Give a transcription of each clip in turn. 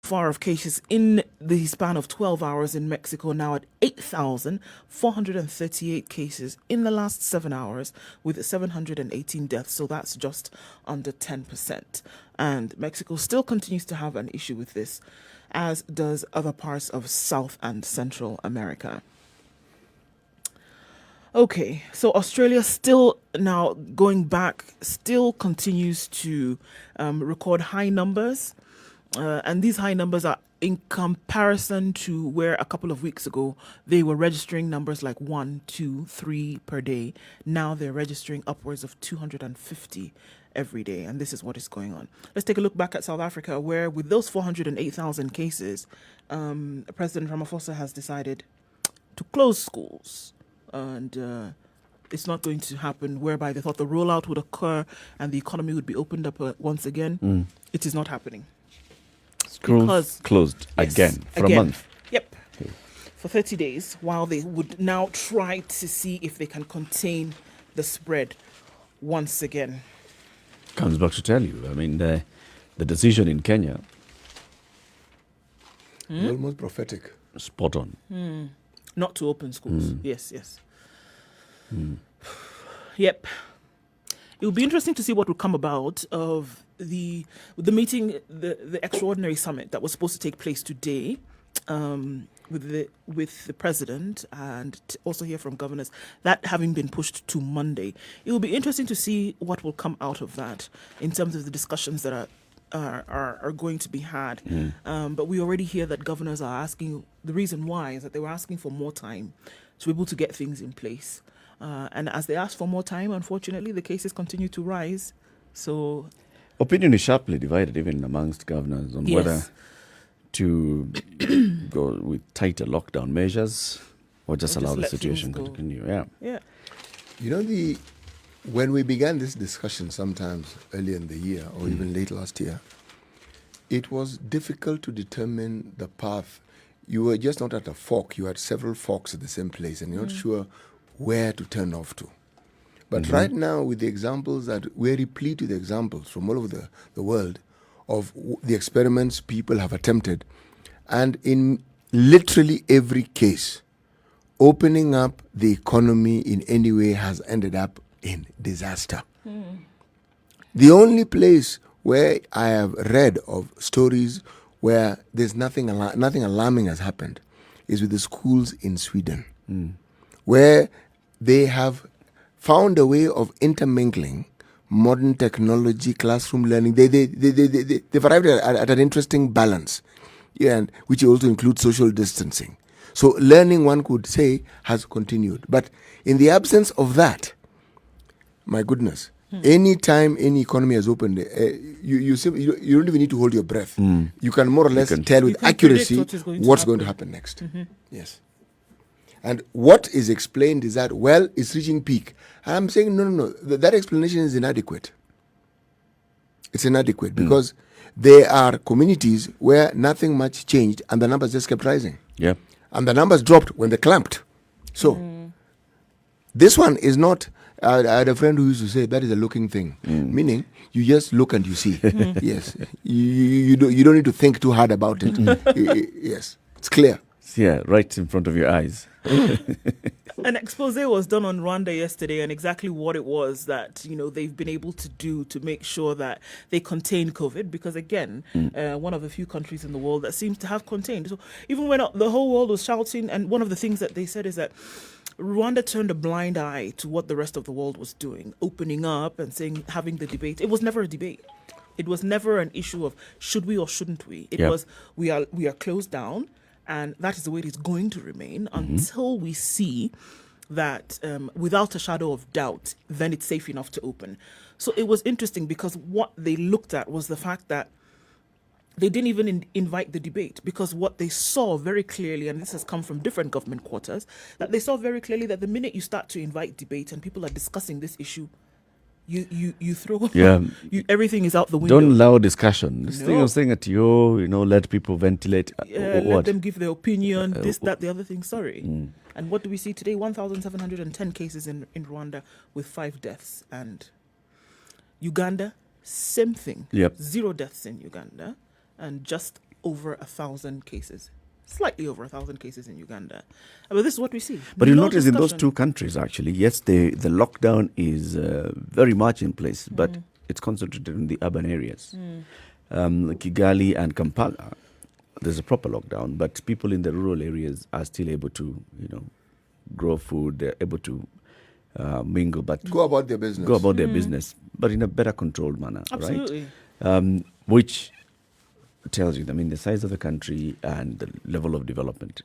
far of cases in the span of 12 hours in Mexico, now at 8,438 cases in the last 7 hours with 718 deaths. So that's just under 10%. And Mexico still continues to have an issue with this, as does other parts of South and Central America. Okay, so Australia still, now going back, still continues to record high numbers. And these high numbers are in comparison to where a couple of weeks ago they were registering numbers like 1, 2, 3 per day. Now they're registering upwards of 250 every day. And this is what is going on. Let's take a look back at South Africa, where with those 408,000 cases, President Ramaphosa has decided to close schools. And it's not going to happen whereby they thought the rollout would occur and the economy would be opened up once again. It is not happening. Schools closed again for a month. Yep. Okay. For 30 days, while they would now try to see if they can contain the spread once again. Comes back to tell you, I mean, the decision in Kenya. Almost prophetic. Spot on. Not to open schools. Yes. Yep. It will be interesting to see what will come about of the meeting, the extraordinary summit that was supposed to take place today with the president, and also hear from governors, that having been pushed to Monday. It will be interesting to see what will come out of that in terms of the discussions that are going to be had. But we already hear that governors are asking, the reason why is that they were asking for more time to be able to get things in place. And as they ask for more time, unfortunately, the cases continue to rise. So opinion is sharply divided even amongst governors on whether to go with tighter lockdown measures or just allow the situation to continue. Yeah. You know, when we began this discussion sometimes earlier in the year or even late last year, it was difficult to determine the path. You were just not at a fork. You had several forks at the same place and you're not sure where to turn off to. But right now, with the examples that we're replete with examples from all over the world of the experiments people have attempted, and in literally every case, opening up the economy in any way has ended up in disaster. The only place where I have read of stories where there's nothing alarming has happened is with the schools in Sweden, where they have found a way of intermingling modern technology, classroom learning. They've arrived at an interesting balance, and which also includes social distancing. So learning, one could say, has continued. But in the absence of that, my goodness, any time any economy has opened, you don't even need to hold your breath. You can more or less tell with accuracy what's going to happen next. Yes. And what is explained is that, well, it's reaching peak. I'm saying, no. That explanation is inadequate. It's inadequate because there are communities where nothing much changed and the numbers just kept rising. Yeah. And the numbers dropped when they clamped. So this one is not, I had a friend who used to say, that is a looking thing. Meaning, you just look and you see. Yes. You don't need to think too hard about it. Yes. It's clear. Yeah, right in front of your eyes. An expose was done on Rwanda yesterday, and exactly what it was that they've been able to do to make sure that they contain COVID. Because again, one of the few countries in the world that seems to have contained. So even when the whole world was shouting, and one of the things that they said is that Rwanda turned a blind eye to what the rest of the world was doing, opening up and having the debate. It was never a debate. It was never an issue of should we or shouldn't we. It was we are closed down. And that is the way it is going to remain until we see that without a shadow of doubt, then it's safe enough to open. So it was interesting because what they looked at was the fact that they didn't even invite the debate, because what they saw very clearly, and this has come from different government quarters, that they saw very clearly that the minute you start to invite debate and people are discussing this issue, you throw everything is out the window. Don't allow discussion. This thing of saying at let people ventilate. Let them give their opinion, this, that, the other thing. Sorry. And what do we see today? 1,710 cases in Rwanda with 5 deaths. And Uganda, same thing. 0 deaths in Uganda and just over 1,000 cases. Slightly over 1,000 cases in Uganda. But this is what we see. But you'll No notice in those discussion. two countries, actually, yes, the lockdown is very much in place, but it's concentrated in the urban areas. Kigali and Kampala, there's a proper lockdown, but people in the rural areas are still able to, grow food. They're able to mingle, but Go about their business. but in a better controlled manner, Absolutely. right? Which tells you, the size of the country and the level of development.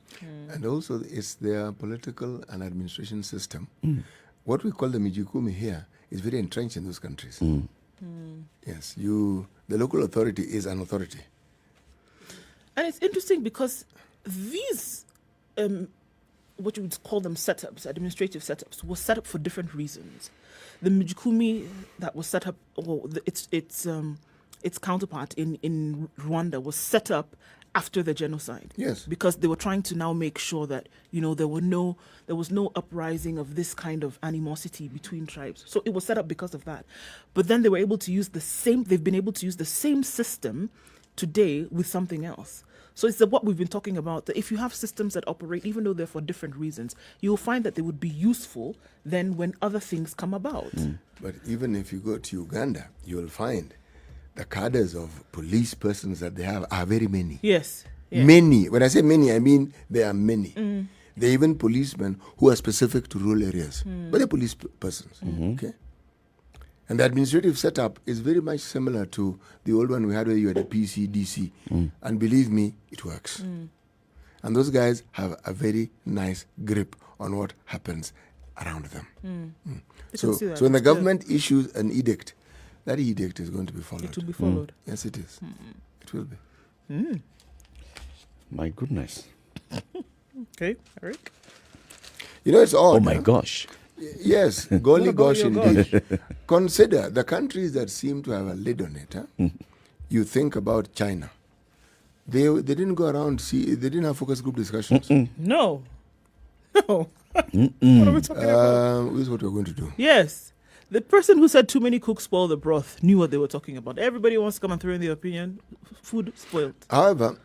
And also, it's their political and administration system. What we call the Mijikumi here is very entrenched in those countries. Yes, the local authority is an authority. And it's interesting because these, what you would call them setups, administrative setups, were set up for different reasons. The Mijikumi that was set up, its counterpart in Rwanda was set up after the genocide. Yes. Because they were trying to now make sure that, there was no uprising of this kind of animosity between tribes. So it was set up because of that. But then they've been able to use the same system today with something else. So it's what we've been talking about, that if you have systems that operate, even though they're for different reasons, you'll find that they would be useful then when other things come about. But even if you go to Uganda, you'll find the cadres of police persons that they have are very many. Yes. Yeah. Many. When I say many, I mean there are many. There are even policemen who are specific to rural areas. But they're police persons. Okay? And the administrative setup is very much similar to the old one we had where you had a PCDC. And believe me, it works. And those guys have a very nice grip on what happens around them. So when the government issues an edict, that edict is going to be followed. It will be followed. Yes, it is. It will be. My goodness. Okay, Eric? It's odd. Oh my gosh. Yes, golly What about gosh your indeed. Consider the countries that seem to have a lid on it. You think about China. They didn't go around, they didn't have focus group discussions. No. What are we talking about? This is what we're going to do. Yes. The person who said too many cooks spoil the broth knew what they were talking about. Everybody wants to come and throw in their opinion. Food spoiled. However,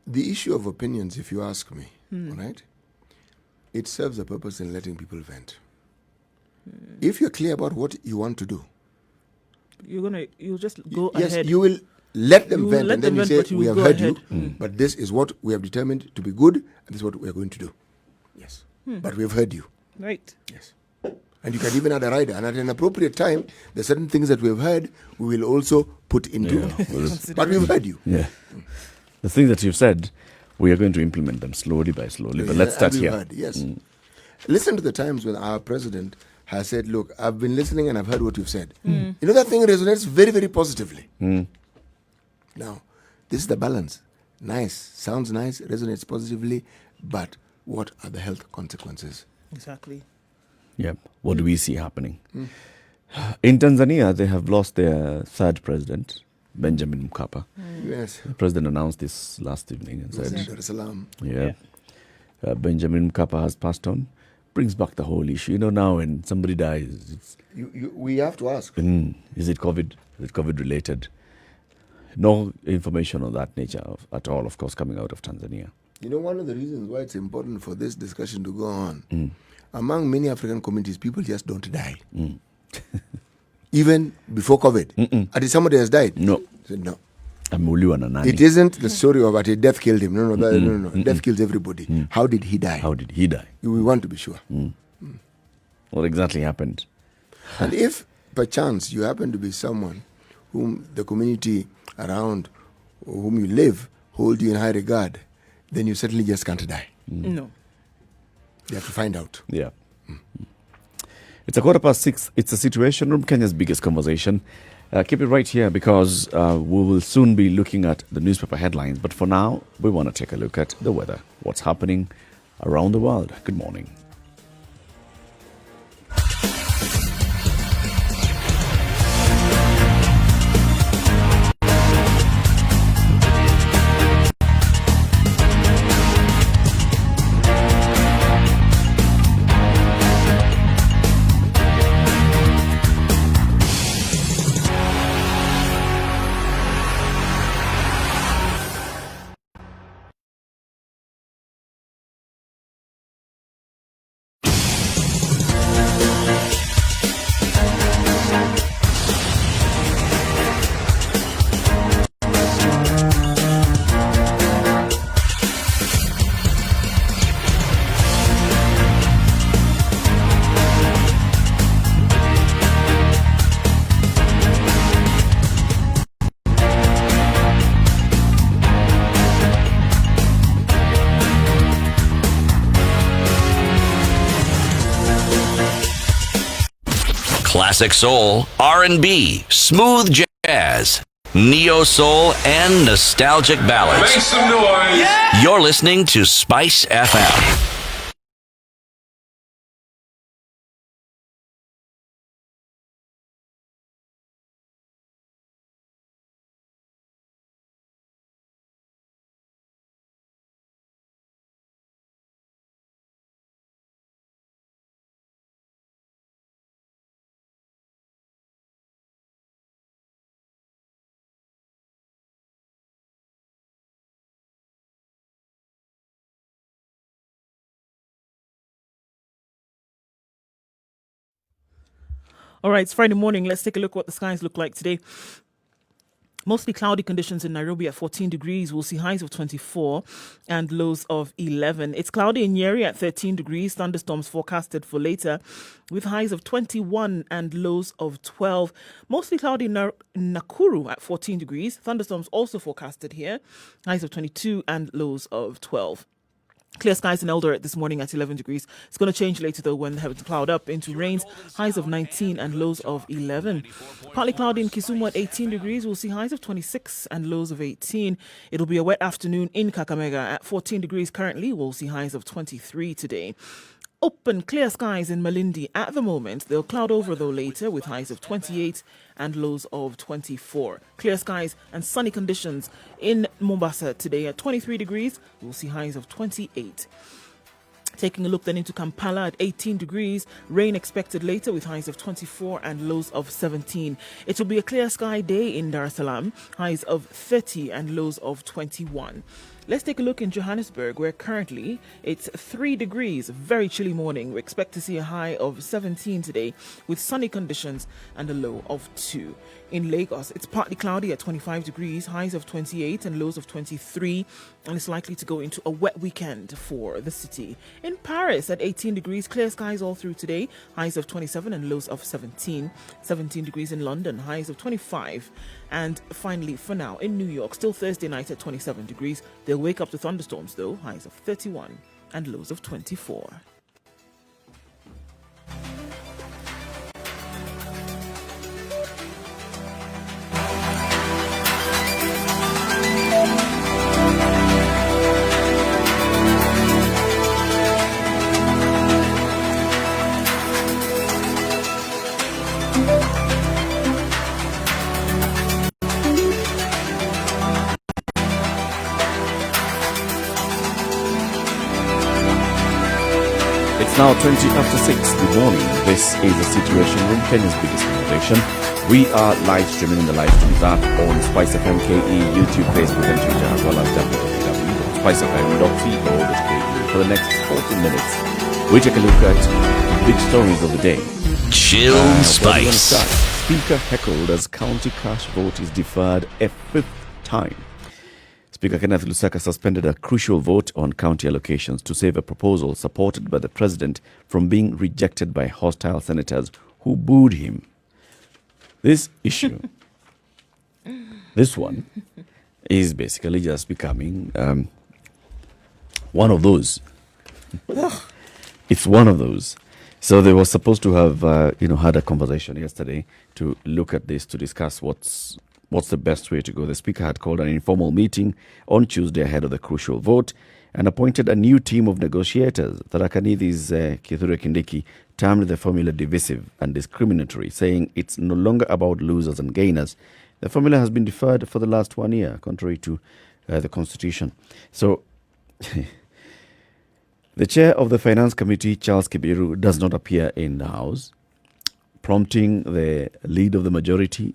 the issue of opinions, if you ask me, all right, it serves a purpose in letting people vent. If you're clear about what you want to do, You'll just go yes, ahead. you will let them You will vent, let and then them you vent, say, but you we will have go heard ahead. you, but this is what we have determined to be good, and this is what we are going to do. Yes. But we have heard you. Right. Yes. And you can even add a rider. And at an appropriate time, there are certain things that we have heard, we will also put into it. But we've heard you. Yeah. The things that you've said, we are going to implement them slowly by slowly. But let's start And we've here. heard, yes. Listen to the times when our president has said, look, I've been listening and I've heard what you've said. That thing resonates very, very positively. Now, this is the balance. Nice. Sounds nice, resonates positively, but what are the health consequences? Exactly. Yeah. What do we see happening? In Tanzania, they have lost their third president, Benjamin Mkapa. Yes. The president announced this last evening and Yes, said, Dar es Salaam. Benjamin Mkapa has passed on. Brings back the whole issue. Now when somebody dies, it's, We have to ask. is it COVID? Is it COVID related? No information on that nature at all, of course, coming out of Tanzania. One of the reasons why it's important for this discussion to go on, among many African communities, people just don't die. Even before COVID. At least somebody has died. No. Said, no. Ameuliwa na nani? It isn't the story of death killed him. No. Death kills everybody. How did he die? How did he die? We want to be sure. What exactly happened? And if, perchance, you happen to be someone whom the community around whom you live hold you in high regard, then you certainly just can't die. No. You have to find out. Yeah. It's 6:15. It's a Situation Room, Kenya's biggest conversation. Keep it right here because we will soon be looking at the newspaper headlines. But for now, we want to take a look at the weather. What's happening around the world. Good morning. Classic soul, R&B, smooth jazz, neo soul, and nostalgic ballads. Make some noise. Yeah! You're listening to Spice FM. All right, it's Friday morning. Let's take a look at what the skies look like today. Mostly cloudy conditions in Nairobi at 14 degrees. We'll see highs of 24 and lows of 11. It's cloudy in Njeri at 13 degrees. Thunderstorms forecasted for later with highs of 21 and lows of 12. Mostly cloudy in Nakuru at 14 degrees. Thunderstorms also forecasted here. Highs of 22 and lows of 12. Clear skies in Eldoret this morning at 11 degrees. It's going to change later, though, when the heavens cloud up into rains. Highs of 19 and lows of 11. Partly cloudy in Kisumu at 18 degrees. We'll see highs of 26 and lows of 18. It'll be a wet afternoon in Kakamega at 14 degrees currently. We'll see highs of 23 today. Open, clear skies in Malindi at the moment. They'll cloud over, though, later with highs of 28 and lows of 24. Clear skies and sunny conditions in Mombasa today at 23 degrees. We'll see highs of 28. Taking a look then into Kampala at 18 degrees. Rain expected later with highs of 24 and lows of 17. It will be a clear sky day in Dar es Salaam. Highs of 30 and lows of 21. Let's take a look in Johannesburg, where currently it's 3 degrees, a very chilly morning. We expect to see a high of 17 today with sunny conditions and a low of 2. In Lagos, it's partly cloudy at 25 degrees, highs of 28 and lows of 23, and it's likely to go into a wet weekend for the city. In Paris, at 18 degrees, clear skies all through today, highs of 27 and lows of 17. 17 degrees in London, highs of 25. And finally, for now, in New York, still Thursday night at 27 degrees. They'll wake up to thunderstorms, though, highs of 31 and lows of 24. Now 20 after 6, good morning. This is the Situation Room, Kenya's biggest innovation. We are live streaming in the live streams app on Spice FM KE, YouTube, Facebook and Twitter, as well as www.spicefm.co.ke. For the next 40 minutes, we take a look at big stories of the day. Chill Spice. Speaker heckled as county cash vote is deferred a 5th time. Speaker Kenneth Lusaka suspended a crucial vote on county allocations to save a proposal supported by the president from being rejected by hostile senators who booed him. This issue, this one, is basically just becoming one of those. It's one of those. So they were supposed to have, had a conversation yesterday to look at this, to discuss what's the best way to go. The speaker had called an informal meeting on Tuesday ahead of the crucial vote and appointed a new team of negotiators. Tarakanidhi's Kithure Kindiki termed the formula divisive and discriminatory, saying it's no longer about losers and gainers. The formula has been deferred for the last 1 year, contrary to the constitution. So the chair of the Finance Committee, Charles Kibiru, does not appear in the House, prompting the lead of the majority,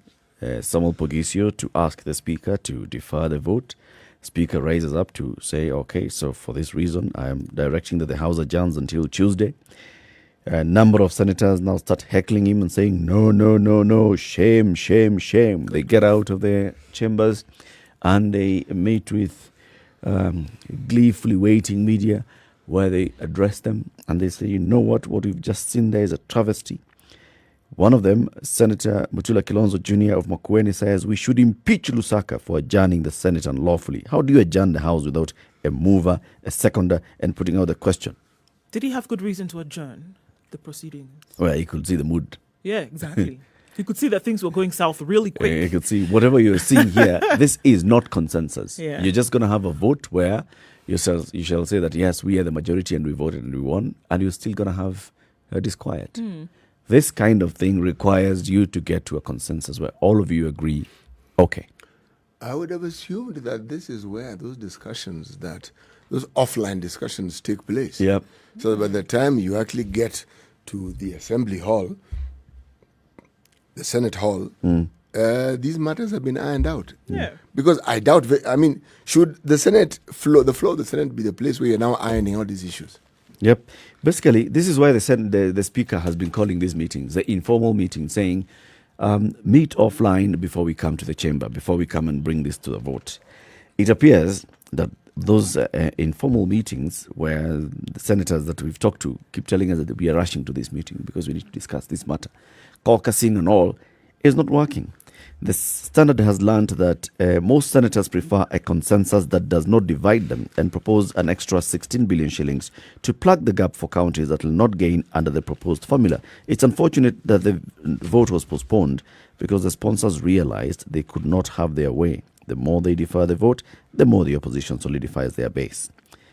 Samuel Pogisio, to ask the Speaker to defer the vote. Speaker raises up to say, okay, so for this reason, I am directing that the House adjourns until Tuesday. A number of senators now start heckling him and saying, no, shame, shame, shame. They get out of their chambers and they meet with gleefully waiting media where they address them and they say, you know what we've just seen there is a travesty. One of them, Senator Mutula Kilonzo Jr. of Makueni, says we should impeach Lusaka for adjourning the Senate unlawfully. How do you adjourn the House without a mover, a seconder, and putting out the question? Did he have good reason to adjourn the proceedings? Well, he could see the mood. Yeah, exactly. You could see that things were going south really quick. You could see whatever you're seeing here, this is not consensus. Yeah. You're just going to have a vote where you shall say that, yes, we are the majority and we voted and we won, and you're still going to have a disquiet. This kind of thing requires you to get to a consensus where all of you agree, okay. I would have assumed that this is where those offline discussions take place. Yep. So that by the time you actually get to the assembly hall, the Senate hall, these matters have been ironed out. Yeah. Because I doubt, should the Senate floor of the Senate be the place where you're now ironing out these issues? Yep. Basically, this is why the Speaker has been calling these meetings, the informal meetings, saying, meet offline before we come to the chamber, before we come and bring this to the vote. It appears that those informal meetings where the senators that we've talked to keep telling us that we are rushing to this meeting because we need to discuss this matter, caucusing and all, is not working. The Standard has learned that most senators prefer a consensus that does not divide them and propose an extra 16 billion shillings to plug the gap for counties that will not gain under the proposed formula. It's unfortunate that the vote was postponed because the sponsors realized they could not have their way. The more they defer the vote, the more the opposition solidifies their base.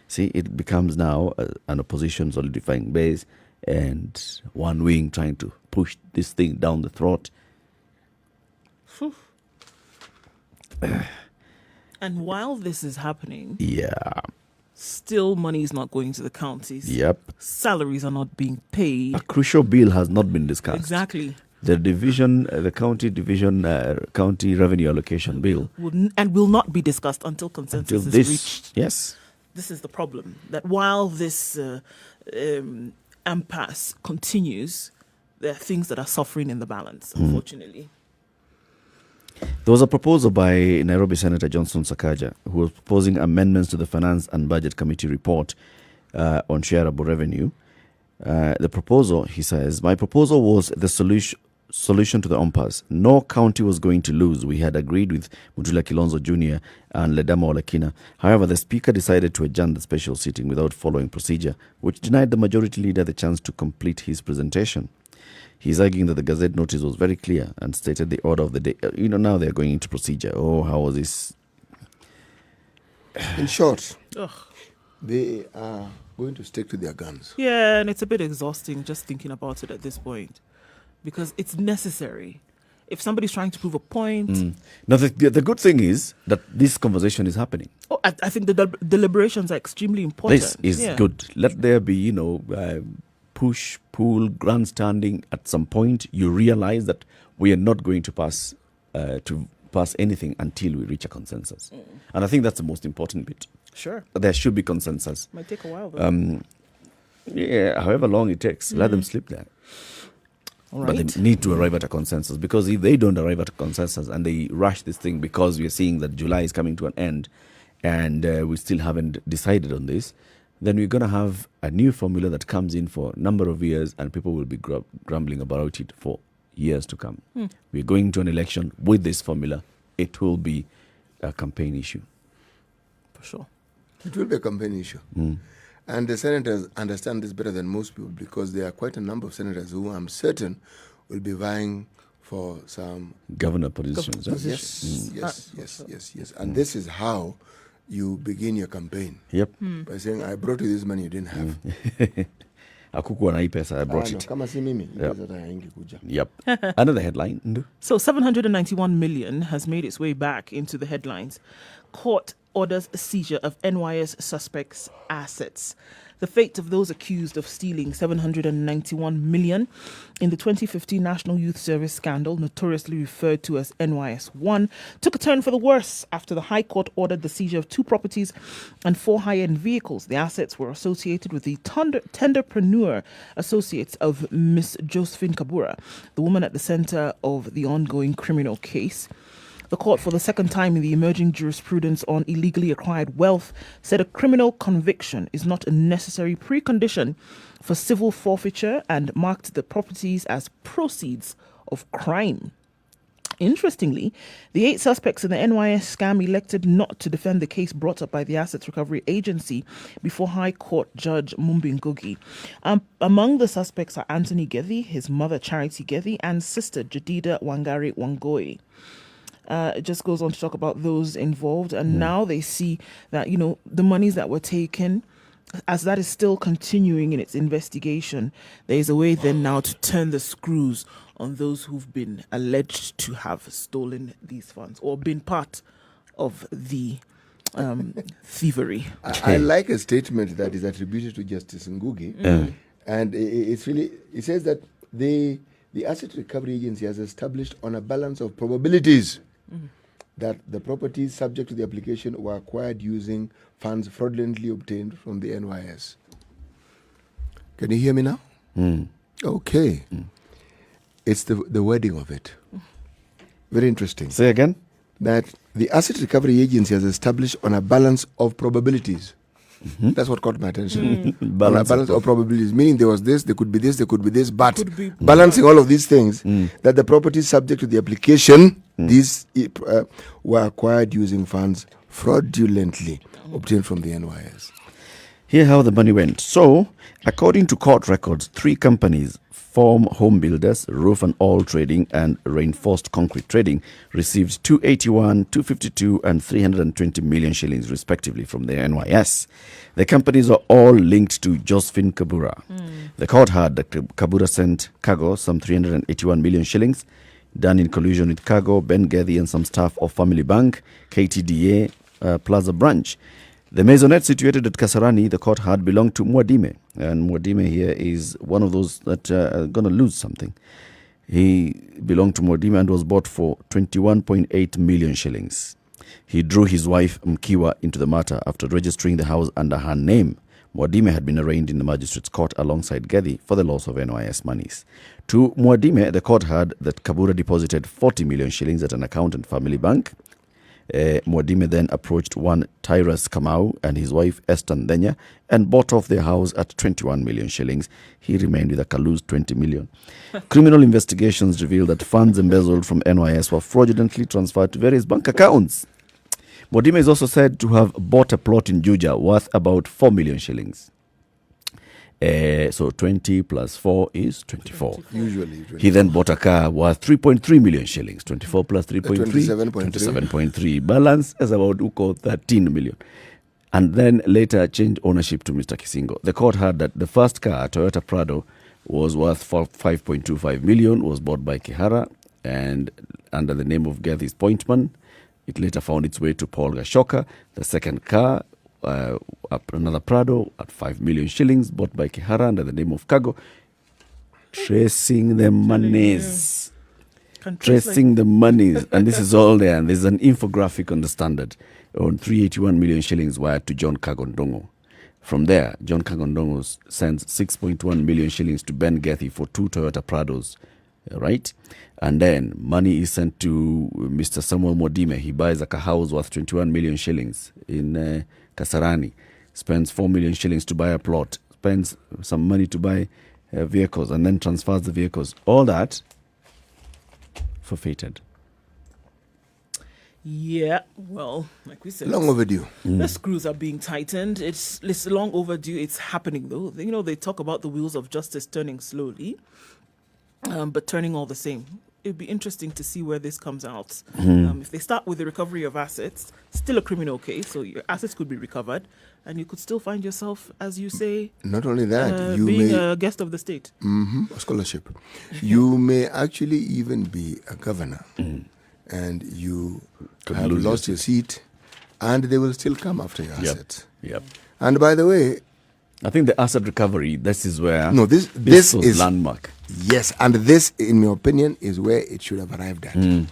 See, it becomes now an opposition solidifying base and one wing trying to push this thing down the throat. And while this is happening, Yeah. still money is not going to the counties. Yep. Salaries are not being paid. A crucial bill has not been discussed. Exactly. The county revenue allocation bill. Will not be discussed until consensus is reached. Yes. This is the problem. That while this impasse continues, there are things that are suffering in the balance, unfortunately. There was a proposal by Nairobi Senator Johnson Sakaja, who was proposing amendments to the Finance and Budget Committee report on shareable revenue. The proposal, he says, my proposal was the solution to the impasse. No county was going to lose. We had agreed with Mutula Kilonzo Jr. and Ledama Olakina. However, the Speaker decided to adjourn the special sitting without following procedure, which denied the majority leader the chance to complete his presentation. He's arguing that the Gazette notice was very clear and stated the order of the day. Now they're going into procedure. Oh, how was this? In short, they are going to stick to their guns. Yeah, and it's a bit exhausting just thinking about it at this point because it's necessary. If somebody's trying to prove a point... Now, the good thing is that this conversation is happening. Oh, I think the deliberations are extremely important. This is good. Let there be, push, pull, grandstanding. At some point, you realize that we are not going to pass anything until we reach a consensus. And I think that's the most important bit. Sure. There should be consensus. Might take a while, though. However long it takes, let them slip there. All right. But they need to arrive at a consensus, because if they don't arrive at a consensus and they rush this thing because we are seeing that July is coming to an end and we still haven't decided on this, then we're going to have a new formula that comes in for a number of years and people will be grumbling about it for years to come. We're going to an election with this formula. It will be a campaign issue. For sure. It will be a campaign issue. And the senators understand this better than most people, because there are quite a number of senators who I'm certain will be vying for some governor positions. Yes. And this is how you begin your campampaign. Yep. By saying, I brought you this money you didn't have. Akukuwa na hii pesa, I brought it. Kama si mimi, Yep. Another headline, Nduh. So 791 million has made its way back into the headlines. Court orders seizure of NYS suspects' assets. The fate of those accused of stealing 791 million in the 2015 National Youth Service scandal, notoriously referred to as NYS-1, took a turn for the worse after the High Court ordered the seizure of 2 properties and 4 high-end vehicles. The assets were associated with the tenderpreneur associates of Miss Josephine Kabura, the woman at the center of the ongoing criminal case. The court, for the second time in the emerging jurisprudence on illegally acquired wealth, said a criminal conviction is not a necessary precondition for civil forfeiture and marked the properties as proceeds of crime. Interestingly, the 8 suspects in the NYS scam elected not to defend the case brought up by the Assets Recovery Agency before High Court Judge Mumbi Ngugi. Among the suspects are Anthony Gethi, his mother Charity Gethi, and sister Jadida Wangari Wangoi. It just goes on to talk about those involved, and now they see that, the monies that were taken, as that is still continuing in its investigation, there is a way then now to turn the screws on those who've been alleged to have stolen these funds or been part of the thievery. I like a statement that is attributed to Justice Ngugi, and it says that the Asset Recovery Agency has established on a balance of probabilities that the properties subject to the application were acquired using funds fraudulently obtained from the NYS. Can you hear me now? Okay. It's the wording of it. Very interesting. Say again? That the Asset Recovery Agency has established on a balance of probabilities. That's what caught my attention. On a balance of probabilities, meaning there was this, there could be this, there could be this, but balancing all of these things, that the properties subject to the application, these were acquired using funds fraudulently obtained from the NYS. Here how the money went. So, according to court records, 3 companies, Form Home Builders, Roof and All Trading, and Reinforced Concrete Trading, received 281, 252, and 320 million shillings, respectively, from the NYS. The companies are all linked to Josephine Kabura. The court heard that Kabura sent Cargo some 381 million shillings, done in collusion with Cargo, Ben Gethi, and some staff of Family Bank, KTDA, Plaza Branch. The maisonette situated at Kasarani, the court had belonged to Mwadime. And Mwadime here is one of those that are going to lose something. He belonged to Mwadime and was bought for 21.8 million shillings. He drew his wife Mkiwa into the matter after registering the house under her name. Mwadime had been arraigned in the magistrate's court alongside Gethi for the loss of NYS monies. To Mwadime, the court heard that Kabura deposited 40 million shillings at an account at Family Bank. Mwadime then approached one Tyrus Kamau and his wife Esther Ndenya and bought off their house at 21 million shillings. He remained with a Kalu's 20 million. Criminal investigations revealed that funds embezzled from NYS were fraudulently transferred to various bank accounts. Mwadime is also said to have bought a plot in Juja worth about 4 million shillings. So 20 plus 4 is 24. Usually. 24. He then bought a car worth 3.3 million shillings. 24 plus 3.3, 27.3. Balance is about 13 million. And then later changed ownership to Mr. Kisingo. The court heard that the first car, Toyota Prado, was worth 5.25 million, was bought by Kihara and under the name of Gethi's Pointman. It later found its way to Paul Gashoka. The second car, another Prado at 5 million shillings, bought by Kihara under the name of Cargo. Tracing the monies. Tracing the monies. And this is all there. And there's an infographic on the Standard on 381 million shillings wired to John Kagondongo. From there, John Kagondongo sends 6.1 million shillings to Ben Gethi for 2 Toyota Prados. Right? And then money is sent to Mr. Samuel Mwadime. He buys a house worth 21 million shillings in Kasarani, spends 4 million shillings to buy a plot, spends some money to buy vehicles, and then transfers the vehicles. All that forfeited. Yeah, well, like we said, Long overdue. the screws are being tightened. It's long overdue. It's happening, though. They talk about the wheels of justice turning slowly, but turning all the same. It'd be interesting to see where this comes out. If they start with the recovery of assets, still a criminal case, so your assets could be recovered, and you could still find yourself, as you say, not only that, you being may a guest of the state. A scholarship. You may actually even be a governor, and you have lost your seat, and they will still come after your assets. Yep. And by the way, I think the asset recovery, this is where this was is landmark. Yes, and this, in my opinion, is where it should have arrived at.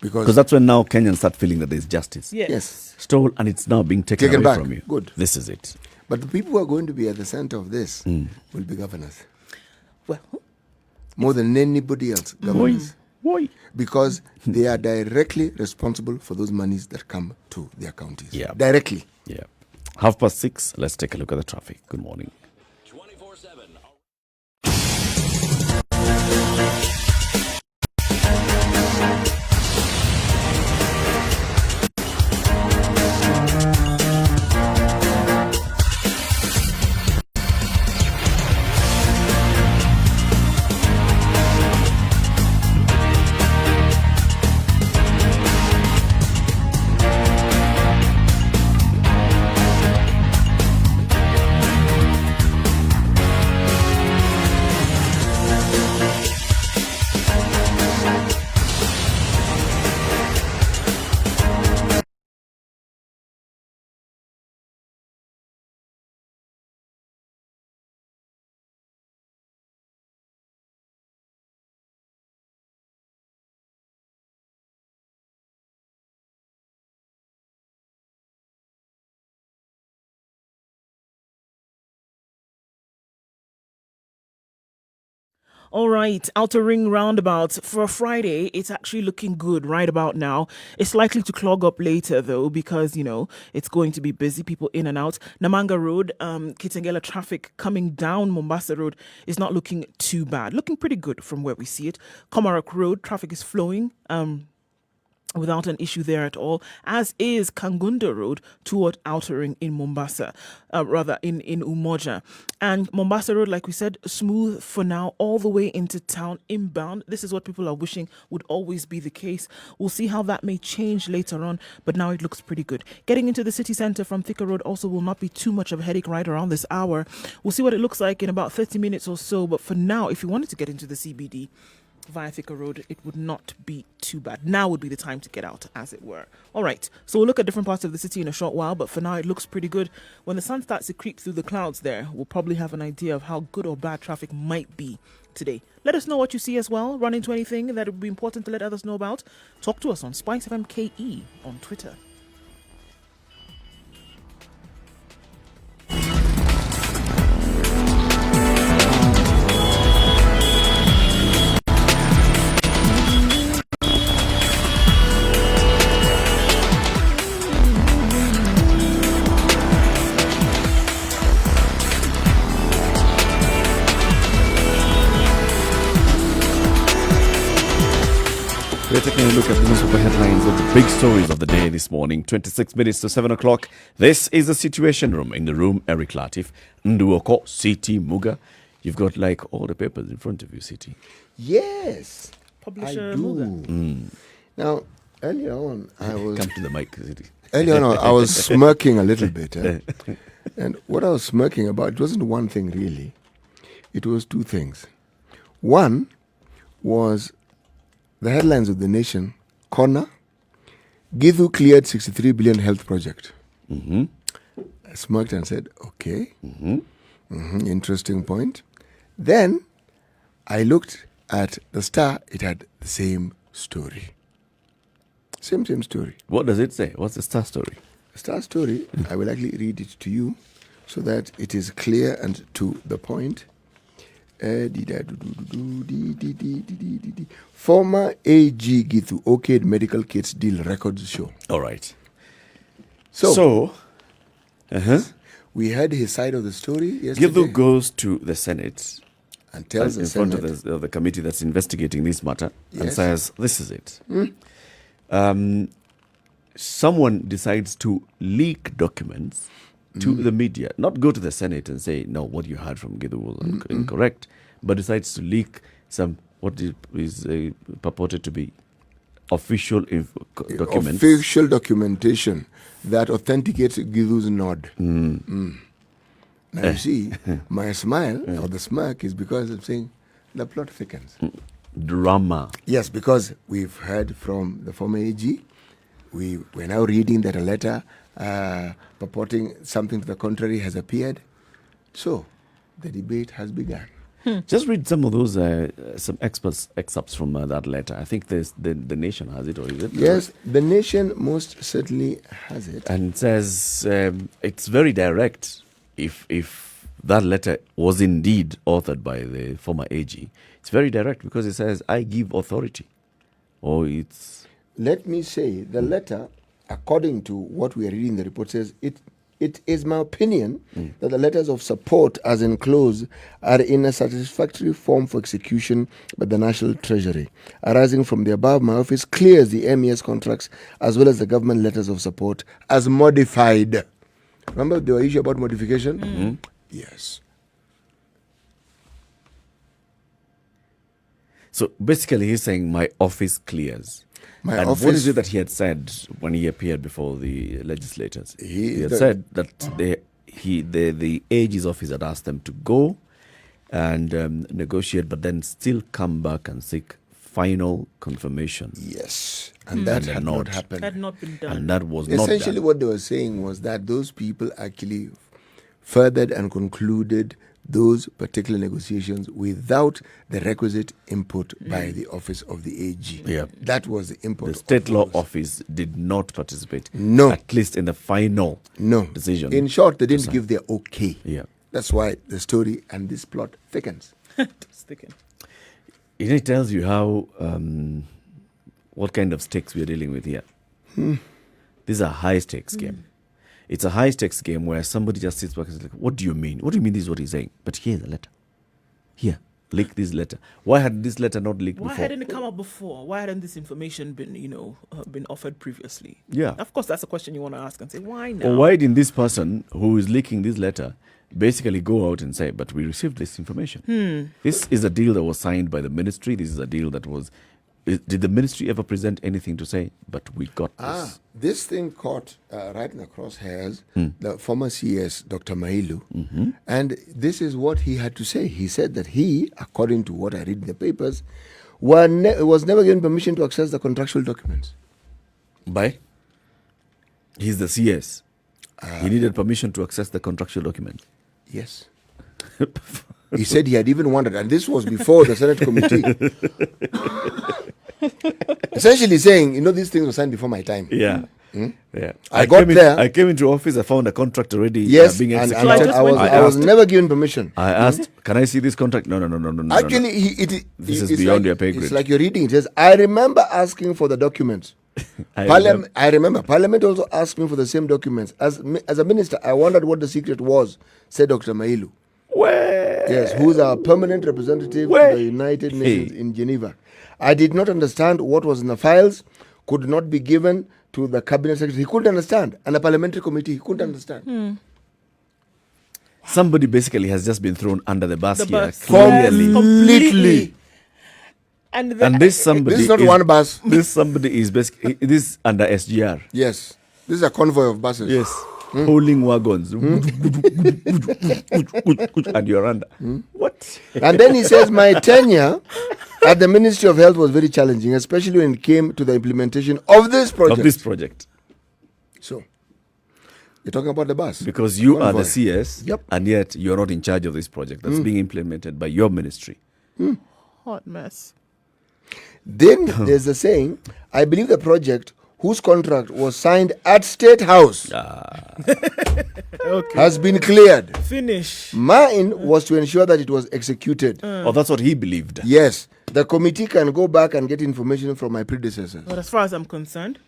Because that's when now Kenyans start feeling that there's justice. Yes. Stole and it's now being taken away back. from you. Good. This is it. But the people who are going to be at the center of this will be governors. Well, More than anybody else, governors. Why? Because they are directly responsible for those monies that come to their counties. Yeah. Directly. Yeah. 6:30. Let's take a look at the traffic. Good morning. 24/7. All right, Outer Ring roundabout for a Friday. It's actually looking good right about now. It's likely to clog up later though because it's going to be busy, people in and out. Namanga Road, Kitengela traffic coming down Mombasa Road is not looking too bad. Looking pretty good from where we see it. Komarak Road traffic is flowing. Without an issue there at all, as is Kangunda Road toward Outer Ring in Mombasa, in Umoja. And Mombasa Road, like we said, smooth for now all the way into town inbound. This is what people are wishing would always be the case. We'll see how that may change later on, but now it looks pretty good. Getting into the city centre from Thika Road also will not be too much of a headache right around this hour. We'll see what it looks like in about 30 minutes or so, but for now, if you wanted to get into the CBD, via Thika Road, it would not be too bad. Now would be the time to get out, as it were. All right, so we'll look at different parts of the city in a short while, but for now it looks pretty good. When the sun starts to creep through the clouds there, we'll probably have an idea of how good or bad traffic might be today. Let us know what you see as well. Run into anything that would be important to let others know about. Talk to us on Spice FM KE on Twitter. We're taking a look at the newspaper headlines of the big stories of the day this morning. 26 minutes to 7 o'clock. This is the Situation Room. In the room, Eric Latiff, Nduh Okoh, CT Muga. You've got like all the papers in front of you, CT. Yes, Publisher I do. Muga. Now, earlier on, I was... Come to the mic, CT. Earlier on, I was smirking a little bit. And what I was smirking about, it wasn't one thing really. It was two things. One was the headlines of the Nation, Corner, Githu cleared 63 billion health project. Mm-hmm. I smirked and said, okay, interesting point. Then I looked at the Star, it had the same story. Same story. What does it say? What's the Star story? The Star story, I will actually read it to you so that it is clear and to the point. Former AG Githu okayed medical kits deal records show. All right. So we heard his side of the story yesterday. Githu goes to the Senate and tells the in Senate, front of the committee that's investigating this matter and Yes. says, this is it. Someone decides to leak documents to the media, not go to the Senate and say, no, what you heard from Githu was incorrect, but decides to leak some, what is purported to be official documents. official documentation that authenticates Githu's nod. Now you see, my smile or the smirk is because I'm saying the plot thickens. Drama. Yes, because we've heard from the former AG. We're now reading that a letter purporting something to the contrary has appeared. So the debate has begun. Just read some of those, some excerpts from that letter. I think the Nation has it, or is it? Yes, the Nation most certainly has it. And it says it's very direct. If that letter was indeed authored by the former AG, it's very direct because it says, I give authority. Or it's... Let me say, the letter, according to what we are reading, the report says, it is my opinion that the letters of support as enclosed are in a satisfactory form for execution by the National Treasury. Arising from the above, my office clears the MES contracts as well as the government letters of support as modified. Remember there were issues about modification? Yes. So basically he's saying my office clears. My and office... what is it that he had said when he appeared before the legislators? He had said that the AG's office had asked them to go and negotiate, but then still come back and seek final confirmation. Yes. And that had not happened. Had not been done. And that was not done. Essentially what they were saying was that those people actually furthered and concluded those particular negotiations without the requisite input by the office of the AG. Yeah. That was the input. The state law office did not participate. No. At least in the final decision. In short, they didn't give their okay. Yeah. That's why the story and this plot thickens. It's thicken. It tells you how, what kind of stakes we are dealing with here. This is a high-stakes game. It's a high-stakes game where somebody just sits back and says, like, what do you mean? What do you mean this is what he's saying? But here's the letter. Here, leak this letter. Why had this letter not leaked Why before? hadn't it come up before? Why hadn't this information been, been offered previously? Yeah. Of course, that's a question you want to ask and say, why now? Or why didn't this person who is leaking this letter basically go out and say, but we received this information? This is a deal that was signed by the ministry. This is a deal that was... Did the ministry ever present anything to say, but we got this? This thing caught right in the crosshairs the former CS, Dr. Mailu. And this is what he had to say. He said that he, according to what I read in the papers, was never given permission to access the contractual documents. By? He's the CS. He needed permission to access the contractual document. Yes. He said he had even wondered, and this was before the Senate committee. Essentially saying, these things were signed before my time. Yeah. Yeah. I got there. I came into office, I found a contract already Yes, being and executed. I was never given permission. I asked, can I see this contract? No. Actually, This is it's beyond like, your pay grade. It's like you're reading it. Says, I remember asking for the documents. I remember. Parliament also asked me for the same documents. As a minister, I wondered what the secret was, said Dr. Mailu. Where? Yes, who's our permanent representative to the United Nations in Geneva. I did not understand what was in the files, could not be given to the cabinet secretary. He couldn't understand. And the parliamentary committee, he couldn't understand. Somebody basically has just been thrown under the bus The here. bus. Clearly. Yes, Completely. And this somebody This is not is, one bus. This somebody is basically this under SGR. Yes. This is a convoy of buses. Yes. Pulling wagons. And you're under. What? And then he says, my tenure at the Ministry of Health was very challenging, especially when it came to the implementation of this project. So, you're talking about the bus. Because you are Convoy. the CS, Yep. and yet you're not in charge of this project that's being implemented by your ministry. hot mess. Then there's a saying, I believe the project whose contract was signed at State House has been cleared. Finish. Mine was to ensure that it was executed. Oh, that's what he believed. Yes, the committee can go back and get information from my predecessors. But as far as I'm concerned,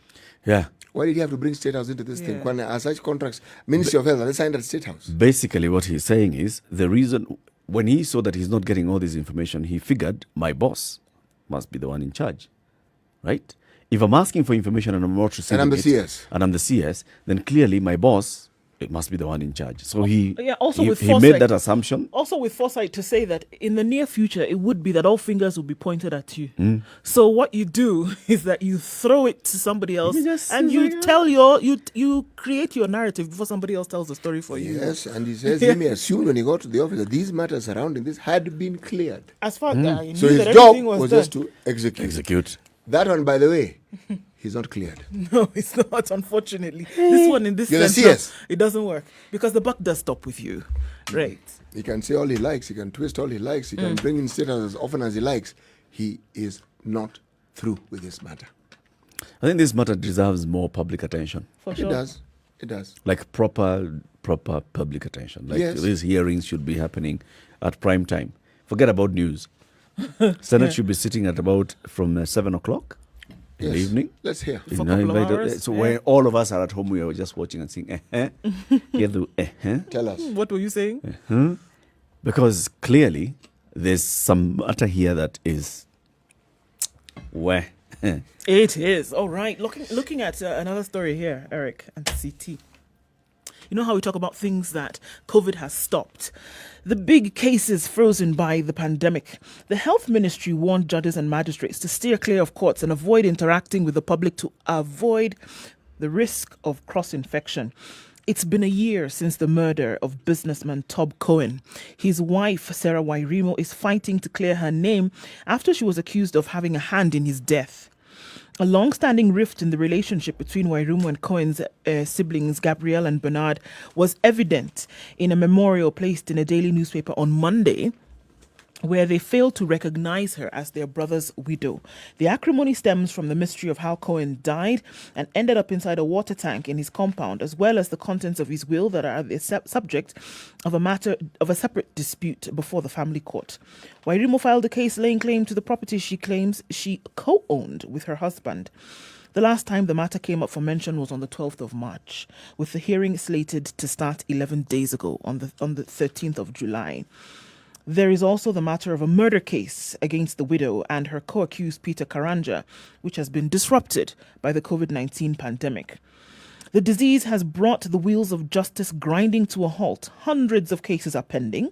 Yeah. Why did he have to bring State House into this thing? When are such contracts, Ministry of Health, are they signed at State House? Basically, what he's saying is the reason when he saw that he's not getting all this information, he figured my boss must be the one in charge, right? If I'm asking for information and I'm not receiving And I'm the it, CS. and I'm the CS, then clearly my boss, it must be the one in charge. So he with he made foresight. that assumption. Also with foresight to say that in the near future, it would be that all fingers will be pointed at you. So what you do is that you throw it to somebody else and you tell you create your narrative before somebody else tells the story for you. Yes, and he says he may assume when he got to the office that these matters surrounding this had been cleared. As far as he So knew his that job everything was done. just to execute. That one, by the way, he's not cleared. No, it's not, unfortunately. This one in this You're the sense, CS. it doesn't work because the buck does stop with you. Right. He can say all he likes, he can twist all he likes, he can bring in status as often as he likes. He is not through with this matter. I think this matter deserves more public attention, For sure. It does. It does. like proper public attention. Like Yes. these hearings should be happening at prime time. Forget about news. Senate should be sitting at about from 7 o'clock in the Yes. evening. Let's hear. For a couple of hours, So yeah. when all of us are at home, we are just watching and saying, Tell us. What were you saying? because clearly there's some matter here that is where. It is. All right. Looking at another story here, Eric, and CT. You know how we talk about things that COVID has stopped? The big cases frozen by the pandemic. The health ministry warned judges and magistrates to steer clear of courts and avoid interacting with the public to avoid the risk of cross-infection. It's been a year since the murder of businessman Tob Cohen. His wife, Sarah Wairimo, is fighting to clear her name after she was accused of having a hand in his death. A long-standing rift in the relationship between Wairimo and Cohen's siblings, Gabrielle and Bernard, was evident in a memorial placed in a daily newspaper on Monday, where they failed to recognize her as their brother's widow. The acrimony stems from the mystery of how Cohen died and ended up inside a water tank in his compound, as well as the contents of his will that are the subject of a separate dispute before the family court. Wairimu filed a case laying claim to the property she claims she co-owned with her husband. The last time the matter came up for mention was on the 12th of March, with the hearing slated to start 11 days ago on the 13th of July. There is also the matter of a murder case against the widow and her co-accused Peter Karanja, which has been disrupted by the COVID-19 pandemic. The disease has brought the wheels of justice grinding to a halt. Hundreds of cases are pending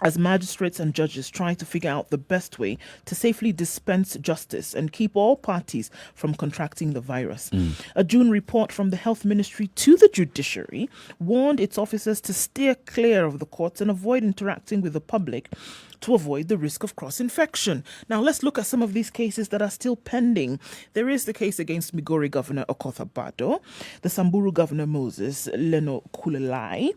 as magistrates and judges try to figure out the best way to safely dispense justice and keep all parties from contracting the virus. A June report from the Health Ministry to the judiciary warned its officers to steer clear of the courts and avoid interacting with the public to avoid the risk of cross-infection. Now, let's look at some of these cases that are still pending. There is the case against Migori Governor Okoth Bado, the Samburu Governor Moses Leno Kulal,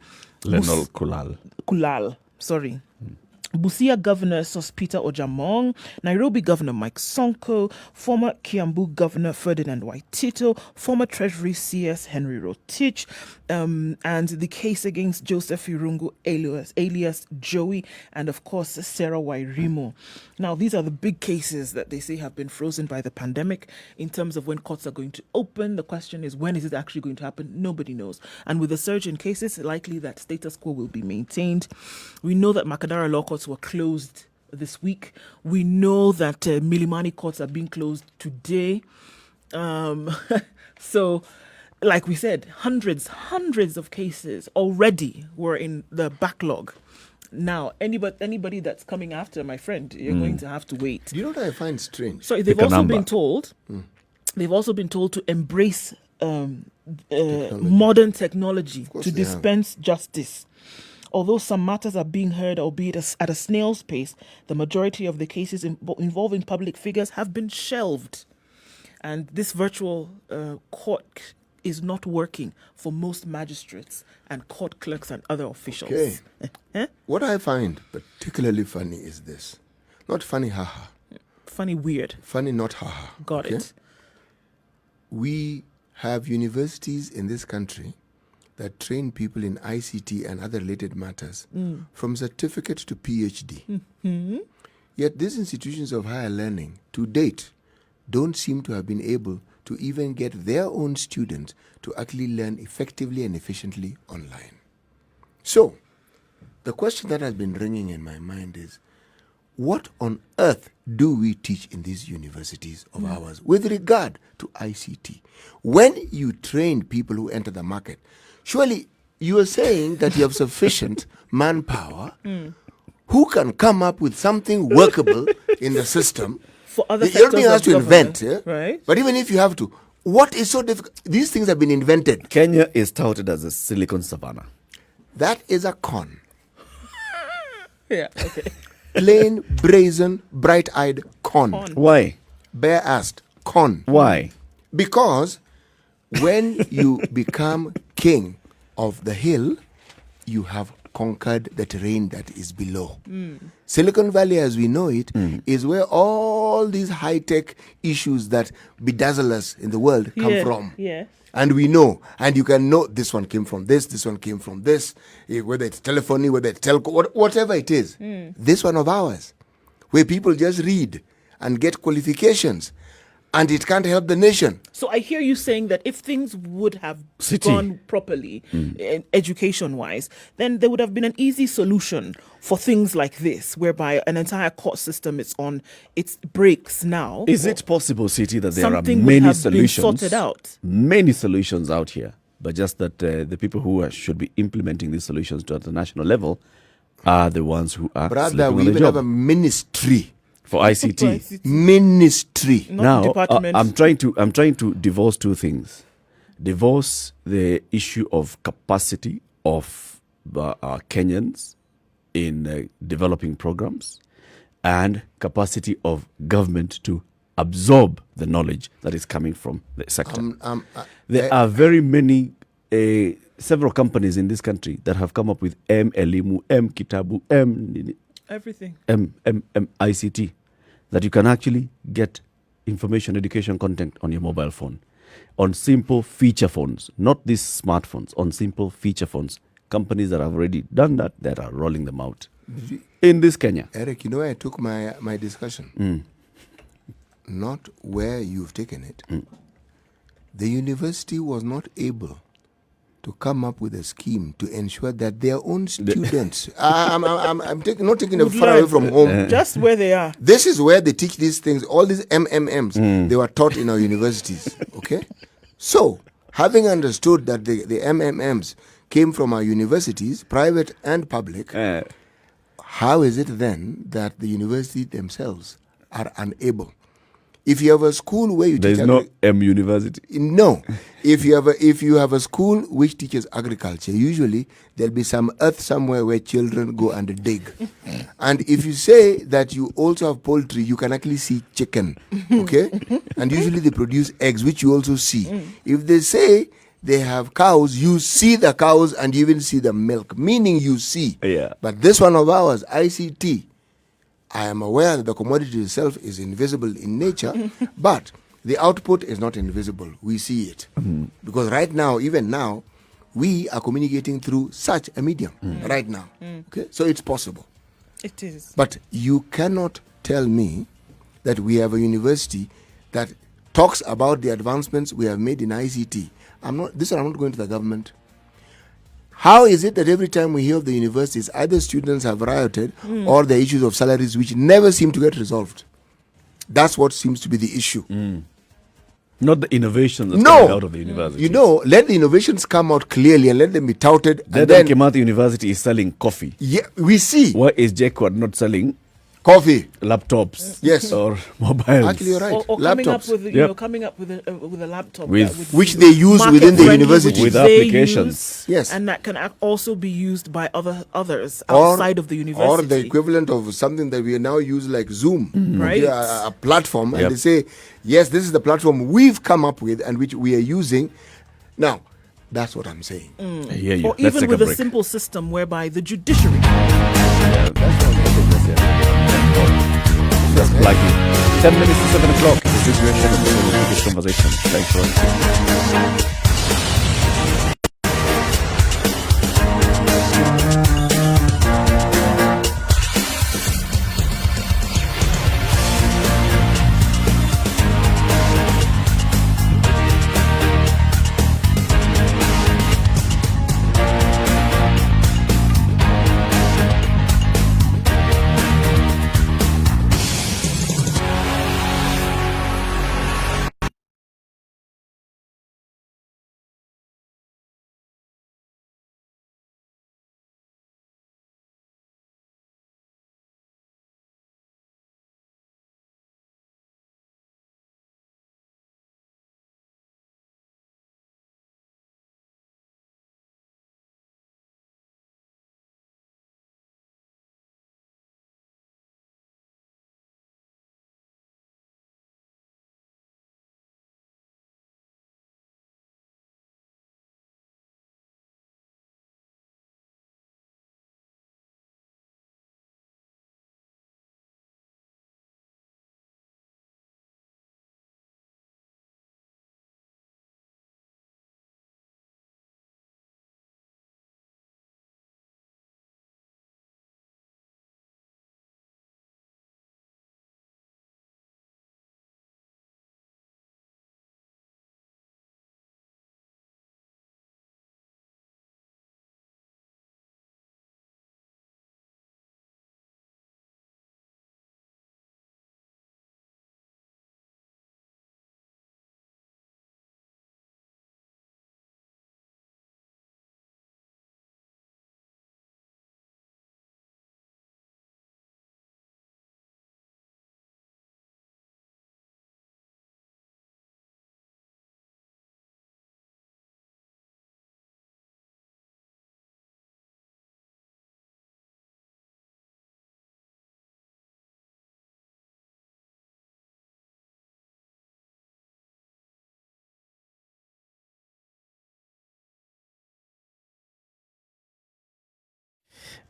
Busia Governor Sospita Ojamong, Nairobi Governor Mike Sonko, former Kiambu Governor Ferdinand Waitito, former Treasury CS Henry Rotich, and the case against Joseph Irungu alias Joey, and of course Sarah Wairimu. Now, these are the big cases that they say have been frozen by the pandemic in terms of when courts are going to open. The question is, when is it actually going to happen? Nobody knows. And with the surge in cases, likely that status quo will be maintained. We know that Makadara law courts were closed this week. We know that Milimani courts are being closed today. So, like we said, hundreds of cases already were in the backlog. Now, anybody that's coming after, my friend, you're going to have to wait. You know what I find strange? So they've also been told to embrace modern technology to dispense justice. Although some matters are being heard, albeit at a snail's pace, the majority of the cases involving public figures have been shelved. And this virtual court is not working for most magistrates and court clerks and other officials. Okay. What I find particularly funny is this. Not funny, haha. Funny, weird. Funny, not haha. Got it. We have universities in this country that train people in ICT and other related matters from certificate to PhD. Yet these institutions of higher learning, to date, don't seem to have been able to even get their own students to actually learn effectively and efficiently online. So, the question that has been ringing in my mind is, what on earth do we teach in these universities of ours with regard to ICT? When you train people who enter the market, surely you are saying that you have sufficient manpower who can come up with something workable in the system. For other You don't have to government, invent, right? But even if you have to, what is so difficult? These things have been invented. Kenya is touted as a silicon savannah. That is a con. Yeah, okay. Plain, brazen, bright-eyed con. Why? Bare-assed con. Why? Because when you become king of the hill, you have conquered the terrain that is below. Silicon Valley, as we know it, is where all these high-tech issues that bedazzle us in the world come from. Yeah. And we know, and you can know this one came from this one came from this, whether it's telephony, whether it's telco, whatever it is. This one of ours, where people just read and get qualifications, and it can't help the nation. So I hear you saying that if things would have gone properly, education-wise, then there would have been an easy solution for things like this, whereby an entire court system is on its breaks now. Is it possible, City, that there are Something would many have solutions, been sorted out. many solutions out here, but just that the people who should be implementing these solutions at the national level are the ones who are Brother, sleeping we on the even job have a ministry. for ICT. Ministry. Not Now, departments. I'm trying to divorce two things. Divorce the issue of capacity of Kenyans in developing programs and capacity of government to absorb the knowledge that is coming from the sector. There are very many, several companies in this country that have come up with M Elimu, M Kitabu, M Everything. ICT, that you can actually get information education content on your mobile phone, on simple feature phones, not these smartphones, on simple feature phones. Companies that have already done that are rolling them out in this Kenya. Eric, you know where I took my discussion? Not where you've taken it. The university was not able to come up with a scheme to ensure that their own students, not taking them far away from home. Just where they are. This is where they teach these things. All these MMMs, they were taught in our universities. Okay? So, having understood that the MMMs came from our universities, private and public, how is it then that the university themselves are unable? If you have a school where you There teach is no M University. no. If you have a school which teaches agriculture, usually there'll be some earth somewhere where children go and dig. And if you say that you also have poultry, you can actually see chicken. Okay? And usually they produce eggs, which you also see. If they say they have cows, you see the cows and you even see the milk, meaning you see. Yeah. But this one of ours, ICT, I am aware that the commodity itself is invisible in nature, but the output is not invisible. We see it. Because right now, even now, we are communicating through such a medium right now. Okay? So it's possible. It is. But you cannot tell me that we have a university that talks about the advancements we have made in ICT. I'm not going to the government. How is it that every time we hear of the universities, either students have rioted or the issues of salaries which never seem to get resolved? That's what seems to be the issue. Not the innovations that's coming out of the university. You know, let the innovations come out clearly and let them be touted. Then And then, Kimathi University is selling coffee. yeah, we see Why is JKUAT not selling coffee. laptops? Yes. Or mobiles? Actually, you're right. Or coming up Laptops. with coming up with a laptop With- that would which be they use within the market-friendly, university. which With they applications. use, Yes. and that can also be used by others Or- outside of the university. Or the equivalent of something that we now use like Zoom, Right. okay, a platform, Yep. and they say, yes, this is the platform we've come up with and which we are using. Now, that's what I'm saying. I hear you. Or Let's even take with a a break. simple system whereby the judiciary. Just like it. 10 minutes to 7 o'clock. This is your conversation. Thanks for listening.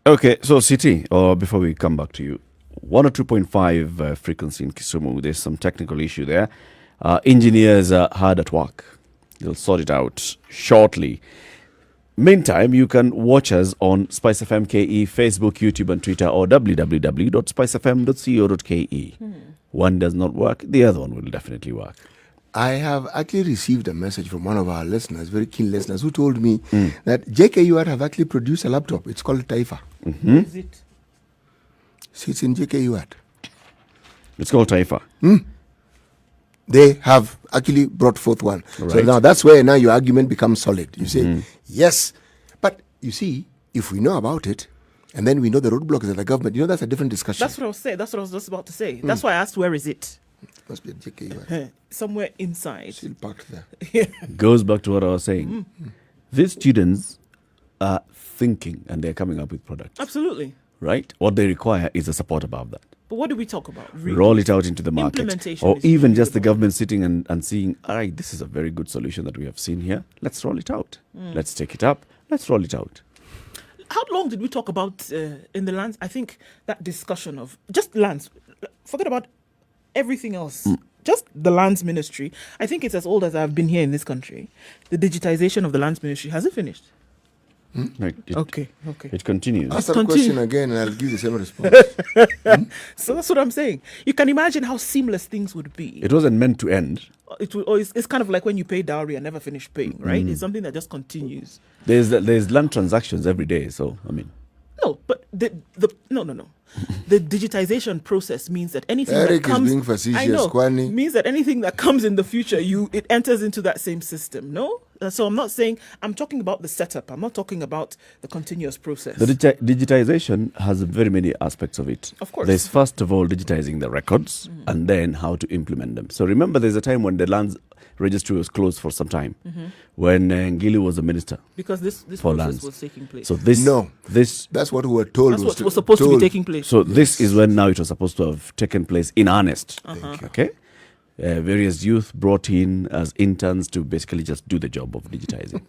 Okay, so City, or before we come back to you, 102.5 frequency in Kisumu. There's some technical issue there. Engineers are hard at work. They'll sort it out shortly. Meantime, you can watch us on Spice FM KE, Facebook, YouTube, and Twitter, or www.spicefm.co.ke. One does not work, the other one will definitely work. I have actually received a message from one of our listeners, very keen listeners, who told me that JKUR have actually produced a laptop. It's called Taifa. What is it? It's in JKUR. It's called Taifa. They have actually brought forth one. So Right. now that's where now your argument becomes solid. You say, yes. But you see, if we know about it, and then we know the roadblocks of the government, that's a different discussion. That's what I was saying. That's what I was just about to say. That's why I asked, where is it? Must be at JKUR. Somewhere inside. Still parked there. Goes back to what I was saying. These students are thinking and they're coming up with products, Absolutely. right? What they require is a support above that. But what do we talk about? Really? Roll it out into the market. Implementation Or is even really just the about- government sitting and seeing, all right, this is a very good solution that we have seen here. Let's roll it out. Let's take it up. Let's roll it out. How long did we talk about in the lands? I think that discussion of just lands, forget about everything else. Just the lands ministry. I think it's as old as I've been here in this country. The digitization of the lands ministry, has it finished? Right? Okay. It continues. Ask that Continue. question again and I'll give the same response. So that's what I'm saying. You can imagine how seamless things would be. It wasn't meant to end. It's kind of like when you pay dowry and never finish paying, right? It's something that just continues. There's land transactions every day. So, I mean, No, but no. The digitization process means that anything Eric that is comes, being facetious, I know, Kwani. means that anything that comes in the future, it enters into that same system. No, so I'm not saying, I'm talking about the setup. I'm not talking about the continuous process. the digitization has very many aspects of it. Of course. There's first of all digitizing the records and then how to implement them. So remember, there's a time when the lands registry was closed for some time when Ngili was the minister. Because this for process lands. was taking place. So this That's what we were told. that's what was supposed to be taking place. So this is when now it was supposed to have taken place in earnest. Uh-huh. Okay, various youth brought in as interns to basically just do the job of digitizing.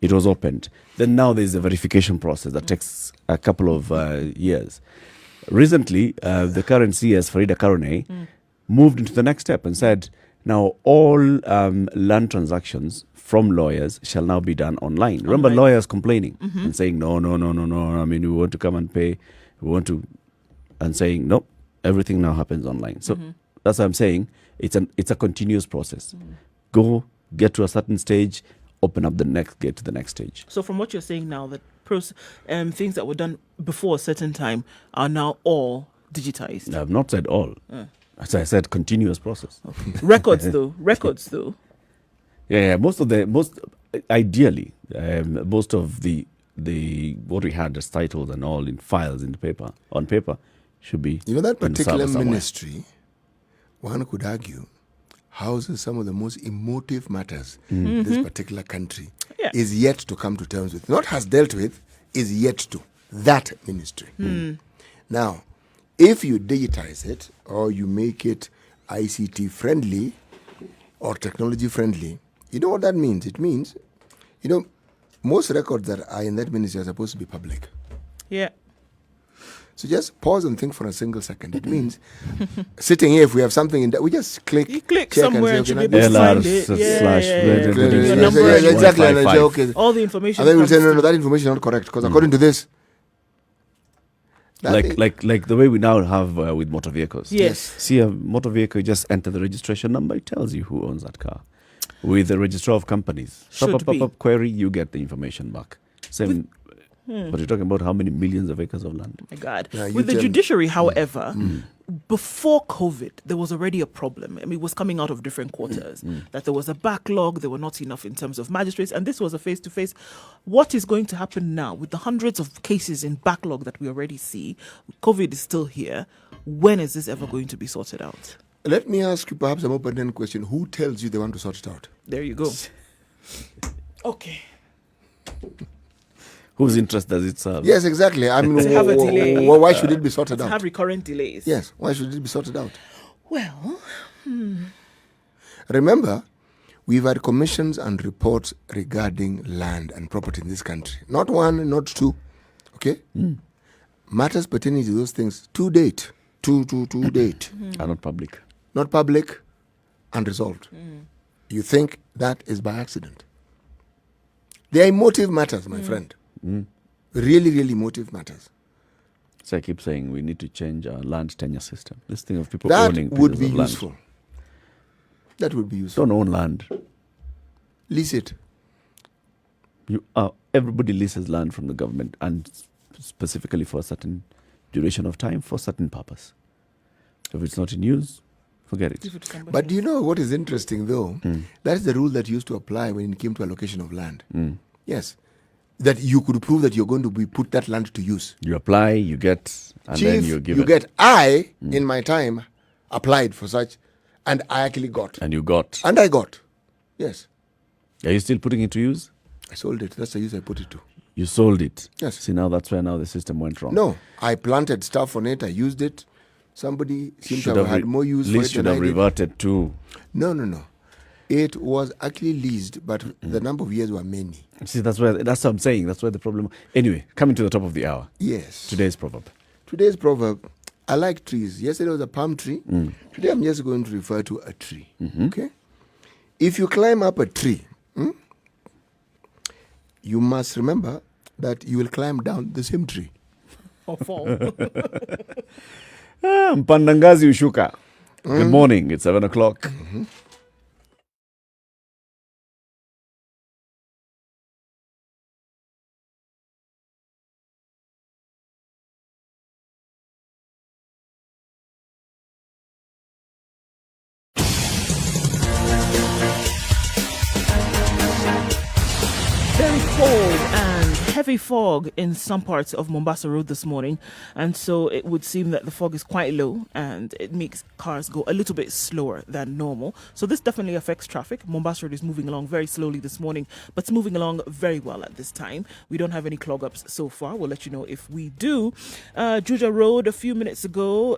It was opened. Then now there's a verification process that takes a couple of years. Recently, the current CS Farida Karone moved into the next step and said, now all land transactions from lawyers shall now be done online. Remember, Online. lawyers complaining and saying, no. I mean, we want to come and pay. We want to, and saying, no, everything now happens online. So that's what I'm saying. It's a continuous process. Go, get to a certain stage, open up the next, get to the next stage. So from what you're saying now, that things that were done before a certain time are now all digitized. I've not said all. As I said, continuous process. Records though. Yeah. Most of ideally, most of the what we had as titles and all in files on paper should be. That in the particular server somewhere. ministry, one could argue, houses some of the most emotive matters this particular country Yeah. is yet to come to terms with. Not has dealt with, is yet to. That ministry. Now, if you digitize it or you make it ICT friendly or technology friendly, you know what that means? It means, most records that are in that ministry are supposed to be public. Yeah. So just pause and think for a single second. It means sitting here, if we have something in that, we just click. You click check somewhere and and say, should okay, be able to now find LR it. slash Your this- number yeah, and exactly. And I say, 155. okay. all the information. And then we'll comes say, no, through. that information is not correct because according to this. that thing- Like the way we now have with motor vehicles. Yes. See a motor vehicle, just enter the registration number. It tells you who owns that car. With the registrar of companies, Should be. query, you get the information back. Same. But you're talking about how many millions of acres of land? My God. Yeah, you With the tell me. judiciary, however, before COVID, there was already a problem. I mean, it was coming out of different quarters, that there was a backlog, there were not enough in terms of magistrates, and this was a face-to-face. What is going to happen now with the hundreds of cases in backlog that we already see? COVID is still here. When is this ever going to be sorted out? Let me ask you perhaps an open-ended question. Who tells you they want to sort it out? There you go. Okay. Whose interest does it serve? Yes, exactly. I mean, To have a delay. why should it be sorted To out? have recurrent delays. Yes, why should it be sorted out? Well, Remember, we've had commissions and reports regarding land and property in this country. Not one, not two. Okay? matters pertaining to those things to date, to date, Are not public. not public, unresolved. You think that is by accident. They are emotive matters, my friend. Really, really emotive matters. So I keep saying we need to change our land tenure system. This thing of people That owning would pieces be of land. useful. That would be useful. Don't own land. Lease it. Everybody leases land from the government, and specifically for a certain duration of time, for a certain purpose. If it's not in use, forget it. Give it to somebody But do you else. know what is interesting, though? That is the rule that used to apply when it came to allocation of land. Yes. That you could prove that you're going to put that land to use. You apply, you get, and then Chief, you give you it. get. I, in my time, applied for such, and I actually got. And you got. And I got. Yes. Are you still putting it to use? I sold it. That's the use I put it to. You sold it. Yes. See, now that's where now the system went wrong. No, I planted stuff on it. I used it. Somebody seemed to have had more use for lease it should than have I did. reverted to. No. It was actually leased, but the number of years were many. See, that's what I'm saying. That's where the problem. Anyway, coming to the top of the hour. Yes. Today's proverb. Today's proverb, I like trees. Yesterday was a palm tree. Today I'm just going to refer to a tree. Okay? If you climb up a tree, you must remember that you will climb down the same tree. Or fall. Mpandangazi Ushuka. Good morning. It's 7 o'clock. Very cold and heavy fog in some parts of Mombasa Road this morning, and so it would seem that the fog is quite low and it makes cars go a little bit slower than normal. So this definitely affects traffic. Mombasa Road is moving along very slowly this morning, but it's moving along very well at this time. We don't have any clog ups so far. We'll let you know if we do. Juja Road a few minutes ago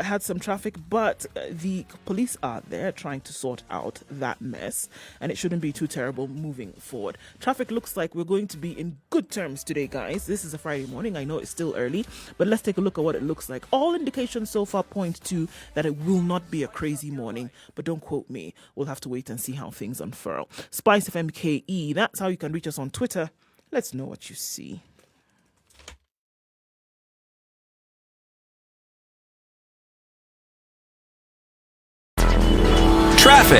had some traffic, but the police are there trying to sort out that mess, and it shouldn't be too terrible moving forward. Traffic looks like we're going to be in good terms today, guys. This is a Friday morning. I know it's still early, but let's take a look at what it looks like. All indications so far point to that it will not be a crazy morning, but don't quote me. We'll have to wait and see how things unfurl. Spice FMKE, that's how you can reach us on Twitter. Let's know what you see. Traffic.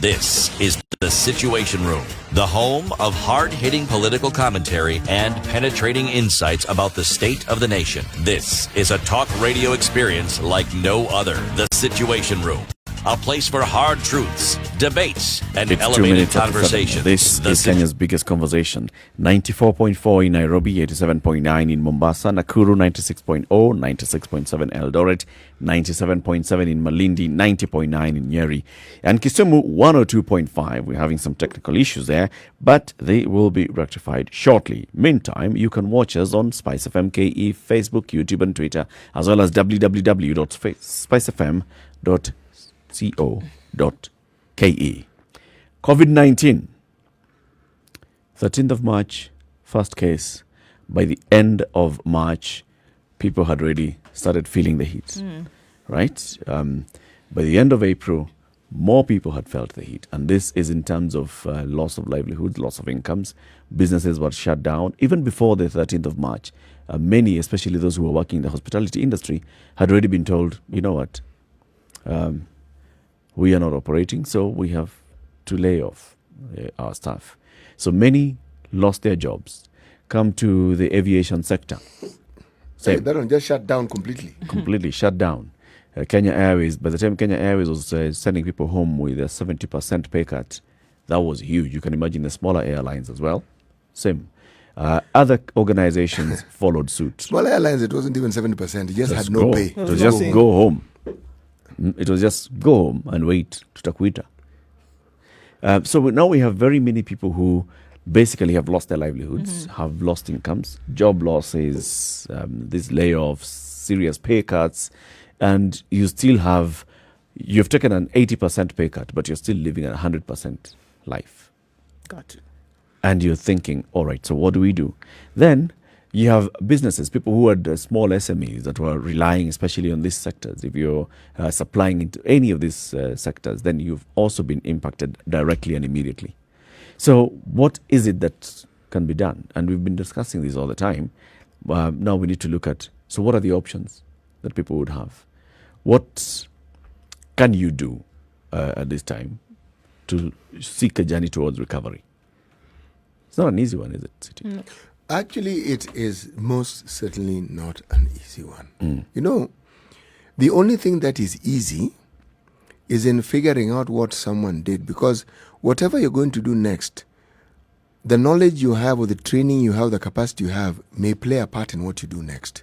This is The Situation Room, the home of hard-hitting political commentary and penetrating insights about the state of the nation. This is a talk radio experience like no other. The Situation Room, a place for hard truths, debates, and It's 2 elevated minutes after 7. conversation. This is Kenya's biggest conversation. 94.4 in Nairobi, 87.9 in Mombasa, Nakuru 96.0, 96.7 Eldoret, 97.7 in Malindi, 90.9 in Njeri, and Kisumu 102.5. We're having some technical issues there, but they will be rectified shortly. Meantime, you can watch us on Spice FM KE, Facebook, YouTube, and Twitter, as well as www.spicefm.co.ke. COVID-19, 13th of March, first case. By the end of March, people had already started feeling the heat, right? By the end of April, more people had felt the heat. And this is in terms of loss of livelihoods, loss of incomes. Businesses were shut down. Even before the 13th of March, many, especially those who were working in the hospitality industry, had already been told, you know what, we are not operating, so we have to lay off our staff. So many lost their jobs. Come to the aviation sector. Same. Hey, that one just shut down completely. Completely shut down. Kenya Airways, by the time Kenya Airways was sending people home with a 70% pay cut, that was huge. You can imagine the smaller airlines as well. Same. Other organizations followed suit. Small airlines, it wasn't even 70%. It just had no go. pay. It was just go home. It was just go home and wait to Takwita. So now we have very many people who basically have lost their livelihoods, have lost incomes, job losses, these layoffs, serious pay cuts, and you've taken an 80% pay cut, but you're still living a 100% life. Got it. And you're thinking, all right, so what do we do? Then you have businesses, people who had small SMEs that were relying especially on these sectors. If you're supplying into any of these sectors, then you've also been impacted directly and immediately. So what is it that can be done? And we've been discussing this all the time. Now we need to look at, so what are the options that people would have? What can you do at this time to seek a journey towards recovery? It's not an easy one, is it? Actually, it is most certainly not an easy one. You know, the only thing that is easy is in figuring out what someone did, because whatever you're going to do next, the knowledge you have or the training you have, the capacity you have may play a part in what you do next.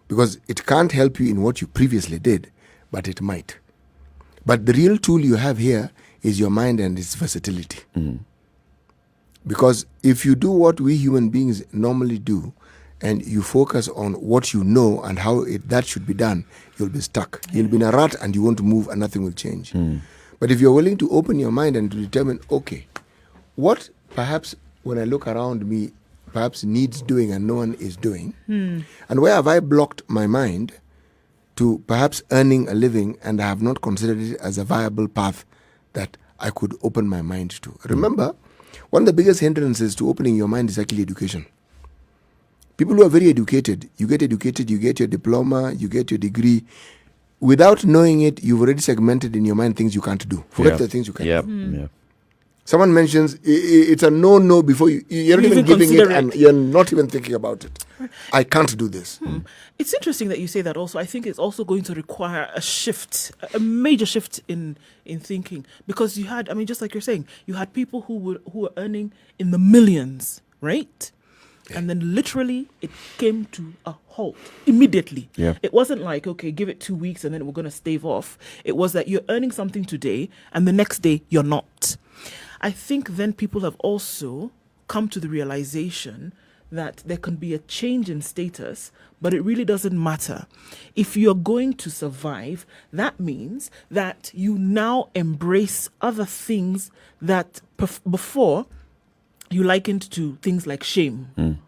Because it can't help you in what you previously did, but it might. But the real tool you have here is your mind and its versatility. Because if you do what we human beings normally do, and you focus on what you know and how that should be done, you'll be stuck. You'll be in a rut and you won't move and nothing will change. But if you're willing to open your mind and to determine, okay, what perhaps when I look around me, perhaps needs doing and no one is doing, and where have I blocked my mind to perhaps earning a living and I have not considered it as a viable path that I could open my mind to. Remember, one of the biggest hindrances to opening your mind is actually education. People who are very educated, you get your diploma, you get your degree. Without knowing it, you've already segmented in your mind things you can't do. Forget the things you can do. Someone mentions it's a no before you're not even giving it and you're not even thinking about it. I can't do this. It's interesting that you say that also. I think it's also going to require a shift, a major shift in thinking. Because you had, just like you're saying, you had people who were earning in the millions, right? Yeah. And then literally it came to a halt immediately. Yeah. It wasn't like, okay, give it 2 weeks and then we're going to stave off. It was that you're earning something today and the next day you're not. I think then people have also come to the realization that there can be a change in status, but it really doesn't matter. If you're going to survive, that means that you now embrace other things that before you likened to things like shame.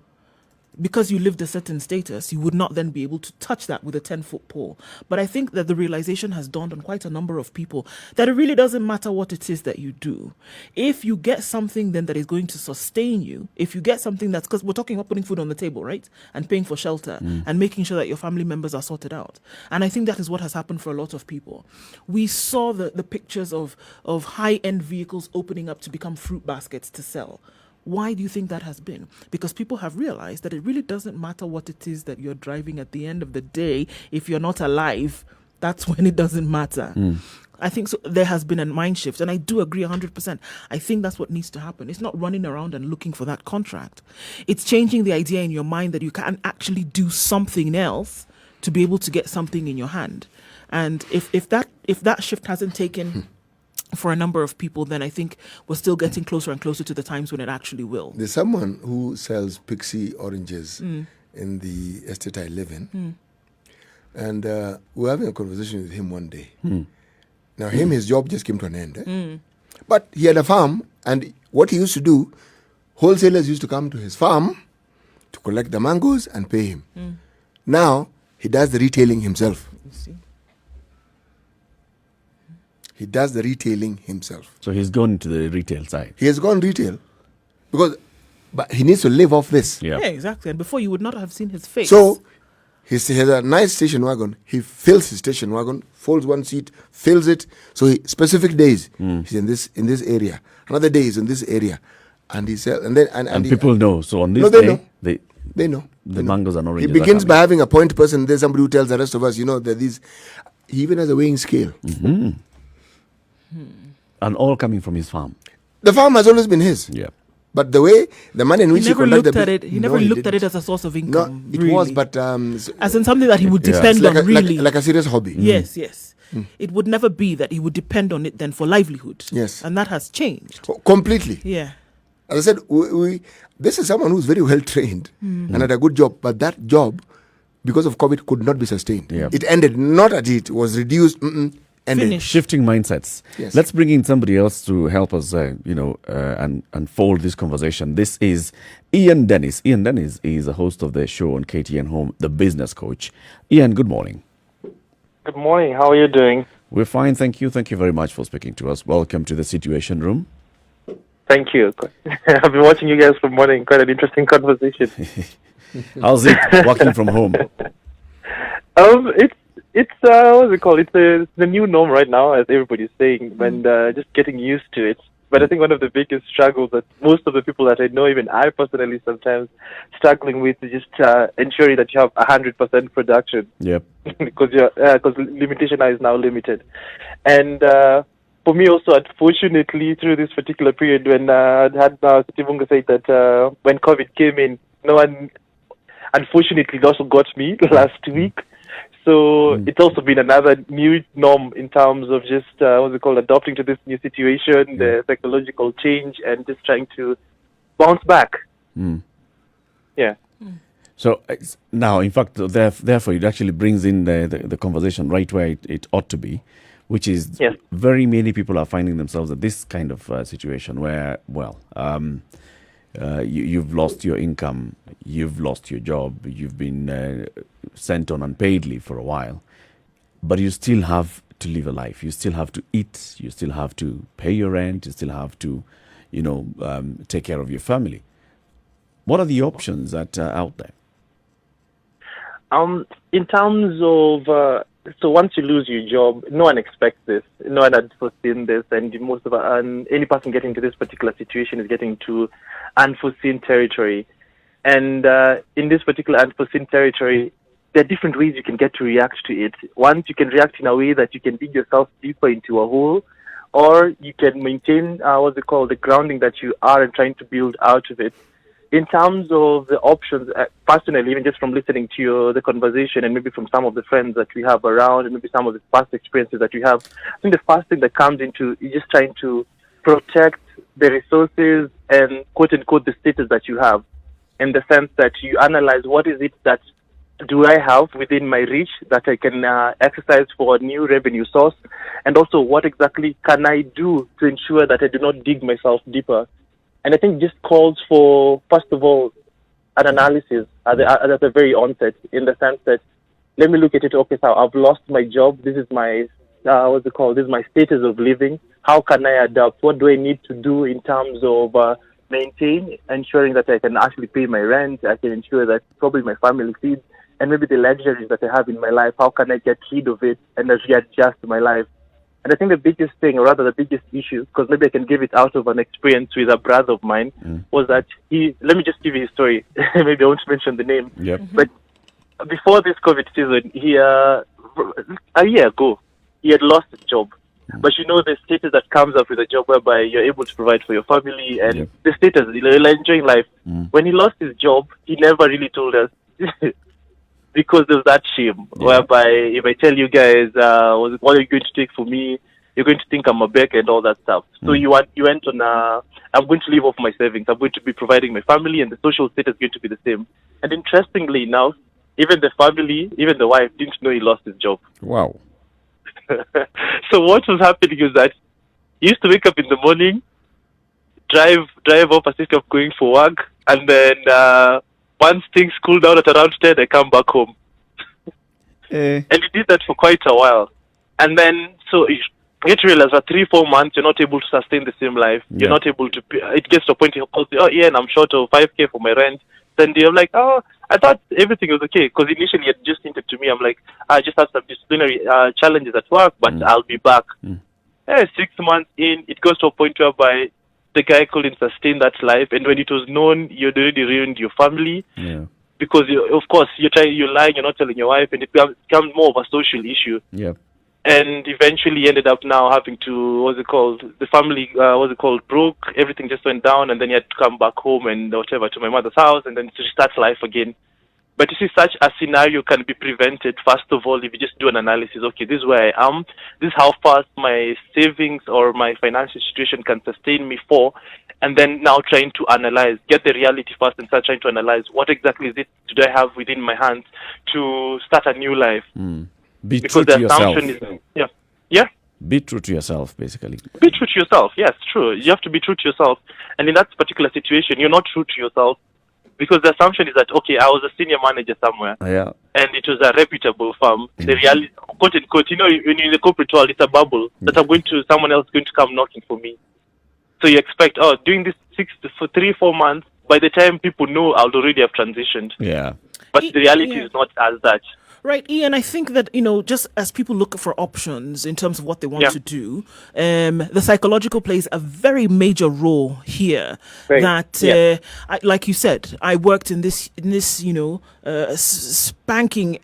Because you lived a certain status, you would not then be able to touch that with a 10-foot pole. But I think that the realization has dawned on quite a number of people that it really doesn't matter what it is that you do. If you get something then that is going to sustain you, if you get something that's, because we're talking about putting food on the table, right? And paying for shelter and making sure that your family members are sorted out. And I think that is what has happened for a lot of people. We saw the pictures of high-end vehicles opening up to become fruit baskets to sell. Why do you think that has been? Because people have realized that it really doesn't matter what it is that you're driving at the end of the day. If you're not alive, that's when it doesn't matter. I think so. There has been a mind shift, and I do agree 100%. I think that's what needs to happen. It's not running around and looking for that contract. It's changing the idea in your mind that you can actually do something else to be able to get something in your hand. And if that shift hasn't taken for a number of people, then I think we're still getting closer and closer to the times when it actually will. There's someone who sells Pixie oranges in the estate I live in. And we were having a conversation with him one day. Now, his job just came to an end. But he had a farm, and what he used to do, wholesalers used to come to his farm to collect the mangoes and pay him. Now, he does the retailing himself. You see? He does the retailing himself. So he's gone to the retail side. He has gone retail but he needs to live off this. Yeah, exactly. And before you would not have seen his face. So he has a nice station wagon. He fills his station wagon, folds one seat, fills it. So specific days he's in this area. Another day he's in this area, and he sells. And people know. So on this they day, know. They know. The mangoes and oranges. He begins by having a point person. There's somebody who tells the rest of us, that these. He even has a weighing scale. And all coming from his farm. The farm has always been his. Yeah. But the way, the manner in which He never conducted looked at the it. He never looked at it as a source of No, income. it really. was, but as in something that he would depend it's like on. Really, like a serious hobby. yes, yes. It would never be that he would depend on it then for livelihood. Yes. And that has changed. Completely. Yeah. As I said, this is someone who's very well trained and had a good job, but that job, because of COVID, could not be sustained. Yeah. It ended, not at it was reduced, ended. Finished. Shifting mindsets. Yes. Let's bring in somebody else to help us, and unfold this conversation. This is Ian Dennis. Ian Dennis is a host of the show on KTN Home, The Business Coach. Ian, good morning. Good morning. How are you doing? We're fine, thank you. Thank you very much for speaking to us. Welcome to the Situation Room. Thank you. I've been watching you guys for morning. Quite an interesting conversation. How's it working from home? It's what's it called? It's the new norm right now, as everybody's saying, and just getting used to it. But I think one of the biggest struggles that most of the people that I know, even I personally, sometimes struggling with is just ensuring that you have 100% production. Yep. because limitation is now limited, and for me also, unfortunately, through this particular period when I had Latiff Muga say that when COVID came in, no one, unfortunately, it also got me last week. So it's also been another new norm in terms of just adopting to this new situation, the psychological change, and just trying to bounce back. Yeah. So now, in fact, therefore, it actually brings in the conversation right where it ought to be, which is very many people are finding themselves at this kind of situation where, you've lost your income, you've lost your job, you've been sent on unpaid leave for a while, but you still have to live a life. You still have to eat, you still have to pay your rent, you still have to, take care of your family. What are the options that are out there? In terms of, so once you lose your job, no one expects this. No one had foreseen this, and most of any person getting to this particular situation is getting to unforeseen territory. And in this particular unforeseen territory, there are different ways you can get to react to it. Once you can react in a way that you can dig yourself deeper into a hole, or you can maintain the grounding that you are and trying to build out of it. In terms of the options, personally, even just from listening to the conversation and maybe from some of the friends that we have around and maybe some of the past experiences that we have, I think the first thing that comes into is just trying to protect the resources and quote-unquote the status that you have, in the sense that you analyze what is it that do I have within my reach that I can exercise for a new revenue source, and also what exactly can I do to ensure that I do not dig myself deeper. And I think just calls for, first of all, an analysis at the very onset, in the sense that, let me look at it, okay, so I've lost my job, this is my, this is my status of living, how can I adapt, what do I need to do in terms of ensuring that I can actually pay my rent, I can ensure that probably my family feeds, and maybe the luxuries that I have in my life, how can I get rid of it and readjust my life. And I think the biggest thing, or rather the biggest issue, because maybe I can give it out of an experience with a brother of mine, was that let me just give you his story. Maybe I won't mention the name. Yep. But before this COVID season, a year ago, he had lost his job. But the status that comes up with a job whereby you're able to provide for your family and the status, you're enjoying life. When he lost his job, he never really told us. Because there's that shame, whereby if I tell you guys, what are you going to take for me, you're going to think I'm a beggar and all that stuff. So you went on, I'm going to live off my savings, I'm going to be providing my family, and the social status is going to be the same. And interestingly enough, even the family, even the wife, didn't know he lost his job. Wow. So what was happening is that he used to wake up in the morning, drive up as if I'm going for work, and then once things cool down at around 10, I come back home. And he did that for quite a while. And then, so you get to realize that 3-4 months, you're not able to sustain the same life. You're not able to, it gets to a point, he calls you, and I'm short of 5K for my rent. Then you're like, I thought everything was okay. Because initially, it just hinted to me, I'm like, I just have some disciplinary challenges at work, but I'll be back. 6 months in, it goes to a point whereby the guy couldn't sustain that life, and when it was known, you'd already ruined your family. because of course you're lying, you're not telling your wife, and it becomes more of a social issue. Yeah. And eventually ended up now having to, the family, broke, everything just went down, and then you had to come back home and whatever to my mother's house, and then to start life again. But you see, such a scenario can be prevented, first of all, if you just do an analysis. Okay, this is where I am, this is how fast my savings or my financial situation can sustain me for, and then now trying to analyze, get the reality first, and start trying to analyze what exactly is it do I have within my hands to start a new life. Be true to yourself. Be true to yourself, basically. Be true to yourself, yes, true. You have to be true to yourself. And in that particular situation, you're not true to yourself because the assumption is that, okay, I was a senior manager somewhere. Yeah. And it was a reputable firm. The reality, quote unquote, when you're in the corporate world, it's a bubble that someone else is going to come knocking for me. So you expect, doing this 3-4 months, by the time people know, I'll already have transitioned. Yeah. But the reality is not as that. Right, Ian, I think that, just as people look for options in terms of what they want to do, the psychological plays a very major role here. Right. That, like you said, I worked in this spanking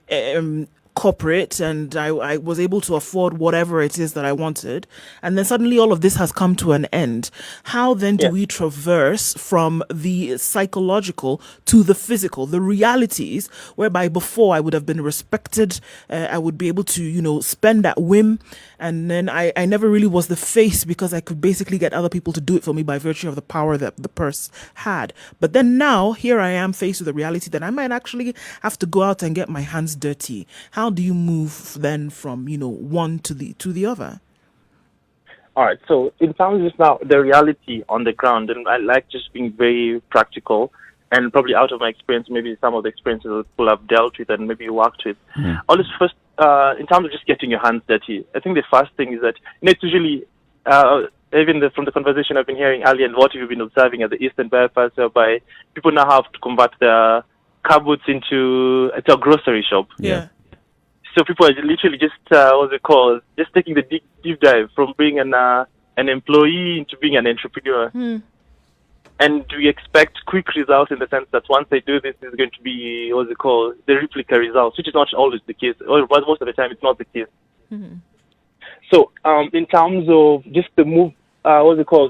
corporate, and I was able to afford whatever it is that I wanted, and then suddenly all of this has come to an end. How then do we traverse from the psychological to the physical, the realities whereby before I would have been respected, I would be able to spend at whim, and then I never really was the face because I could basically get other people to do it for me by virtue of the power that the purse had. But then now here I am faced with the reality that I might actually have to go out and get my hands dirty. How do you move then from one to the other? All right. So in terms of now the reality on the ground, and I like just being very practical, and probably out of my experience, maybe some of the experiences that people have dealt with and maybe worked with. Always first, in terms of just getting your hands dirty, I think the first thing is that it's usually even from the conversation I've been hearing earlier and what you've been observing at the Eastern bypass, whereby people now have to convert their car boots into a grocery shop. Yeah. So people are literally just just taking the deep dive from being an employee into being an entrepreneur. And we expect quick results in the sense that once they do this, it's going to be the replica results, which is not always the case, or most of the time it's not the case. So in terms of just the move,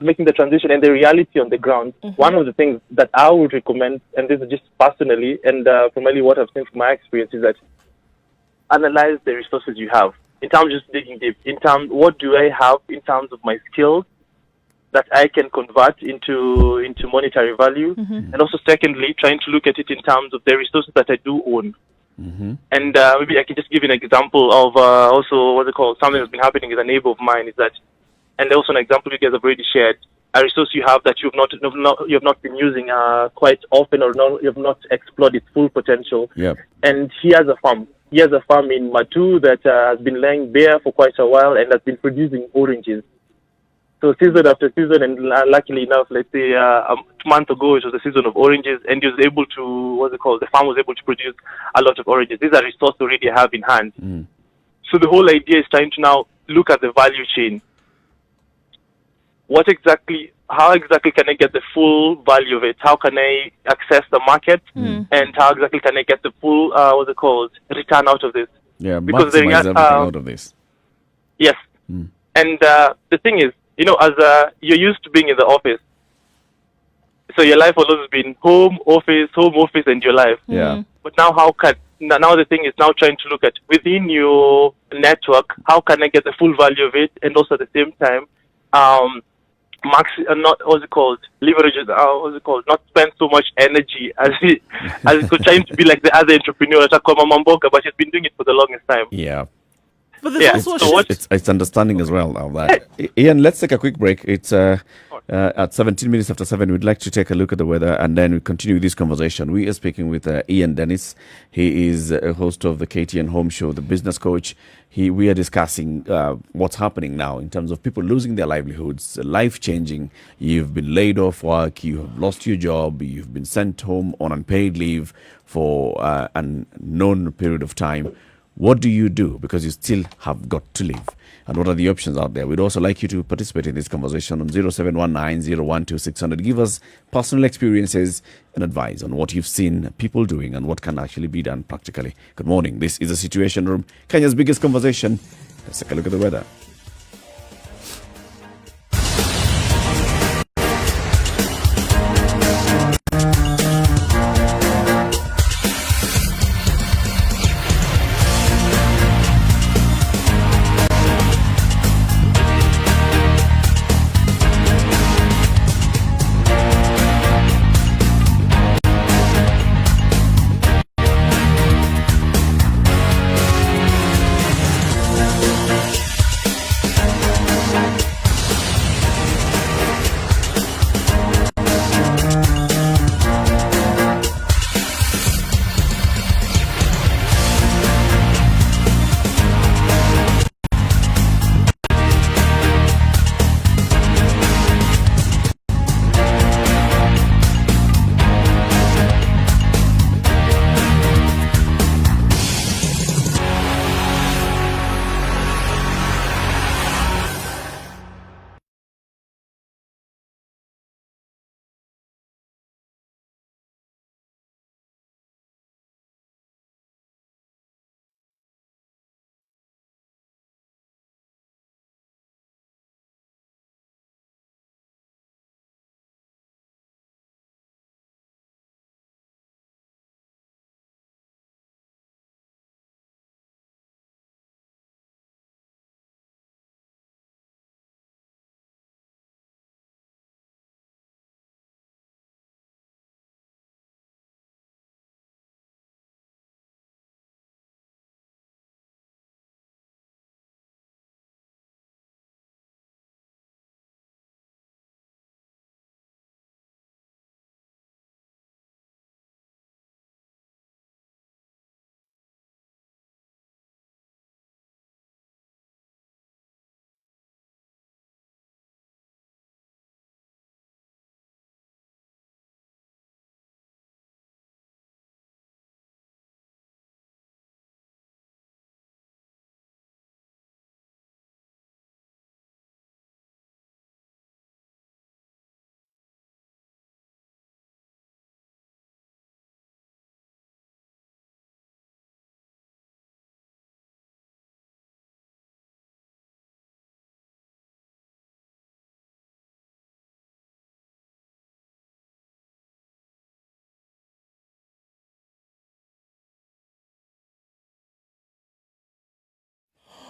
making the transition and the reality on the ground, one of the things that I would recommend, and this is just personally and primarily what I've seen from my experience, is that analyze the resources you have. In terms of just digging deep, in terms what do I have in terms of my skills that I can convert into monetary value, and also secondly, trying to look at it in terms of the resources that I do own. And maybe I can just give you an example of something that's been happening with a neighbor of mine, is that, and also an example you guys have already shared, a resource you have that you have not been using quite often, or you have not explored its full potential. And he has a farm. He has a farm in Matu that has been laying bare for quite a while and has been producing oranges. So season after season, and luckily enough, let's say a month ago, it was the season of oranges, and he was able to, the farm was able to produce a lot of oranges. These are resources already I have in hand. So the whole idea is trying to now look at the value chain. How exactly can I get the full value of it? How can I access the market? And how exactly can I get the full, return out of this? Yeah, because maximize everything out of this. Yes. And the thing is, as you're used to being in the office, so your life has always been home, office, and your life. Yeah. But now now the thing is now trying to look at within your network, how can I get the full value of it, and also at the same time, leverage it, not spend so much energy as trying to be like the other entrepreneur, but she's been doing it for the longest time. Yeah. But there's also it's understanding as well now that. Ian, let's take a quick break. It's at 17 minutes after 7. We'd like to take a look at the weather, and then we continue this conversation. We are speaking with Ian Dennis. He is a host of the KTN Home Show, the business coach. We are discussing what's happening now in terms of people losing their livelihoods, life changing. You've been laid off work, you have lost your job, you've been sent home on unpaid leave for an unknown period of time. What do you do? Because you still have got to live. And what are the options out there? We'd also like you to participate in this conversation on 0719-012-600. Give us personal experiences and advice on what you've seen people doing and what can actually be done practically. Good morning. This is the Situation Room, Kenya's biggest conversation. Let's take a look at the weather.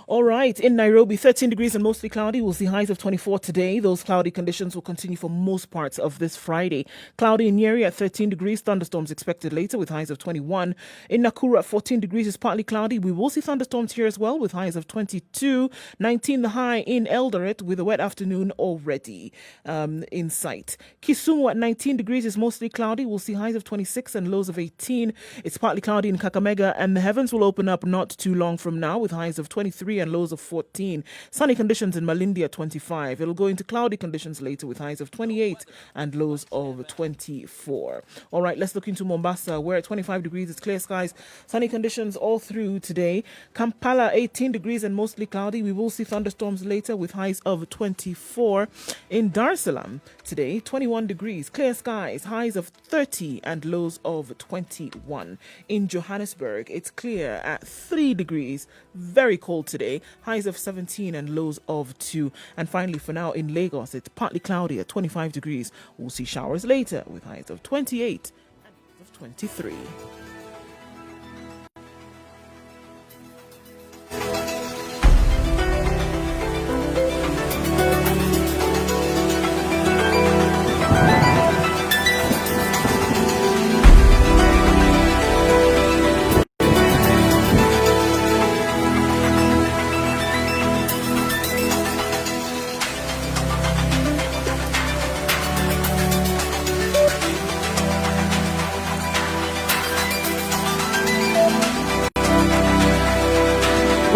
All right, in Nairobi, 13 degrees and mostly cloudy. We'll see highs of 24 today. Those cloudy conditions will continue for most parts of this Friday. Cloudy in Njeri at 13 degrees. Thunderstorms expected later with highs of 21. In Nakuru at 14 degrees is partly cloudy. We will see thunderstorms here as well with highs of 22. 19 the high in Eldoret with a wet afternoon already in sight. Kisumu at 19 degrees is mostly cloudy. We'll see highs of 26 and lows of 18. It's partly cloudy in Kakamega and the heavens will open up not too long from now with highs of 23 and lows of 14. Sunny conditions in Malindi at 25. It'll go into cloudy conditions later with highs of 28 and lows of 24. All right, let's look into Mombasa. We're at 25 degrees. It's clear skies. Sunny conditions all through today. Kampala 18 degrees and mostly cloudy. We will see thunderstorms later with highs of 24. In Dar es Salaam today, 21 degrees. Clear skies. Highs of 30 and lows of 21. In Johannesburg, it's clear at 3 degrees. Very cold today. Highs of 17 and lows of 2. And finally, for now, in Lagos, it's partly cloudy at 25 degrees. We'll see showers later with highs of 28 and lows of 23.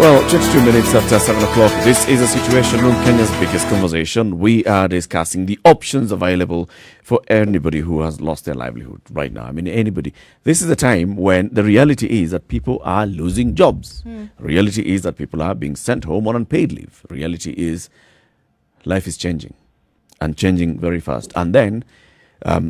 Well, 22 minutes after 7 o'clock. This is a Situation Room, Kenya's biggest conversation. We are discussing the options available for anybody who has lost their livelihood right now. I mean, anybody. This is a time when the reality is that people are losing jobs. Reality is that people are being sent home on unpaid leave. Reality is life is changing and changing very fast. And then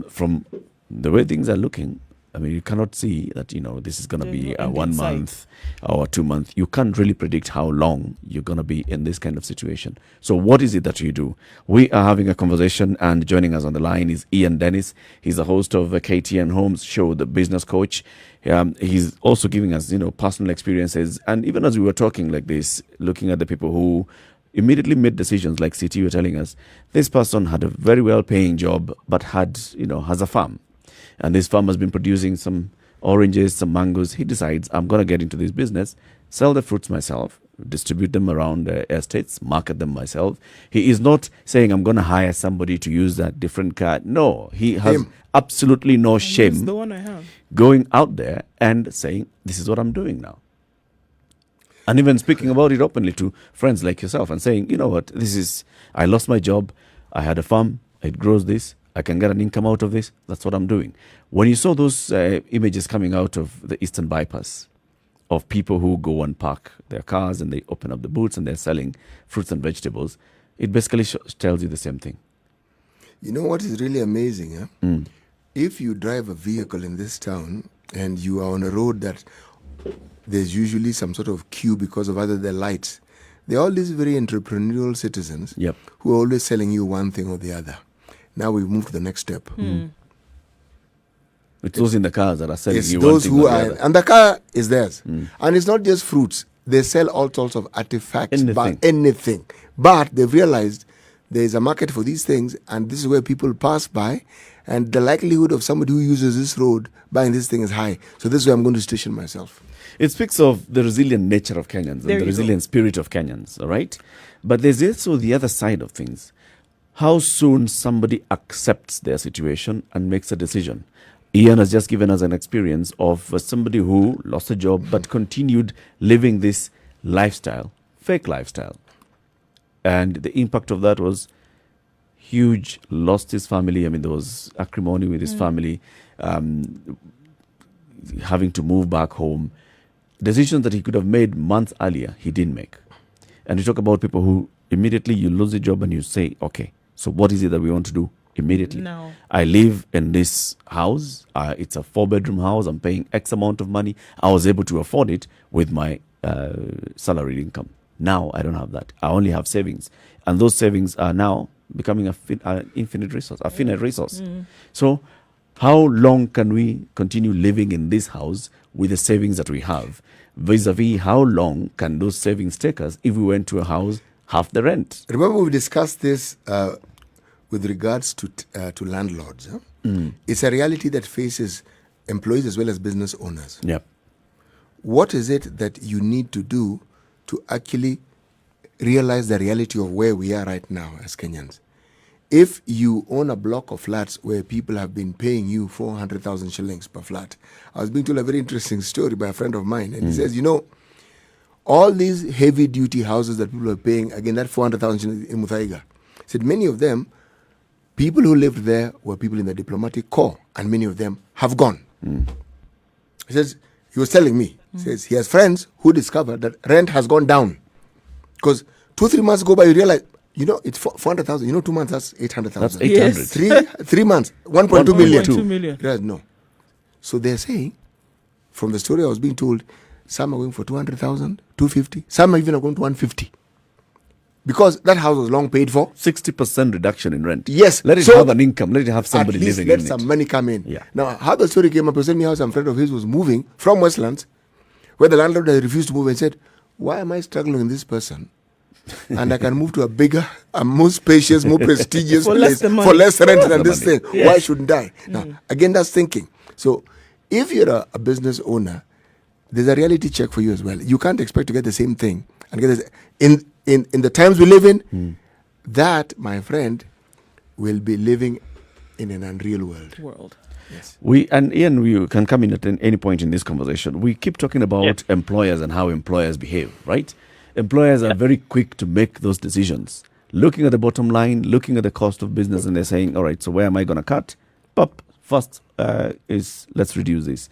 from the way things are looking, I mean, you cannot see that, this is going to be a 1 month or 2 month. You can't really predict how long you're going to be in this kind of situation. So what is it that you do? We are having a conversation, and joining us on the line is Ian Dennis. He's the host of the KTN Homes show, The Business Coach. He's also giving us, personal experiences. And even as we were talking like this, looking at the people who immediately made decisions, like CT, you were telling us, this person had a very well-paying job, but has a farm. And this farm has been producing some oranges, some mangoes. He decides, I'm going to get into this business, sell the fruits myself, distribute them around the estates, market them myself. He is not saying, I'm going to hire somebody to use that different car. No, he has absolutely no shame the one I have. going out there and saying, this is what I'm doing now. And even speaking about it openly to friends like yourself and saying, you know what, I lost my job. I had a farm. It grows this. I can get an income out of this. That's what I'm doing. When you saw those images coming out of the Eastern Bypass of people who go and park their cars and they open up the booths and they're selling fruits and vegetables, it basically tells you the same thing. You know what is really amazing? If you drive a vehicle in this town and you are on a road that there's usually some sort of queue because of either the lights, there are all these very entrepreneurial citizens who are always selling you one thing or the other. Now we move to the next step. It's those in the cars that are selling it's you those one thing who or the are, other. and the car is theirs. And it's not just fruits. They sell all sorts of artifacts, anything. But they've realized there is a market for these things, and this is where people pass by, and the likelihood of somebody who uses this road buying this thing is high. So this is where I'm going to station myself. It speaks of the resilient nature of Kenyans and the resilient spirit of Kenyans, all right? But there's also the other side of things. How soon somebody accepts their situation and makes a decision. Ian has just given us an experience of somebody who lost a job but continued living this lifestyle, fake lifestyle. And the impact of that was huge, lost his family. I mean, there was acrimony with his family, having to move back home. Decisions that he could have made months earlier, he didn't make. And you talk about people who immediately you lose a job and you say, okay, so what is it that we want to do immediately? No. I live in this house. It's a 4-bedroom house. I'm paying X amount of money. I was able to afford it with my salaried income. Now I don't have that. I only have savings. And those savings are now becoming an infinite resource, a finite resource. So how long can we continue living in this house with the savings that we have? Vis-a-vis, how long can those savings take us if we went to a house half the rent? Remember, we discussed this with regards to landlords. It's a reality that faces employees as well as business owners. Yep. What is it that you need to do to actually realize the reality of where we are right now as Kenyans? If you own a block of flats where people have been paying you 400,000 shillings per flat, I was being told a very interesting story by a friend of mine, and he says, all these heavy-duty houses that people are paying, again, that 400,000 shillings in Muthaiga, said many of them, people who lived there were people in the diplomatic corps, and many of them have gone. He says, he was telling me, he says he has friends who discovered that rent has gone down. Because 2-3 months go by, you realize, it's 400,000. 2 months, that's 800,000. That's 800. Yes. 3 months, 1.2 million. 1.2 million. Realize, no. So they're saying, from the story I was being told, some are going for 200,000, 250. Some are even going to 150. Because that house was long paid for. 60% reduction in rent. Yes. Let it have an income. Let it have somebody at least living let in some it. money come in. Yeah. Now, how the story came up, he told me how some friend of his was moving from Westlands, where the landlord had refused to move and said, why am I struggling with this person? And I can move to a bigger, a more spacious, more prestigious For place less for less rent than this money. thing. Why shouldn't I? Now, again, that's thinking. So, if you're a business owner, there's a reality check for you as well. You can't expect to get the same thing and get this. In the times we live in, that, my friend, will be living in an unreal world. Yes. Ian, you can come in at any point in this conversation. We keep talking about employers and how employers behave, right? Employers are very quick to make those decisions, looking at the bottom line, looking at the cost of business, and they're saying, all right, so where am I going to cut? First is let's reduce this.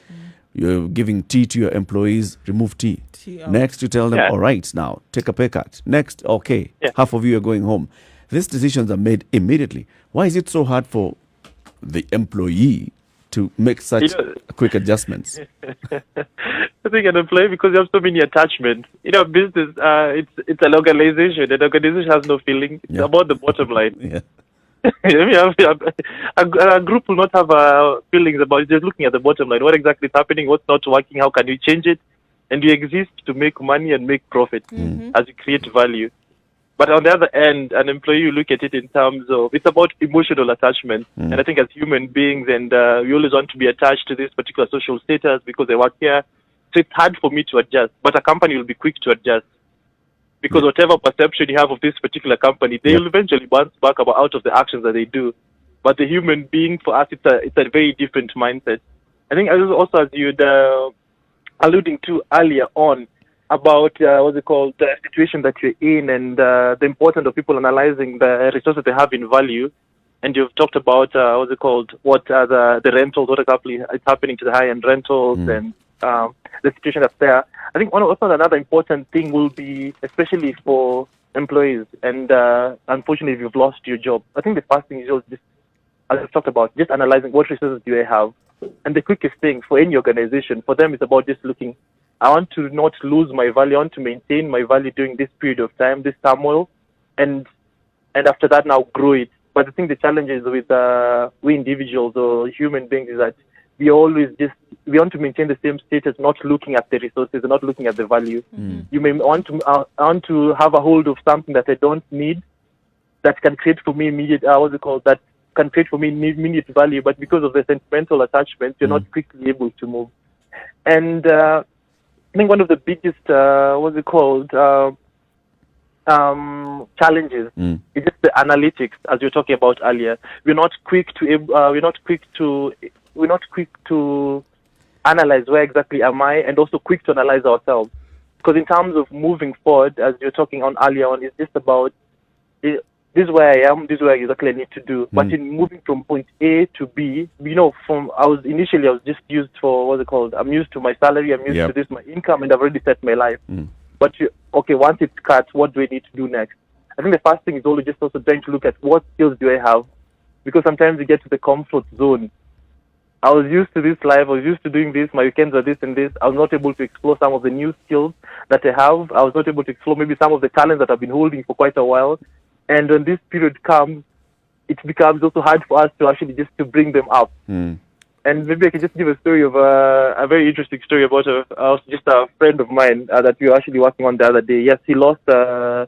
You're giving tea to your employees, remove tea. Next, you tell them, all right, now take a pay cut. Next, okay, half of you are going home. These decisions are made immediately. Why is it so hard for the employee to make such quick adjustments? I think an employee, because you have so many attachments. Business, it's an organization. An organization has no feeling. It's about the bottom line. Yeah. A group will not have feelings about it, just looking at the bottom line. What exactly is happening? What's not working? How can you change it? And you exist to make money and make profit as you create value. But on the other end, an employee, you look at it in terms of, it's about emotional attachment. And I think as human beings, and we always want to be attached to this particular social status because they work here. So it's hard for me to adjust. But a company will be quick to adjust. Because whatever perception you have of this particular company, they will eventually bounce back out of the actions that they do. But the human being, for us, it's a very different mindset. I think also as you'd alluding to earlier on about the situation that you're in and the importance of people analyzing the resources they have in value. And you've talked about what are the rentals, what exactly is happening to the high-end rentals and the situation that's there. I think another important thing will be, especially for employees, and unfortunately, if you've lost your job, I think the first thing is just, as I've talked about, just analyzing what resources do I have. And the quickest thing for any organization, for them, is about just looking, I want to not lose my value, I want to maintain my value during this period of time, this turmoil, and after that now grow it. But I think the challenge is with we individuals or human beings is that we want to maintain the same status, not looking at the resources, not looking at the value. You may want to have a hold of something that I don't need, that can create for me immediate, that can create for me immediate value, but because of the sentimental attachments, you're not quickly able to move. And I think one of the biggest, challenges is just the analytics, as you were talking about earlier. We're not quick to analyze where exactly am I, and also quick to analyze ourselves. Because in terms of moving forward, as you're talking on earlier on, it's just about this is where I am, this is where exactly I need to do. But in moving from point A to B, I was just used for I'm used to my salary, I'm used to this, my income, and I've already set my life. But once it's cut, what do I need to do next? I think the first thing is always just also trying to look at what skills do I have, because sometimes you get to the comfort zone. I was used to this life, I was used to doing this, my weekends are this and this. I was not able to explore some of the new skills that I have. I was not able to explore maybe some of the talents that I've been holding for quite a while. And when this period comes, it becomes also hard for us to actually just to bring them up. And maybe I can just give a story of a very interesting story about just a friend of mine that we were actually working on the other day. Yes, he lost her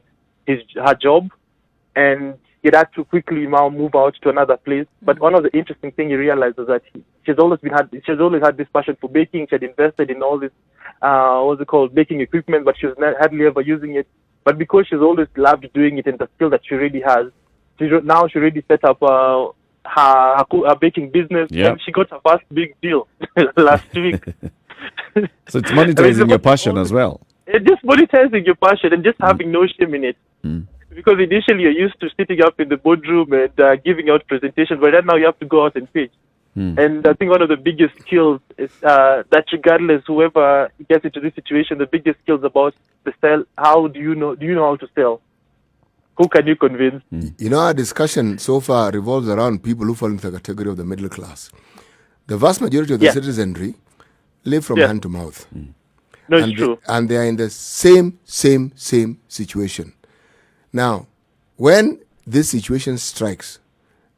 job, and he had to quickly now move out to another place. But one of the interesting things he realized was that she's always had this passion for baking. She had invested in all this baking equipment, but she was hardly ever using it. But because she's always loved doing it and the skill that she already has, she already set up her baking business, and she got her first big deal last week. So it's monetizing your passion as well. Just monetizing your passion and just having no shame in it. Because initially you're used to sitting up in the boardroom and giving out presentations, but then now you have to go out and pitch. And I think one of the biggest skills is that regardless, whoever gets into this situation, the biggest skills about the sell, how do you know how to sell? Who can you convince? Our discussion so far revolves around people who fall into the category of the middle class. The vast majority of the citizenry live from hand to mouth. No, it's true. And they are in the same situation. Now, when this situation strikes,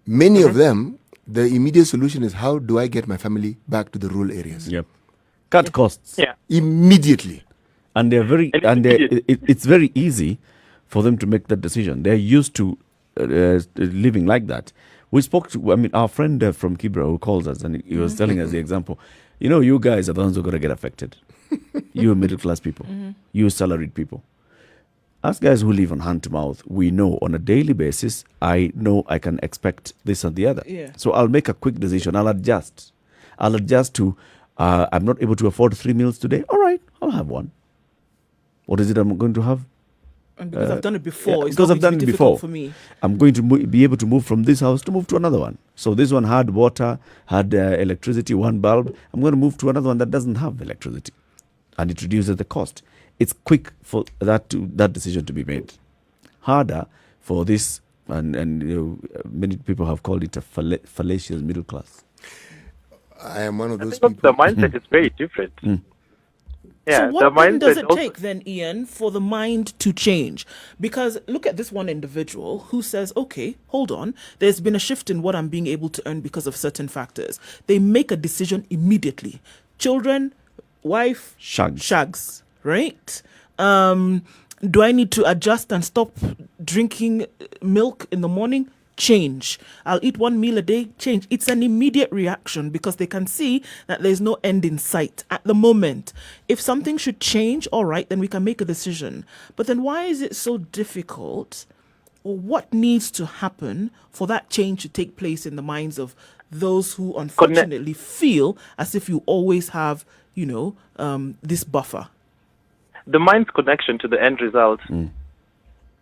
many of them, the immediate solution is, how do I get my family back to the rural areas? Cut costs. Immediately. And it's very easy for them to make that decision. They're used to living like that. We spoke to, our friend from Kibra who calls us, and he was telling us the example. You guys are the ones who are going to get affected. You middle class people, you salaried people. Us guys who live on hand to mouth, we know on a daily basis, I know I can expect this and the other. So I'll make a quick decision. I'll adjust I'll adjust to, I'm not able to afford 3 meals today. All right, I'll have one. What is it I'm going to have? And because I've done it before, Yeah, it's because not I've going done to it be before. difficult for me. I'm going to be able to move from this house to move to another one. So this one had water, had electricity, one bulb. I'm going to move to another one that doesn't have electricity, and it reduces the cost. It's quick for that decision to be made. Harder for this, and many people have called it a fallacious middle class. I am one of those think people. the mindset is very different. Yeah, So what the then does mindset it also- take then, Ian, for the mind to change? Because look at this one individual who says, okay, hold on, there's been a shift in what I'm being able to earn because of certain factors. They make a decision immediately. Children, wife, shags, right? Do I need to adjust and stop drinking milk in the morning? Change. I'll eat 1 meal a day. Change. It's an immediate reaction because they can see that there's no end in sight at the moment. If something should change, all right, then we can make a decision. But then why is it so difficult, or what needs to happen for that change to take place in the minds of those who unfortunately feel as if you always have, this buffer? The mind's connection to the end result.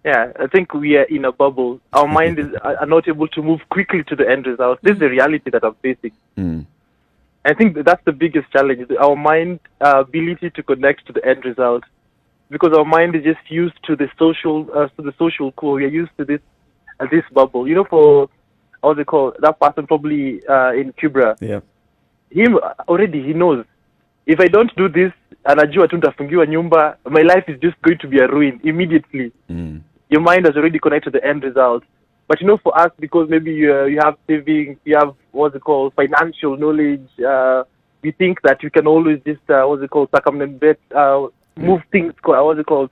Yeah, I think we are in a bubble. Our mind are not able to move quickly to the end result. This is the reality that I'm facing. I think that's the biggest challenge. Our mind ability to connect to the end result, because our mind is just used to the social core. We are used to this bubble. For what's it called? That person probably in Cuba. Yeah. Him already, he knows. If I don't do this, anajua tu nitafungiwa nyumba, my life is just going to be a ruin immediately. Your mind has already connected to the end result. But for us, because maybe you have savings, you have financial knowledge, we think that you can always just circumvent, move things.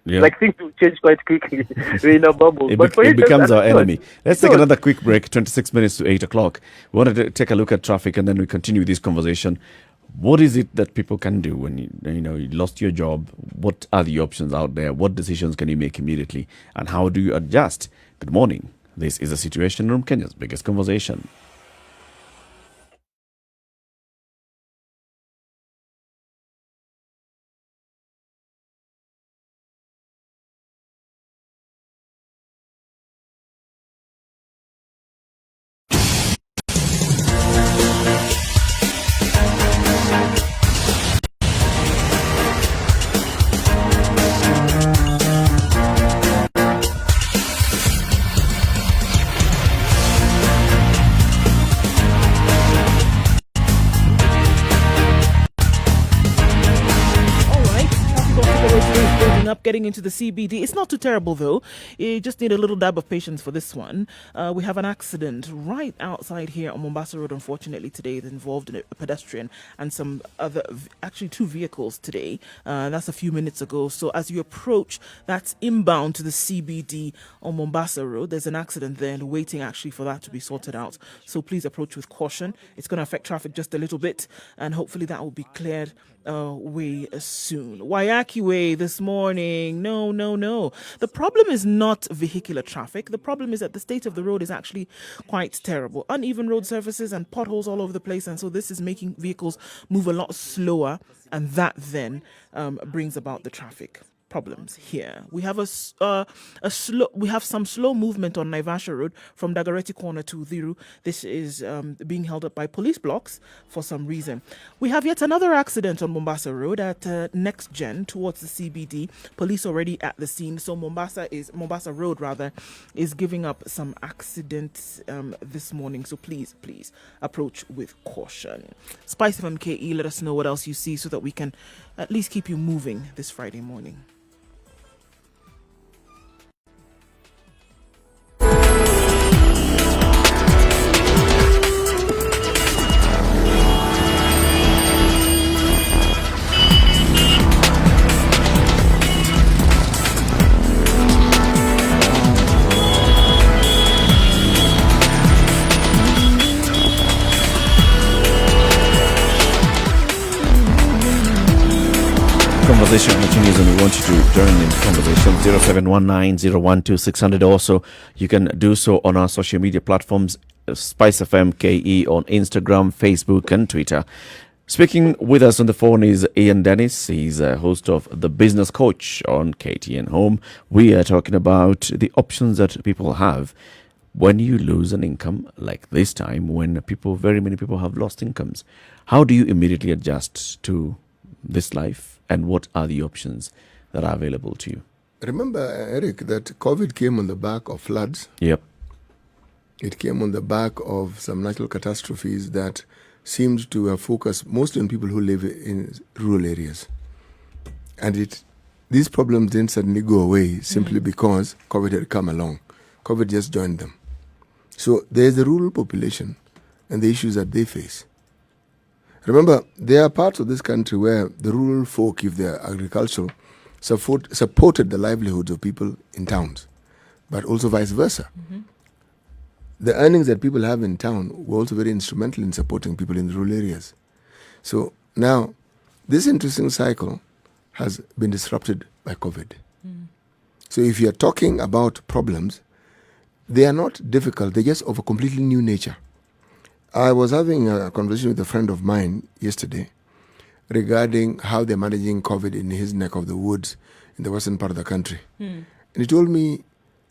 Like things will change quite quickly. We're in a bubble. It becomes our enemy. Let's take another quick break. 26 minutes to 8 o'clock. We want to take a look at traffic, and then we continue this conversation. What is it that people can do when you lost your job? What are the options out there? What decisions can you make immediately? And how do you adjust? Good morning. This is the Situation Room, Kenya's biggest conversation. Getting into the CBD. It's not too terrible though. You just need a little dab of patience for this one. We have an accident right outside here on Mombasa Road, unfortunately, today that involved a pedestrian and some other, actually 2 vehicles today. That's a few minutes ago. So as you approach, that's inbound to the CBD on Mombasa Road. There's an accident there and waiting actually for that to be sorted out. So please approach with caution. It's going to affect traffic just a little bit, and hopefully that will be cleared way soon. Wayaki Way this morning. No. The problem is not vehicular traffic. The problem is that the state of the road is actually quite terrible. Uneven road surfaces and potholes all over the place, and so this is making vehicles move a lot slower, and that then brings about the traffic problems here. We have we have some slow movement on Naivasha Road from Dagoretti Corner to Uthiru. This is being held up by police blocks for some reason. We have yet another accident on Mombasa Road at Next Gen towards the CBD. Police already at the scene. So Mombasa Road is giving up some accidents this morning. So please approach with caution. Spice FM KE, let us know what else you see so that we can at least keep you moving this Friday morning. Conversation continues, and we want you to join in the conversation. 0719-012-600. Also, you can do so on our social media platforms. Spice FM KE on Instagram, Facebook, and Twitter. Speaking with us on the phone is Ian Dennis. He's a host of The Business Coach on KTN Home. We are talking about the options that people have when you lose an income, like this time when very many people have lost incomes. How do you immediately adjust to this life, and what are the options that are available to you? Remember, Eric, that COVID came on the back of floods. Yep. It came on the back of some natural catastrophes that seemed to have focused mostly on people who live in rural areas. And these problems didn't suddenly go away simply because COVID had come along. COVID just joined them. So there's the rural population and the issues that they face. Remember, there are parts of this country where the rural folk, if they're agricultural, supported the livelihoods of people in towns, but also vice versa. The earnings that people have in town were also very instrumental in supporting people in the rural areas. So now, this interesting cycle has been disrupted by COVID. So if you're talking about problems, they are not difficult, they're just of a completely new nature. I was having a conversation with a friend of mine yesterday regarding how they're managing COVID in his neck of the woods in the western part of the country. And he told me,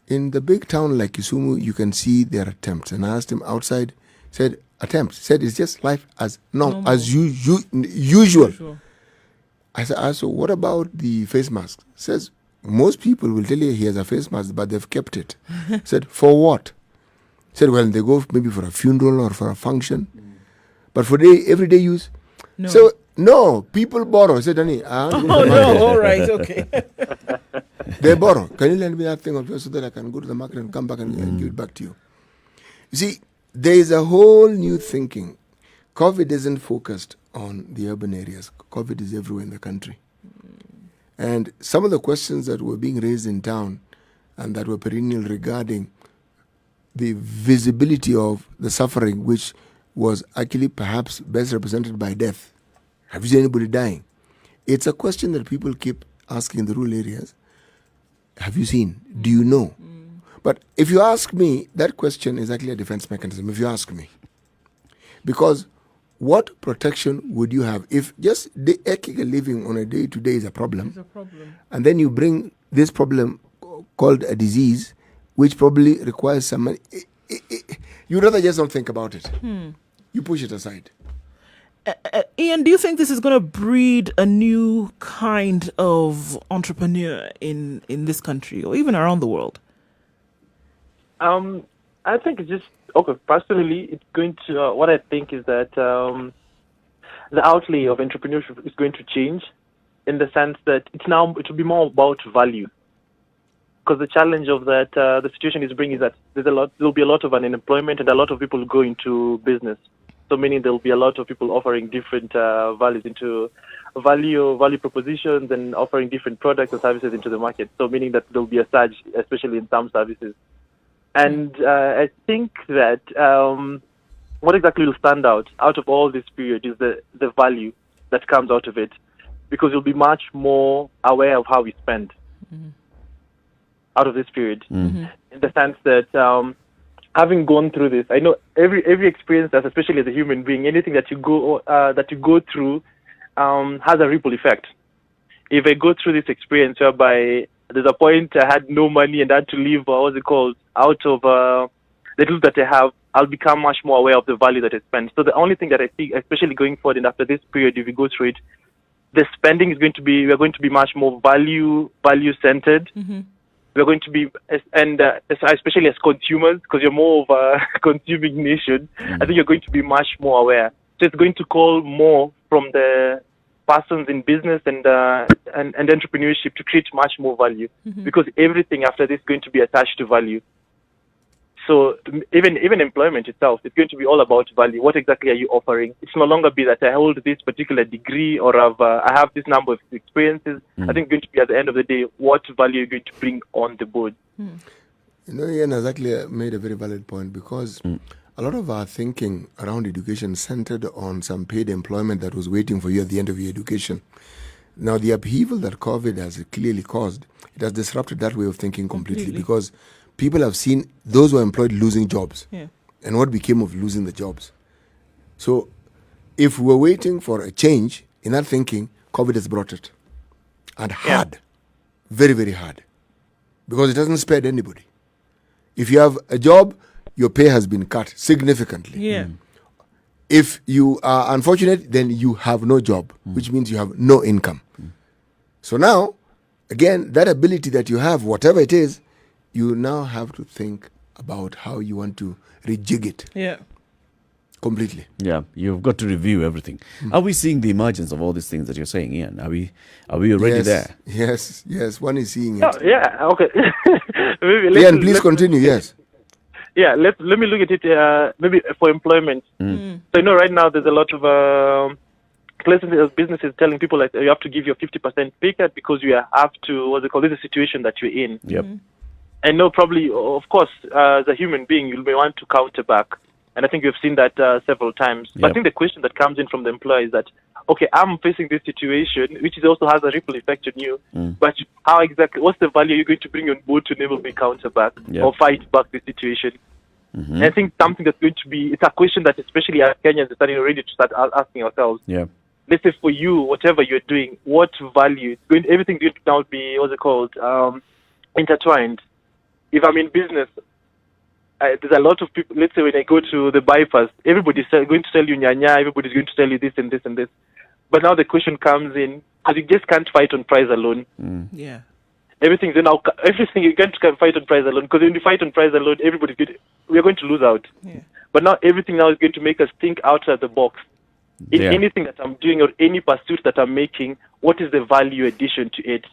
in the big town like Kisumu, you can see their attempts. And I asked him outside, said, attempts. Said, it's just life as normal, as usual. Sure. I said, so what about the face mask? Says, most people will tell you he has a face mask, but they've kept it. Said, for what? Said, well, they go maybe for a funeral or for a function. But for everyday use? No. So, no, people borrow. I said, honey, all right, okay. They borrow. Can you lend me that thing of yours so that I can go to the market and come back and give it back to you? You see, there is a whole new thinking. COVID isn't focused on the urban areas. COVID is everywhere in the country. And some of the questions that were being raised in town and that were perennial regarding the visibility of the suffering, which was actually perhaps best represented by death. Have you seen anybody dying? It's a question that people keep asking in the rural areas. Have you seen? Do you know? But if you ask me, that question is actually a defense mechanism, if you ask me. Because what protection would you have if just the ethical living on a day-to-day is a problem? It's a problem. And then you bring this problem called a disease, which probably requires some money. You'd rather just don't think about it. You push it aside. Ian, do you think this is going to breed a new kind of entrepreneur in this country or even around the world? I think it's just, okay, personally, it's going to, what I think is that the outlay of entrepreneurship is going to change in the sense that it will be more about value. Because the challenge of that, the situation is bringing is that there'll be a lot of unemployment and a lot of people go into business. So meaning there'll be a lot of people offering different values into value propositions and offering different products and services into the market. So meaning that there'll be a surge, especially in some services. And I think that what exactly will stand out of all this period is the value that comes out of it, because you'll be much more aware of how we spend out of this period, in the sense that having gone through this, I know every experience, that especially as a human being, anything that you go through has a ripple effect. If I go through this experience whereby there's a point I had no money and I had to live, out of the tools that I have, I'll become much more aware of the value that I spend. So the only thing that I think, especially going forward and after this period, if you go through it, the spending is we're going to be much more value centered. We're going to be, and especially as consumers, because you're more of a consuming nation, I think you're going to be much more aware. So it's going to call more from the persons in business and entrepreneurship to create much more value, because everything after this is going to be attached to value. So even employment itself, it's going to be all about value. What exactly are you offering? It's no longer be that I hold this particular degree or I have this number of experiences. I think it's going to be at the end of the day, what value are you going to bring on the board? You know, Ian has actually made a very valid point, because a lot of our thinking around education centered on some paid employment that was waiting for you at the end of your education. Now, the upheaval that COVID has clearly caused, it has disrupted that way of thinking completely. Because people have seen those who are employed losing jobs. and what became of losing the jobs. So if we're waiting for a change in that thinking, COVID has brought it. And hard, very, very hard, because it hasn't spared anybody. If you have a job, your pay has been cut significantly. Yeah. If you are unfortunate, then you have no job, which means you have no income. So now, again, that ability that you have, whatever it is, you now have to think about how you want to rejig it Yeah. completely. Yeah, you've got to review everything. Are we seeing the emergence of all these things that you're saying, Ian? Are we already Yes, there? Yes, one is seeing it. Oh, yeah, okay. Ian, please continue, yes. Yeah, let me look at it maybe for employment. So, right now there's a lot of businesses telling people like you have to give your 50% pay cut because you have to, this is a situation that you're in. Yep. And probably, of course, as a human being, you may want to counter back. And I think we've seen that several times. But I think the question that comes in from the employer is that, okay, I'm facing this situation, which also has a ripple effect on you. But how exactly, what's the value you're going to bring on board to enable me counter back or fight back the situation? And I think something that's going to be, it's a question that especially as Kenyans are starting already to start asking ourselves. Yeah. Let's say for you, whatever you're doing, what value? Everything's going to now be, intertwined. If I'm in business, there's a lot of people, let's say when I go to the bypass, everybody's going to tell you nyanya, everybody's going to tell you this and this and this. But now the question comes in, because you just can't fight on price alone. Yeah. Everything you can't fight on price alone, because when you fight on price alone, we're going to lose out. Yeah. But now everything now is going to make us think outside the box. In Yeah. anything that I'm doing or any pursuit that I'm making, what is the value addition to it?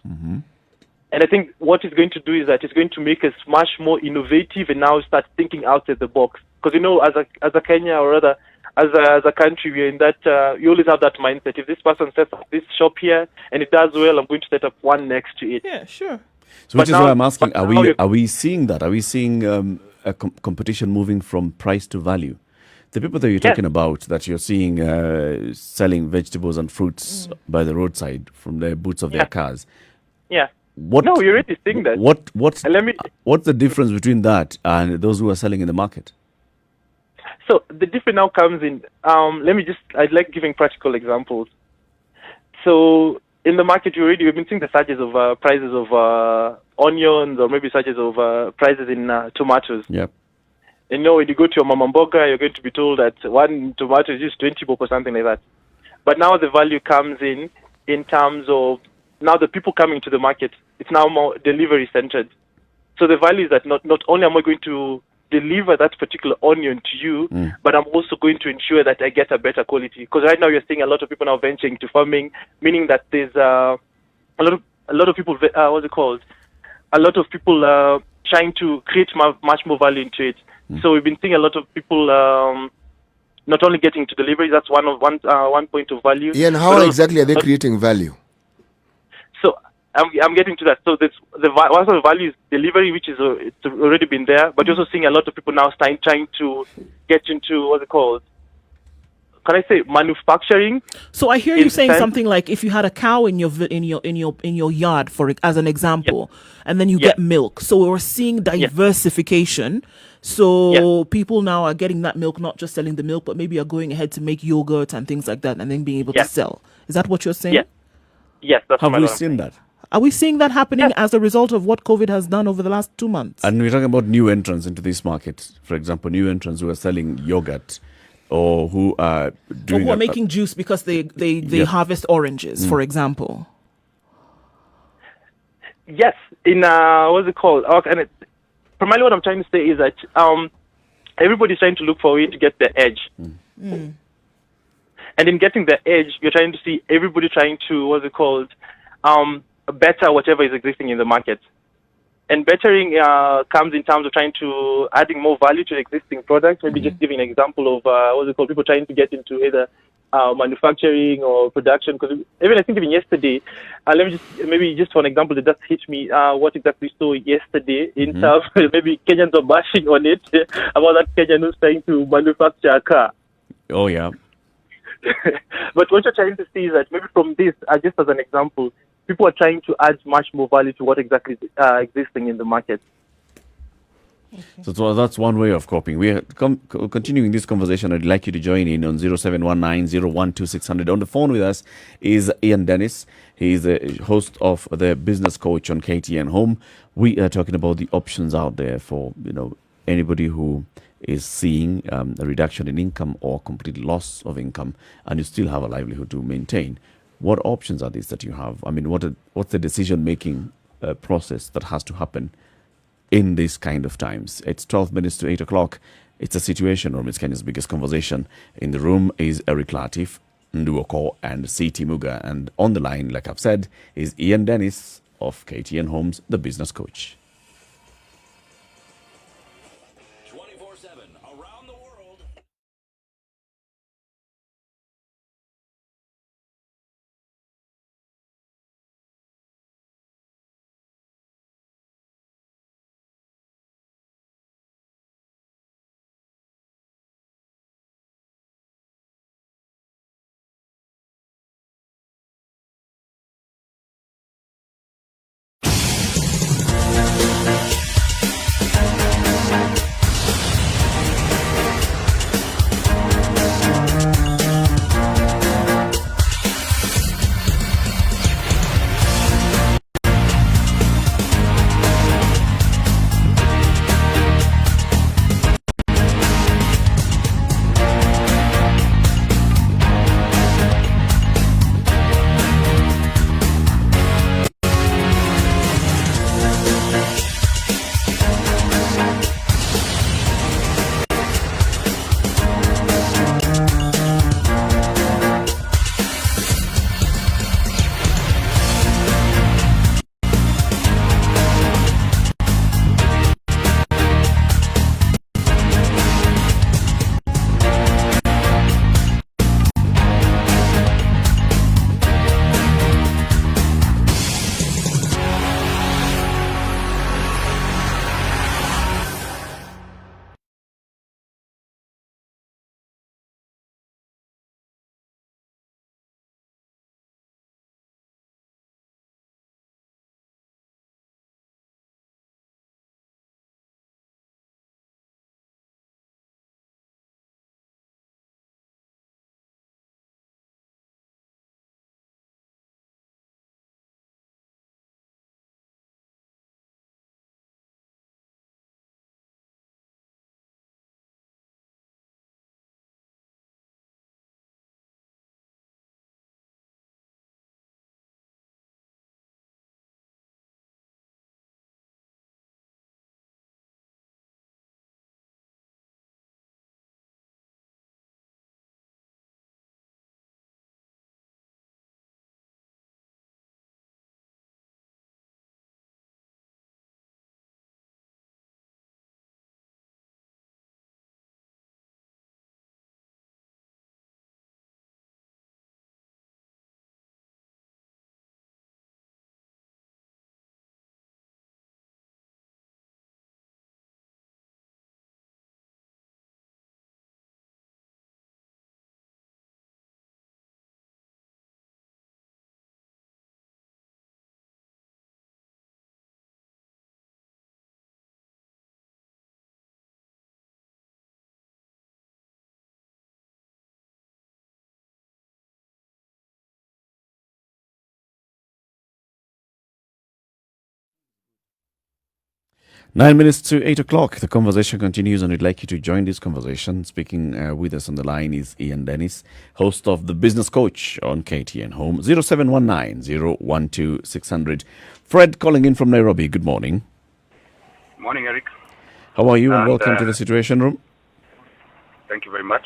And I think what it's going to do is that it's going to make us much more innovative and now start thinking outside the box. Because, as a Kenya or rather as a country, we're in that, you always have that mindset. If this person sets up this shop here and it does well, I'm going to set up one next to it. Yeah, sure. So which is now- why I'm asking, but now are we seeing that? Are we seeing a competition moving from price to value? The people that you're talking about, that you're seeing selling vegetables and fruits by the roadside from the boots of their cars. Yeah. What, No, you're already seeing that. What's the difference between that and those who are selling in the market? So the difference now comes in, I'd like giving practical examples. So in the market, we've been seeing the surges of prices of onions or maybe surges of prices in tomatoes. Yep. When you go to your mama mboga, you're going to be told that one tomato is just 20 bob or something like that. But now the value comes in terms of now the people coming to the market, it's now more delivery centered. So the value is that not only am I going to deliver that particular onion to you, but I'm also going to ensure that I get a better quality. Because right now you're seeing a lot of people now venturing into farming, meaning that there's a lot of people, a lot of people trying to create much more value into it. So we've been seeing a lot of people not only getting to delivery, that's one point of value. Ian, how exactly are they creating value? So I'm getting to that. So one of the value is delivery, which is it's already been there, but you're also seeing a lot of people now trying to get into can I say manufacturing? So I hear you saying something like if you had a cow in your yard, as an example, and then you get milk. So we're seeing diversification. So people now are getting that milk, not just selling the milk, but maybe are going ahead to make yogurt and things like that, and then being able to sell. Is that what you're saying? Yes. Yes, that's Have what we I'm seen saying. that? Are we seeing that happening as a result of what COVID has done over the last 2 months? And we're talking about new entrants into this market. For example, new entrants who are selling yogurt or who are doing... Or who are making juice because they harvest oranges, for example. Yes, in and primarily what I'm trying to say is that everybody's trying to look for a way to get the edge. And in getting the edge, you're trying to see everybody trying to, better whatever is existing in the market. And bettering comes in terms of trying to adding more value to the existing product. Maybe just giving an example of people trying to get into either manufacturing or production. Because I think even yesterday, let me just for an example that just hit me what exactly saw yesterday in terms maybe Kenyans are bashing on it about that Kenyan who's trying to manufacture a car. Oh yeah. But what you're trying to see is that maybe from this, just as an example, people are trying to add much more value to what exactly is existing in the market. So that's one way of coping. We are continuing this conversation. I'd like you to join in on 0719-012-600. On the phone with us is Ian Dennis. He's the host of the Business Coach on KTN Home. We are talking about the options out there for anybody who is seeing a reduction in income or complete loss of income, and you still have a livelihood to maintain. What options are these that you have? I mean, what's the decision-making process that has to happen in these kind of times? It's 12 minutes to 8 o'clock. It's a situation room. It's Kenya's biggest conversation. In the room is Eric Latiff, Nduh Okoh, and CT Muga. And on the line, like I've said, is Ian Dennis of KTN Homes, the business coach. 24/7 around the world. Nine minutes to 8 o'clock. The conversation continues, and we'd like you to join this conversation. Speaking with us on the line is Ian Dennis, host of The Business Coach on KTN Home. 0719-012-600. Fred calling in from Nairobi. Good morning. Morning, Eric. How are you? And welcome to the Situation Room. Thank you very much.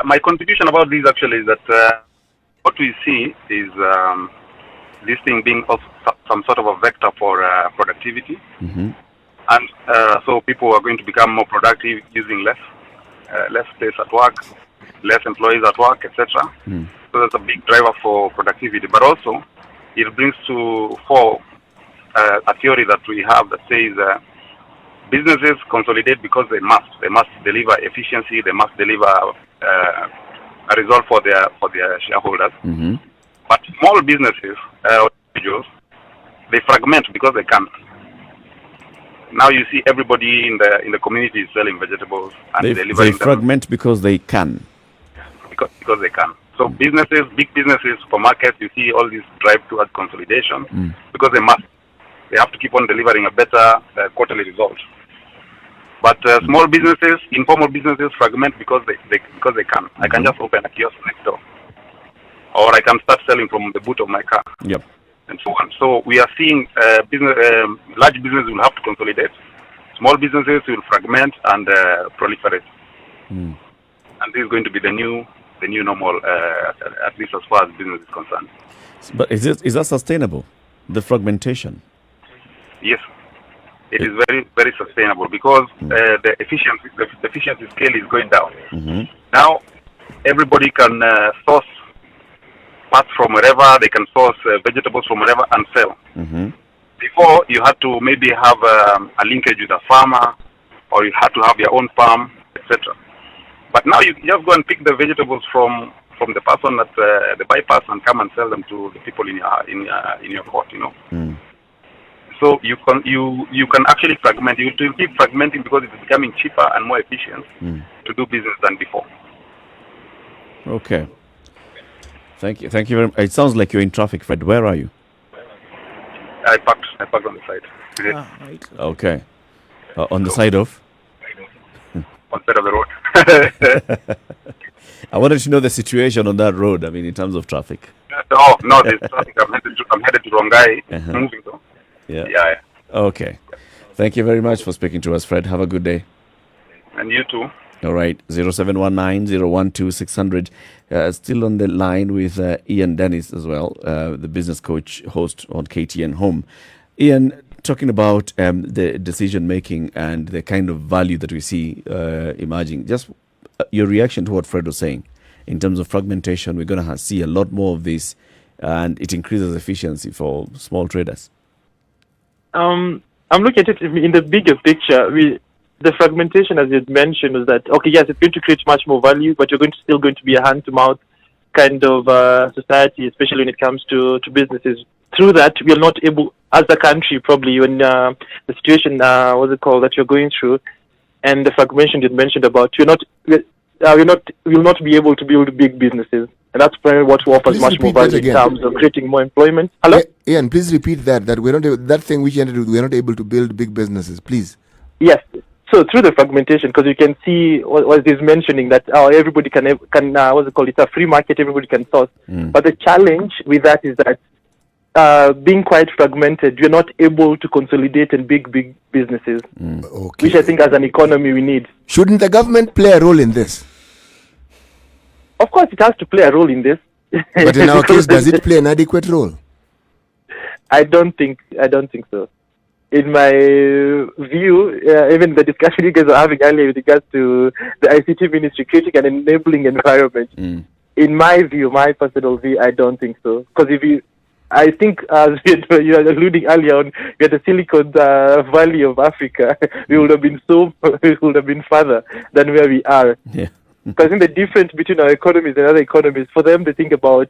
My contribution about this actually is that what we see is this thing being also some sort of a vector for productivity. Mm-hmm. And so people are going to become more productive using less space at work, less employees at work, etc. Mm. So that's a big driver for productivity. But also, it brings to fore a theory that we have that says businesses consolidate because they must. They must deliver efficiency. They must deliver a result for their shareholders. Mm-hmm. But small businesses, individuals, they fragment because they can. Now you see everybody in the community is selling vegetables and They delivering them fragment because they can. because they can. So businesses, big businesses, supermarkets, you see all these drive towards consolidation because they must. They have to keep on delivering a better quarterly result. But small businesses, informal businesses fragment because they can. I can just open a kiosk next door, or I can start selling from the boot of my car. Yep. And so on. So we are seeing large businesses will have to consolidate. Small businesses will fragment and proliferate. And this is going to be the new normal, at least as far as business is concerned. But is that sustainable, the fragmentation? Yes, it is very, very sustainable because the efficiency scale is going down. Now, everybody can source parts from wherever, they can source vegetables from wherever and sell. Before, you had to maybe have a linkage with a farmer, or you had to have your own farm, etc. But now you just go and pick the vegetables from the person at the bypass and come and sell them to the people in your court. So you can actually fragment. You will keep fragmenting because it's becoming cheaper and more efficient to do business than before. Okay. Thank you very much. It sounds like you're in traffic, Fred. Where are you? I parked on the side. Right. Okay. On the side of? On the side of the road. I wanted to know the situation on that road, I mean, in terms of traffic. Oh, no, there's traffic. I'm headed to Rongai. Moving though. Yeah. Okay. Thank you very much for speaking to us, Fred. Have a good day. And you too. All right, 0719-012-600. Still on the line with Ian Dennis as well, the business coach host on KTN Home. Ian, talking about the decision-making and the kind of value that we see emerging. Just your reaction to what Fred was saying. In terms of fragmentation, we're going to see a lot more of this, and it increases efficiency for small traders. I'm looking at it in the bigger picture. The fragmentation, as you mentioned, is that, okay, yes, it's going to create much more value, but you're still going to be a hand-to-mouth kind of society, especially when it comes to businesses. Through that, we are not able, as a country, probably, when the situation, that you're going through, and the fragmentation you mentioned about, we'll not be able to build big businesses. And that's probably what offers much more value in terms of creating more employment. Hello? Ian, please repeat that we're not that thing which ended with we're not able to build big businesses, please. Yes. So through the fragmentation, because you can see what is mentioning that everybody can it's a free market, everybody can source. But the challenge with that is that being quite fragmented, you're not able to consolidate in big businesses, Okay. which I think as an economy we need. Shouldn't the government play a role in this? Of course, it has to play a role in this. But in our case, does it play an adequate role? I don't think so. In my view, even the discussion you guys were having earlier with regards to the ICT ministry creating an enabling environment, in my view, my personal view, I don't think so. Because I think, as you were alluding earlier on, we are the Silicon Valley of Africa. we would have been further than where we are. Yeah. Because I think the difference between our economies and other economies, for them, they think about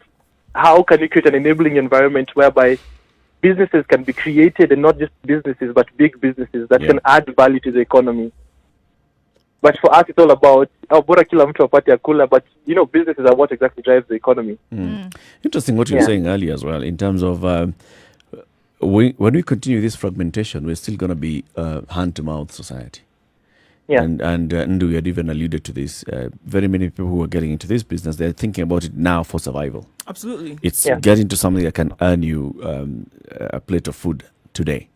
how can we create an enabling environment whereby businesses can be created, and not just businesses, but big businesses that can add value to the economy. But for us, it's all about bora kila mtu apate akula, but businesses are what exactly drives the economy. Interesting what you were saying earlier as well, in terms of when we continue this fragmentation, we're still going to be a hand-to-mouth society. Yeah. And Nduh, you had even alluded to this. Very many people who are getting into this business, they're thinking about it now for survival. Absolutely. It's getting to something that can earn you a plate of food today.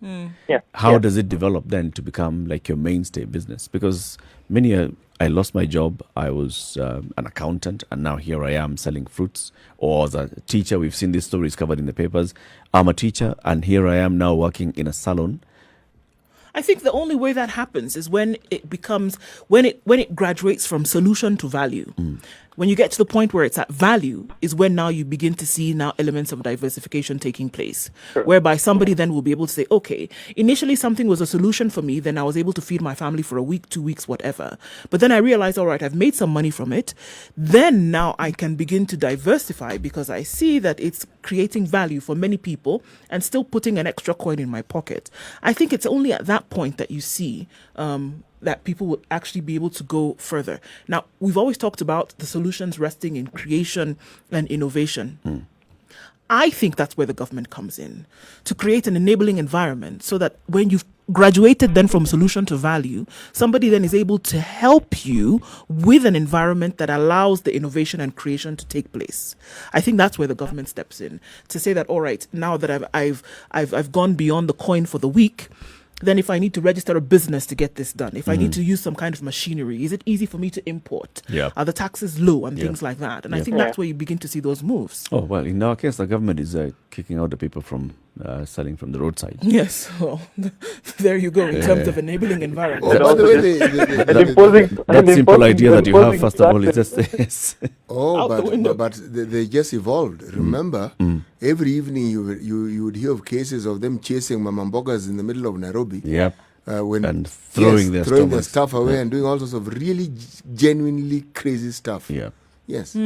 How does it develop then to become like your mainstay business? Because I lost my job. I was an accountant, and now here I am selling fruits. Or as a teacher, we've seen these stories covered in the papers. I'm a teacher, and here I am now working in a salon. I think the only way that happens is when it graduates from solution to value. When you get to the point where it's at value is when now you begin to see now elements of diversification taking place, whereby somebody then will be able to say, okay, initially something was a solution for me, then I was able to feed my family for a week, 2 weeks, whatever. But then I realized, all right, I've made some money from it. Then now I can begin to diversify because I see that it's creating value for many people and still putting an extra coin in my pocket. I think it's only at that point that you see that people will actually be able to go further. Now, we've always talked about the solutions resting in creation and innovation. I think that's where the government comes in, to create an enabling environment so that when you've graduated then from solution to value, somebody then is able to help you with an environment that allows the innovation and creation to take place. I think that's where the government steps in to say that, all right, now that I've gone beyond the coin for the week, then if I need to register a business to get this done, if I need to use some kind of machinery, is it easy for me to import? Yeah. Are the taxes low and things like that? And I think that's where you begin to see those moves. Oh, well, in our case, the government is kicking out the people from selling from the roadside. Yes, well, there you go, in terms of enabling environment. By the way, That simple idea that you have, first of all, is just... Yes. but they just evolved. Remember, every evening you would hear of cases of them chasing mamambogas in the middle of Nairobi. Yeah. And throwing their stuff away and doing all sorts of really genuinely crazy stuff. Yeah. Yes.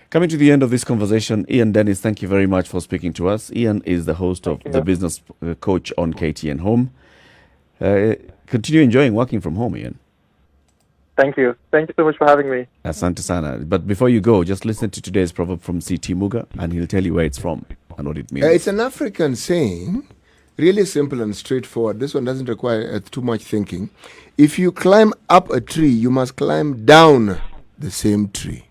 Coming to the end of this conversation, Ian Dennis, thank you very much for speaking to us. Ian is the host of The Business Coach on KTN Home. Continue enjoying working from home, Ian. Thank you. Thank you so much for having me. Asante sana. But before you go, just listen to today's proverb from CT Muga, and he'll tell you where it's from and what it means. It's an African saying, really simple and straightforward. This one doesn't require too much thinking. If you climb up a tree, you must climb down the same tree.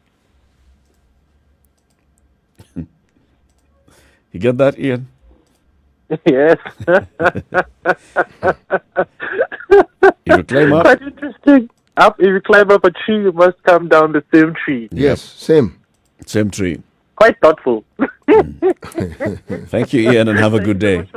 You get that, Ian? Yes. If you climb up... Quite interesting. If you climb up a tree, you must come down the same tree. Yes, same. Same tree. Quite thoughtful. Thank you, Ian, and have a good day.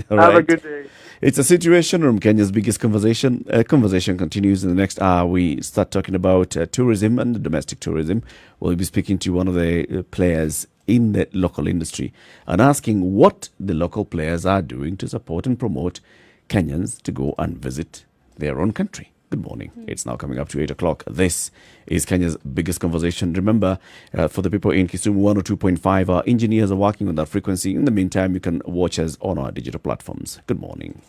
Have a good day. It's a Situation Room, Kenya's biggest conversation. Conversation continues in the next hour. We start talking about tourism and domestic tourism. We'll be speaking to one of the players in the local industry and asking what the local players are doing to support and promote Kenyans to go and visit their own country. Good morning. It's now coming up to 8 o'clock. This is Kenya's biggest conversation. Remember, for the people in Kisumu 102.5, our engineers are working on that frequency. In the meantime, you can watch us on our digital platforms. Good morning.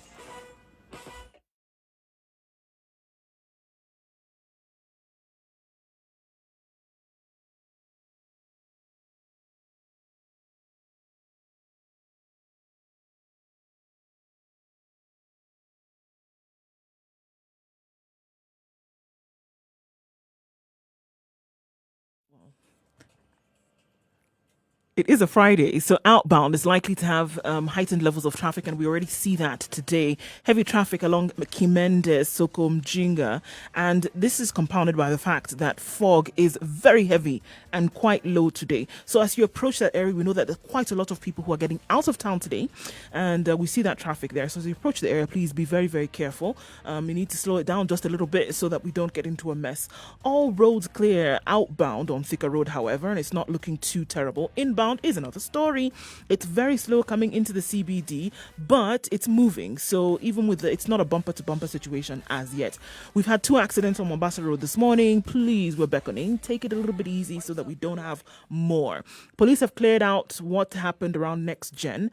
It is a Friday, so outbound is likely to have heightened levels of traffic, and we already see that today. Heavy traffic along Kimende, Soko, Mjinga, and this is compounded by the fact that fog is very heavy and quite low today. So as you approach that area, we know that there's quite a lot of people who are getting out of town today, and we see that traffic there. So as you approach the area, please be very, very careful. You need to slow it down just a little bit so that we don't get into a mess. All roads clear outbound on Thika Road, however, and it's not looking too terrible. Inbound is another story. It's very slow coming into the CBD, but it's moving. So even with it's not a bumper to bumper situation as yet. We've had 2 accidents on Mombasa Road this morning. Please, we're beckoning. Take it a little bit easy so that we don't have more. Police have cleared out what happened around Next Gen.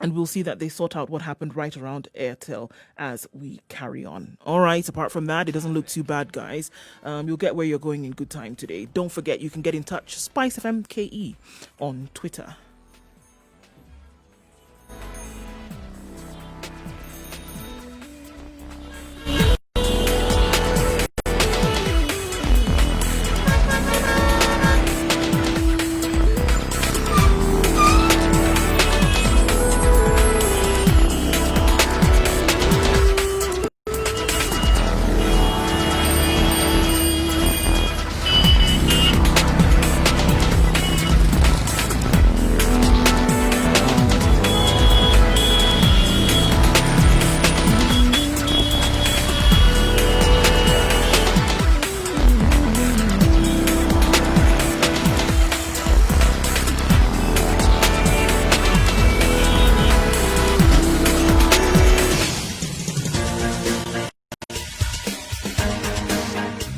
And we'll see that they sort out what happened right around Airtel as we carry on. All right, apart from that, it doesn't look too bad, guys. You'll get where you're going in good time today. Don't forget, you can get in touch, Spice FM KE on Twitter.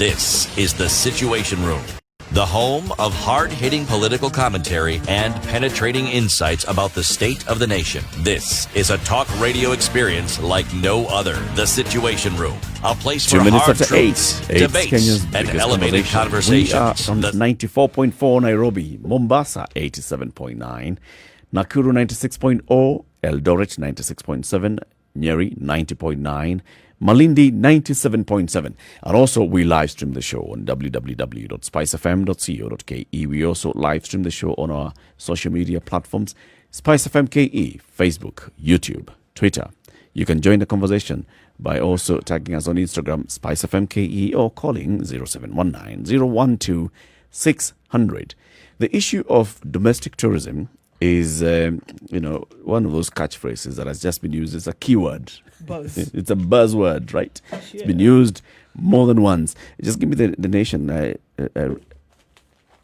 This is The Situation Room, the home of hard-hitting political commentary and penetrating insights about the state of the nation. This is a talk radio experience like no other. The Situation Room, a place for 2 minutes hard after truths, 8. debates, Kenya's and biggest elevated conversations. We are on 94.4 Nairobi, Mombasa 87.9, Nakuru 96.0, Eldoret 96.7, Njeri 90.9, Malindi 97.7. And also we live stream the show on www.spicefm.co.ke. We also live stream the show on our social media platforms, Spice FM KE, Facebook, YouTube, Twitter. You can join the conversation by also tagging us on Instagram, Spice FM KE, or calling 0719 012 600. The issue of domestic tourism is, one of those catchphrases that has just been used as a keyword. Buzz. It's a buzzword, right? Yeah. It's been used more than once. Just give me the Nation.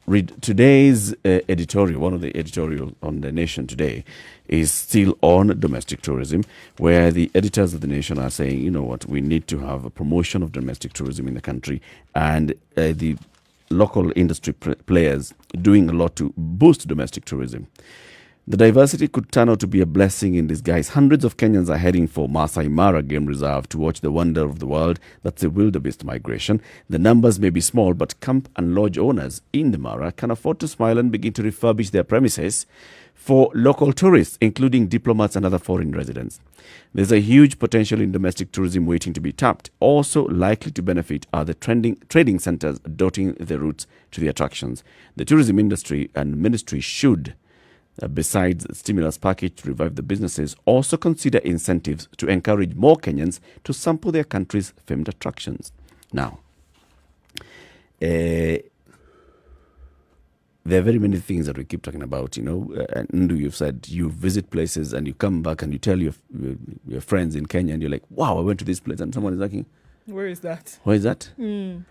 Read today's editorial. One of the editorial on the Nation today is still on domestic tourism, where the editors of the Nation are saying, you know what, we need to have a promotion of domestic tourism in the country, and the local industry players doing a lot to boost domestic tourism. The diversity could turn out to be a blessing in disguise. Hundreds of Kenyans are heading for Masai Mara Game Reserve to watch the wonder of the world. That's a wildebeest migration. The numbers may be small, but camp and lodge owners in the Mara can afford to smile and begin to refurbish their premises for local tourists, including diplomats and other foreign residents. There's a huge potential in domestic tourism waiting to be tapped. Also likely to benefit are the trading centers dotting the routes to the attractions. The tourism industry and ministry should, besides the stimulus package to revive the businesses, also consider incentives to encourage more Kenyans to sample their country's famed attractions. Now, there are very many things that we keep talking about, Nduh, you've said you visit places and you come back and you tell your friends in Kenya and you're like, wow, I went to this place, and someone is asking, Where is that? where is that? And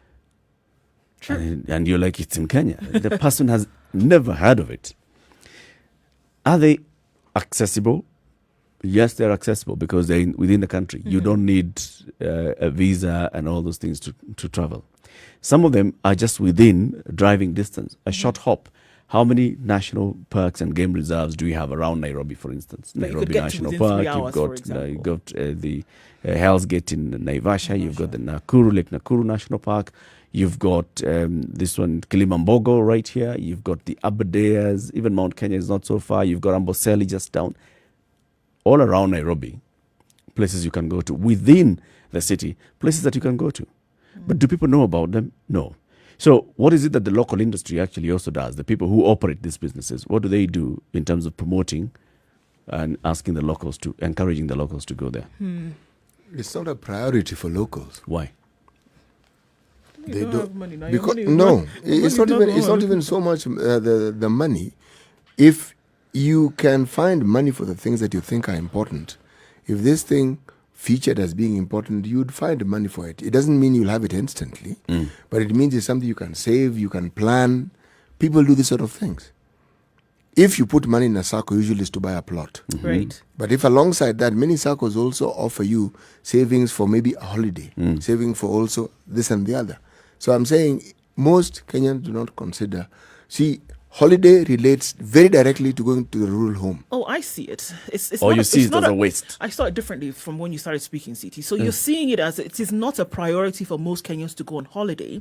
you're like, it's in Kenya. The person has never heard of it. Are they accessible? Yes, they're accessible because they're within the country. You don't need a visa and all those things to travel. Some of them are just within driving distance, a short hop. How many national parks and game reserves do we have around Nairobi, for instance? That you Nairobi could get to National within 3 Park, hours, for example. you've got the Hell's Gate in Naivasha, you've got the Lake Nakuru National Park, you've got this one, Kilimambogo right here, you've got the Aberdares, even Mount Kenya is not so far, you've got Amboseli just down. All around Nairobi, places you can go to, within the city, places that you can go to. But do people know about them? No. So what is it that the local industry actually also does? The people who operate these businesses, what do they do in terms of promoting and encouraging the locals to go there? It's not a priority for locals. Why? They don't don't have money now. because Your money- it's money not don't even it's go not on. even so much the money. If you can find money for the things that you think are important, if this thing featured as being important, you'd find money for it. It doesn't mean you'll have it instantly, but it means it's something you can save, you can plan. People do this sort of things. If you put money in a circle, usually it's to buy a plot. Right. But if alongside that, many circles also offer you savings for maybe a holiday, saving for also this and the other. So I'm saying most Kenyans do not consider. See, holiday relates very directly to going to the rural home. Oh, I see it. It's Or not you see it's it not as a waste. I saw it differently from when you started speaking, CT. So you're seeing it as it is not a priority for most Kenyans to go on holiday,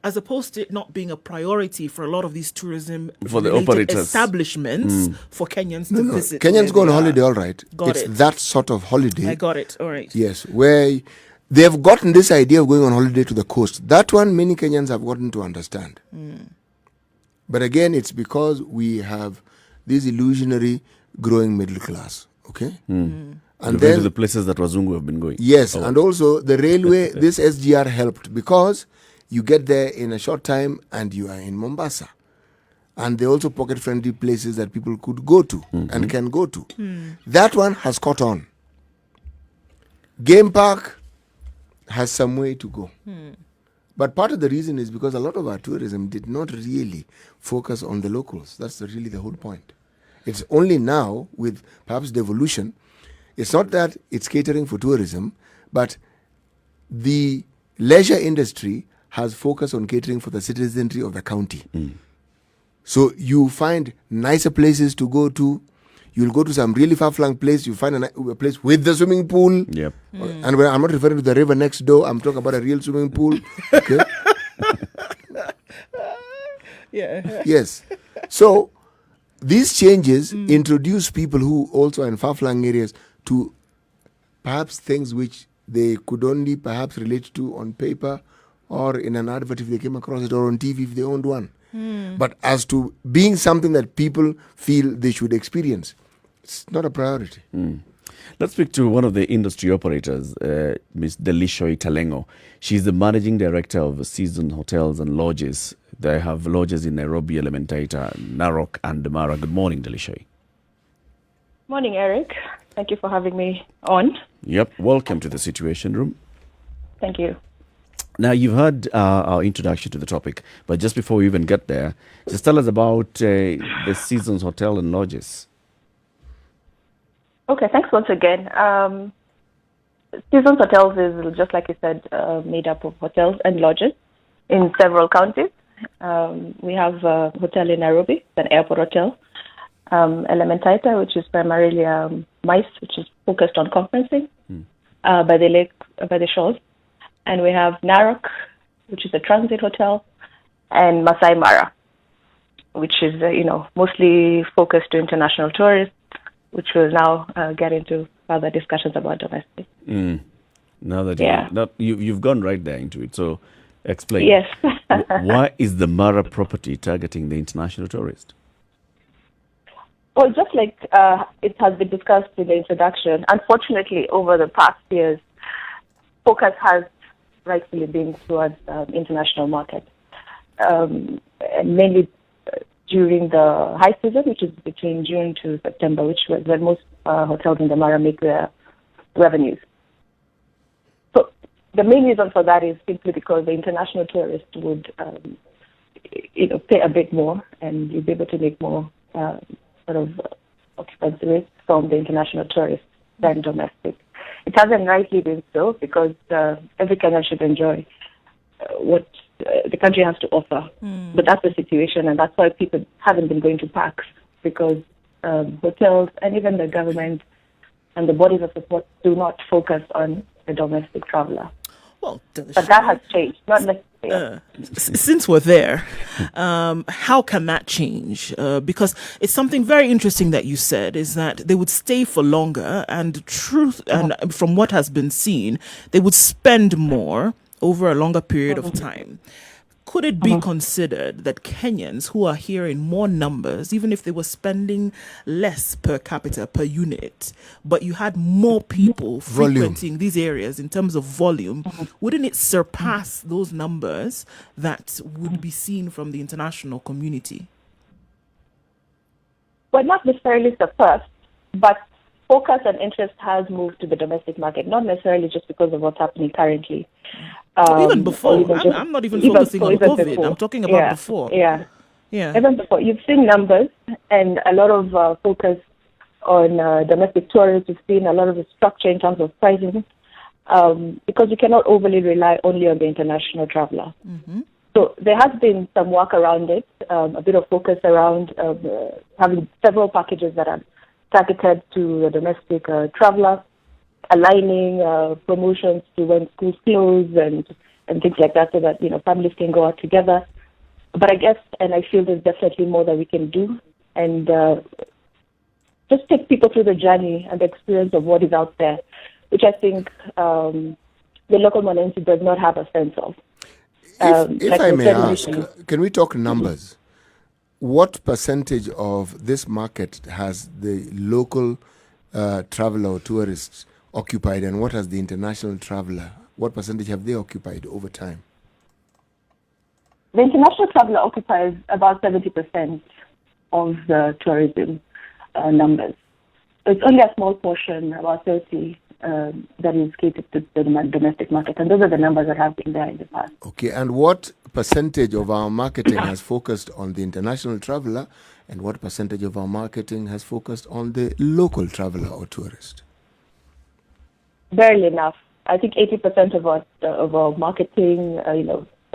as opposed to it not being a priority for a lot of these tourism For the related operators. establishments for Kenyans to visit. Kenyans go where on they holiday, are. all right. Got It's it. that sort of holiday. I got it. All right. Yes, where they have gotten this idea of going on holiday to the coast. That one, many Kenyans have gotten to understand. But again, it's because we have this illusionary growing middle class. Okay? And Compared then to the places that Wazungu have been going. yes, and also the railway, this SGR helped because you get there in a short time and you are in Mombasa. And they also pocket-friendly places that people could go to and can go to. That one has caught on. Game park has some way to go. But part of the reason is because a lot of our tourism did not really focus on the locals. That's really the whole point. It's only now, with perhaps devolution, it's not that it's catering for tourism, but the leisure industry has focused on catering for the citizenry of the county. So you find nicer places to go to. You'll go to some really far-flung place. You find a place with the swimming pool. Yep. And I'm not referring to the river next door. I'm talking about a real swimming pool. Okay. Yeah. Yes. So these changes introduce people who also are in far-flung areas to perhaps things which they could only perhaps relate to on paper or in an advert if they came across it, or on TV if they owned one. But as to being something that people feel they should experience, it's not a priority. Let's speak to one of the industry operators, Ms. Delishoi Talengo. She's the managing director of Season Hotels and Lodges. They have lodges in Nairobi, Elementaita, Narok, and Damara. Good morning, Delishoi. Morning, Eric. Thank you for having me on. Yep, welcome to the Situation Room. Thank you. Now, you've heard our introduction to the topic, but just before we even get there, just tell us about the Seasons Hotel and Lodges. Okay, thanks once again. Seasons Hotels is, just like you said, made up of hotels and lodges in several counties. We have a hotel in Nairobi, an airport hotel. Elementaita, which is primarily MICE, which is focused on conferencing by the lake, by the shores. And we have Narok, which is a transit hotel, and Masai Mara, which is, mostly focused to international tourists, which will now get into further discussions about domestic. Now that you've gone right there into it, so explain. Yes. Why is the Mara property targeting the international tourist? Well, just like it has been discussed in the introduction, unfortunately, over the past years, focus has rightfully been towards international market, and mainly during the high season, which is between June to September, which was when most hotels in the Mara make their revenues. So the main reason for that is simply because the international tourist would, pay a bit more, and you'll be able to make more occupancy rates from the international tourists than domestic. It hasn't rightly been so because every Kenyan should enjoy what the country has to offer. But that's the situation, and that's why people haven't been going to parks, because hotels and even the government and the bodies of support do not focus on the domestic traveler. Well, but that has changed, not necessarily. Since we're there, how can that change? Because it's something very interesting that you said, is that they would stay for longer, and and from what has been seen, they would spend more over a longer period of time. Could it be considered that Kenyans who are here in more numbers, even if they were spending less per capita, per unit, but you had more people frequenting these areas in terms of volume, wouldn't it surpass those numbers that would be seen from the international community? Well, not necessarily surpass, but focus and interest has moved to the domestic market, not necessarily just because of what's happening currently. Even before. I'm not even focusing on COVID. Before. I'm talking about before. Yeah. Even before. You've seen numbers and a lot of focus on domestic tourists. You've seen a lot of the structure in terms of pricing, because you cannot overly rely only on the international traveler. So there has been some work around it, a bit of focus around having several packages that are targeted to the domestic traveler, aligning promotions to when schools close and things like that, so that families can go out together. But I guess, and I feel there's definitely more that we can do, and just take people through the journey and the experience of what is out there, which I think the local community does not have a sense of. If I may ask, can we talk numbers? What percentage of this market has the local traveler or tourists occupied, and what has the international traveler? What percentage have they occupied over time? The international traveler occupies about 70% of the tourism numbers. It's only a small portion, about 30, that is catered to the domestic market, and those are the numbers that have been there in the past. Okay, and what percentage of our marketing has focused on the international traveler, and what percentage of our marketing has focused on the local traveler or tourist? Barely enough. I think 80% of our marketing,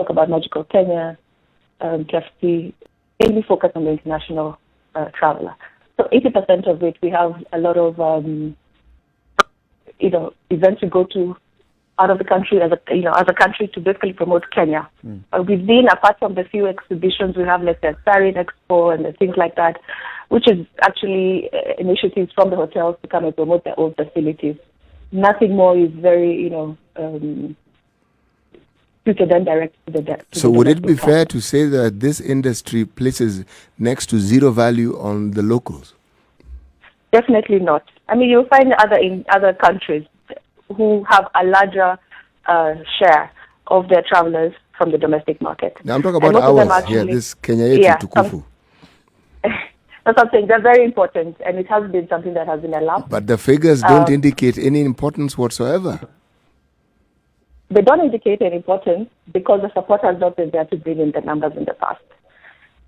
talk about Magical Kenya, KFC, mainly focus on the international traveler. So 80% of it, we have a lot of, events we go to out of the country as a country to basically promote Kenya. We've been, apart from the few exhibitions we have, like the Sarin Expo and the things like that, which is actually initiatives from the hotels to come and promote their own facilities. Nothing more is very, suited and direct to the debt. So would it be fair to say that this industry places next to zero value on the locals? Definitely not. I mean, you'll find in other countries who have a larger share of their travelers from the domestic market. Now I'm talking about ours here, this Kenya yetu tukufu. That's something that's very important, and it has been something that has been allowed. But the figures don't indicate any importance whatsoever. They don't indicate any importance because the support has not been there to bring in the numbers in the past.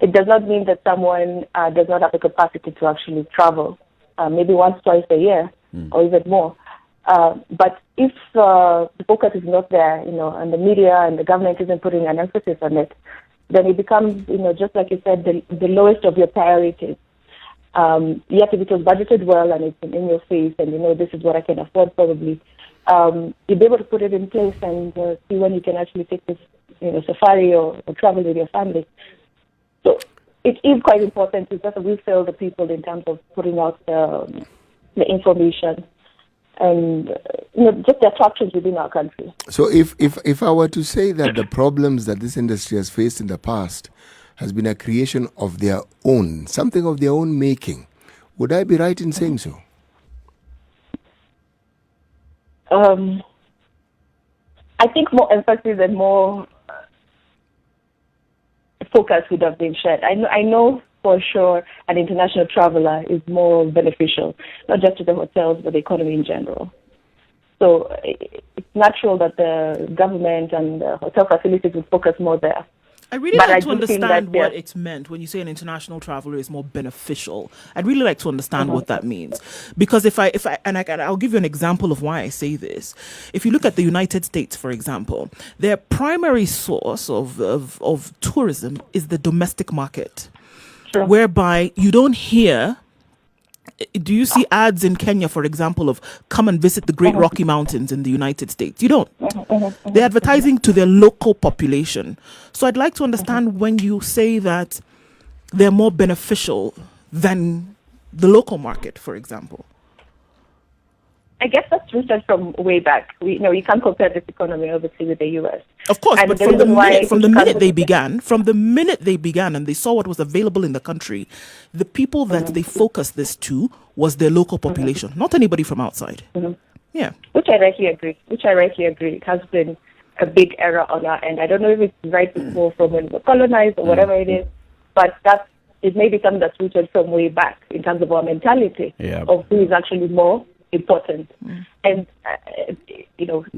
It does not mean that someone does not have the capacity to actually travel, maybe once, twice a year, or even more. But if the focus is not there, and the media and the government isn't putting an emphasis on it, then it becomes, just like you said, the lowest of your priorities. Yet if it was budgeted well and it's in your face and this is what I can afford probably, you'll be able to put it in place and see when you can actually take this safari or travel with your family. So it is quite important to just refill the people in terms of putting out the information and just the attractions within our country. So if I were to say that the problems that this industry has faced in the past has been a creation of their own, something of their own making, would I be right in saying so? I think more emphasis and more focus would have been shared. I know for sure an international traveler is more beneficial, not just to the hotels, but the economy in general. So it's natural that the government and the hotel facilities would focus more there. I really like to understand what it's meant when you say an international traveler is more beneficial. I'd really like to understand what that means. Because I'll give you an example of why I say this. If you look at the United States, for example, their primary source of tourism is the domestic market, whereby you don't hear. Do you see ads in Kenya, for example, of come and visit the Great Rocky Mountains in the United States? You don't. They're advertising to their local population. So I'd like to understand when you say that they're more beneficial than the local market, for example. I guess that's rooted from way back. You can't compare this economy, obviously, with the U.S. Of course, but from the minute they began and they saw what was available in the country, the people that they focused this to was their local population, not anybody from outside. Yeah. Which I rightly agree. It has been a big error on our end. I don't know if it's right before from when we were colonized or whatever it is, but it may be something that's rooted from way back in terms of our mentality of who is actually more important. And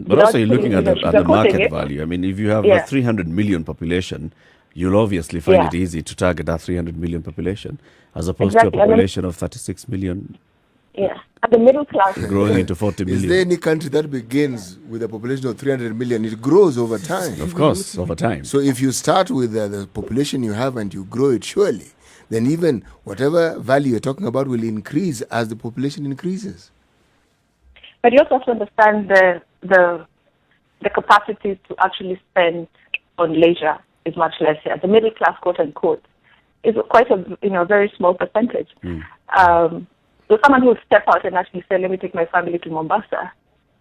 but also you're looking at the market value. I mean, if you have a 300 million population, you'll obviously find it easy to target that 300 million population as opposed to a population of 36 million. Yeah, and the middle class growing into 40 million. Is there any country that begins with a population of 300 million? It grows over time. Of course, over time. So if you start with the population you have and you grow it surely, then even whatever value you're talking about will increase as the population increases. But you also have to understand the capacity to actually spend on leisure is much less here. The middle class, quote unquote, is quite a very small percentage. So someone who will step out and actually say, "Let me take my family to Mombasa,"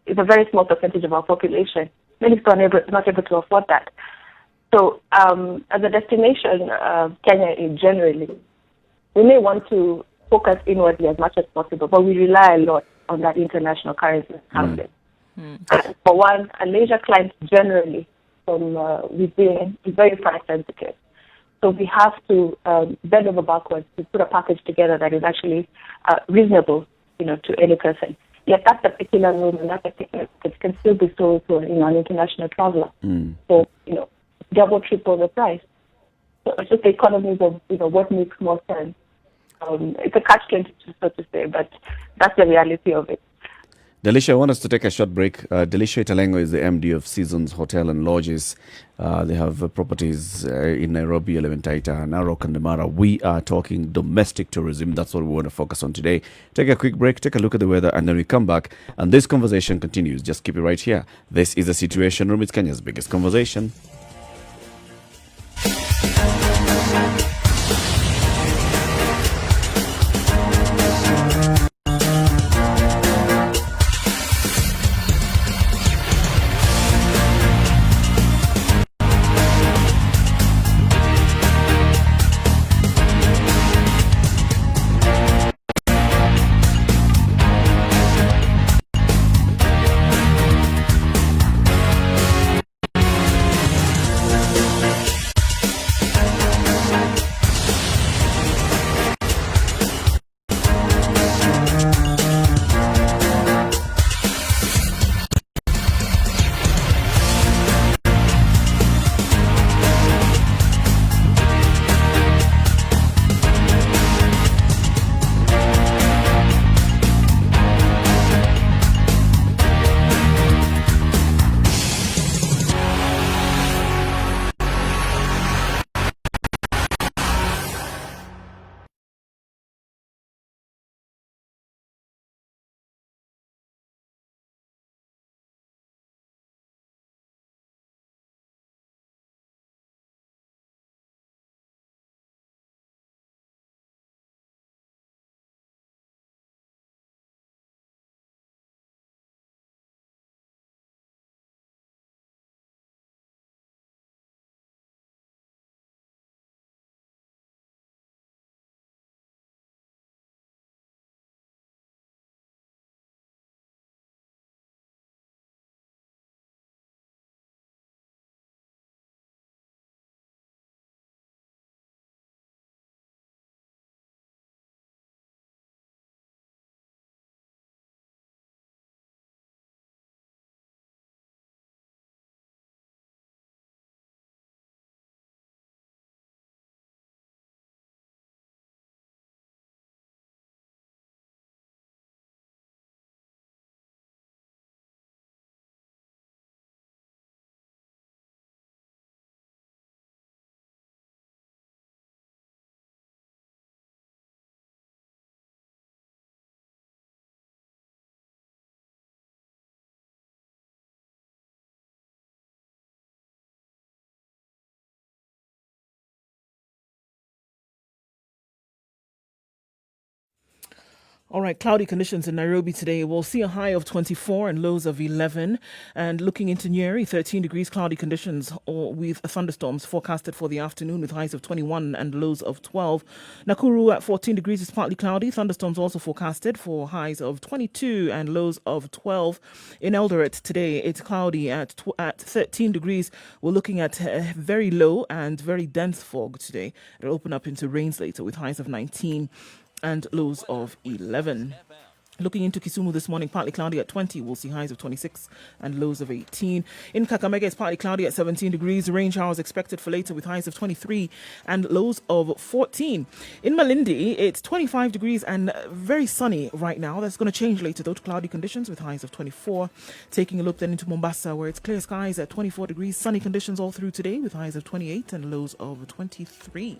is a very small percentage of our population. Many people are not able to afford that. So as a destination, Kenya generally, we may want to focus inwardly as much as possible, but we rely a lot on that international currency housing. For one, a leisure client generally from within is very price sensitive. So we have to bend over backwards to put a package together that is actually reasonable, to any person. Yet that particular room and that particular package can still be sold to an international traveler. So, double, triple the price. So it's just the economies of what makes more sense. It's a catch-22, so to say, but that's the reality of it. Delisha, I want us to take a short break. Delisha Italengo is the MD of Seasons Hotel and Lodges. They have properties in Nairobi, Elementaita, Narok, and Namara. We are talking domestic tourism. That's what we want to focus on today. Take a quick break, take a look at the weather, and then we come back. And this conversation continues. Just keep it right here. This is The Situation Room. It's Kenya's biggest conversation. All right, cloudy conditions in Nairobi today. We'll see a high of 24 and lows of 11. And looking into Njeri, 13 degrees, cloudy conditions with thunderstorms forecasted for the afternoon with highs of 21 and lows of 12. Nakuru at 14 degrees is partly cloudy. Thunderstorms also forecasted for highs of 22 and lows of 12. In Eldoret today, it's cloudy at 13 degrees. We're looking at very low and very dense fog today. It'll open up into rains later with highs of 19 and lows of 11. Looking into Kisumu this morning, partly cloudy at 20. We'll see highs of 26 and lows of 18. In Kakamega, it's partly cloudy at 17 degrees. Rain showers expected for later with highs of 23 and lows of 14. In Malindi, it's 25 degrees and very sunny right now. That's going to change later, though, to cloudy conditions with highs of 24. Taking a look then into Mombasa, where it's clear skies at 24 degrees. Sunny conditions all through today with highs of 28 and lows of 23.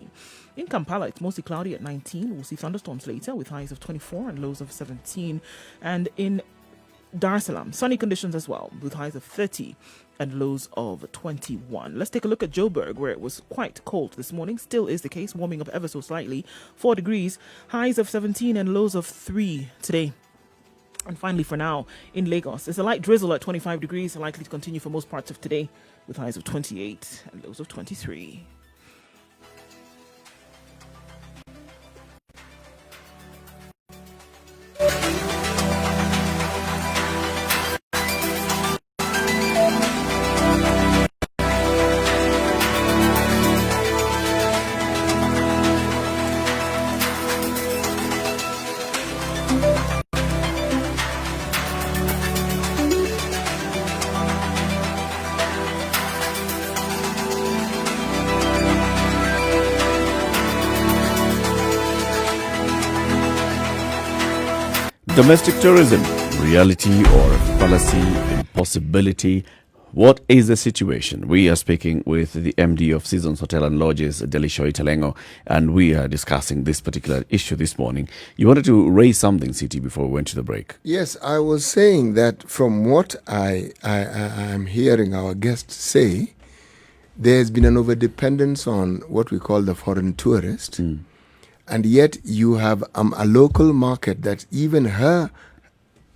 In Kampala, it's mostly cloudy at 19. We'll see thunderstorms later with highs of 24 and lows of 17. And in Dar es Salaam, sunny conditions as well with highs of 30 and lows of 21. Let's take a look at Joburg, where it was quite cold this morning. Still is the case, warming up ever so slightly. 4 degrees, highs of 17 and lows of 3 today. And finally, for now, in Lagos, there's a light drizzle at 25 degrees, likely to continue for most parts of today with highs of 28 and lows of 23. Domestic tourism reality or a fallacy, impossibility? What is the situation? We are speaking with the MD of Seasons Hotel and Lodges, Delisho Italengo, and we are discussing this particular issue this morning. You wanted to raise something, CT, before we went to the break. Yes, I was saying that from what I am hearing our guests say, there's been an overdependence on what we call the foreign tourist, and yet you have a local market that even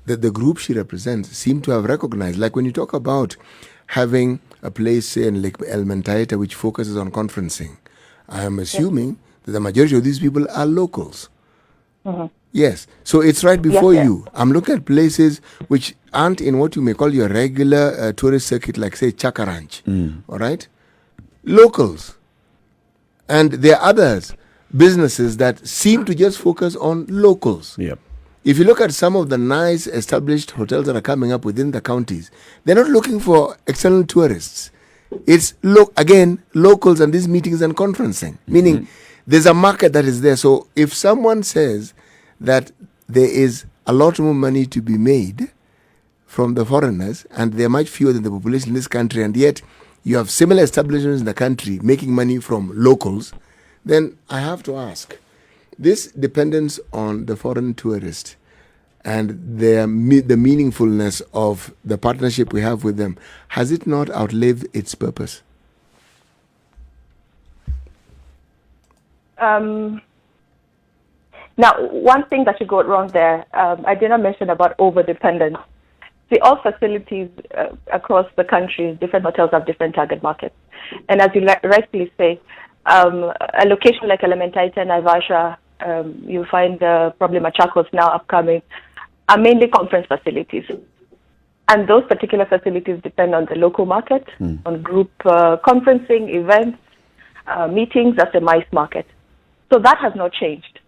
the group she represents seem to have recognized. Like when you talk about having a place, say, in Lake Elementaita, which focuses on conferencing, I am assuming that the majority of these people are locals. Yes, so it's right before you. I'm looking at places which aren't in what you may call your regular tourist circuit, like, say, Chakaranch, all right? Locals. And there are others, businesses that seem to just focus on locals. Yep. If you look at some of the nice established hotels that are coming up within the counties, they're not looking for external tourists. It's, again, locals and these meetings and conferencing, meaning there's a market that is there. So if someone says that there is a lot more money to be made from the foreigners and they're much fewer than the population in this country, and yet you have similar establishments in the country making money from locals, then I have to ask, this dependence on the foreign tourist and the meaningfulness of the partnership we have with them, has it not outlived its purpose? Now, one thing that you got wrong there, I did not mention about over-dependence. See, all facilities across the country, different hotels have different target markets. And as you rightly say, a location like Elementaita and Naivasha, you find probably Machakos now upcoming, are mainly conference facilities. And those particular facilities depend on the local market, on group conferencing, events, meetings. That's a MICE market. So that has not changed.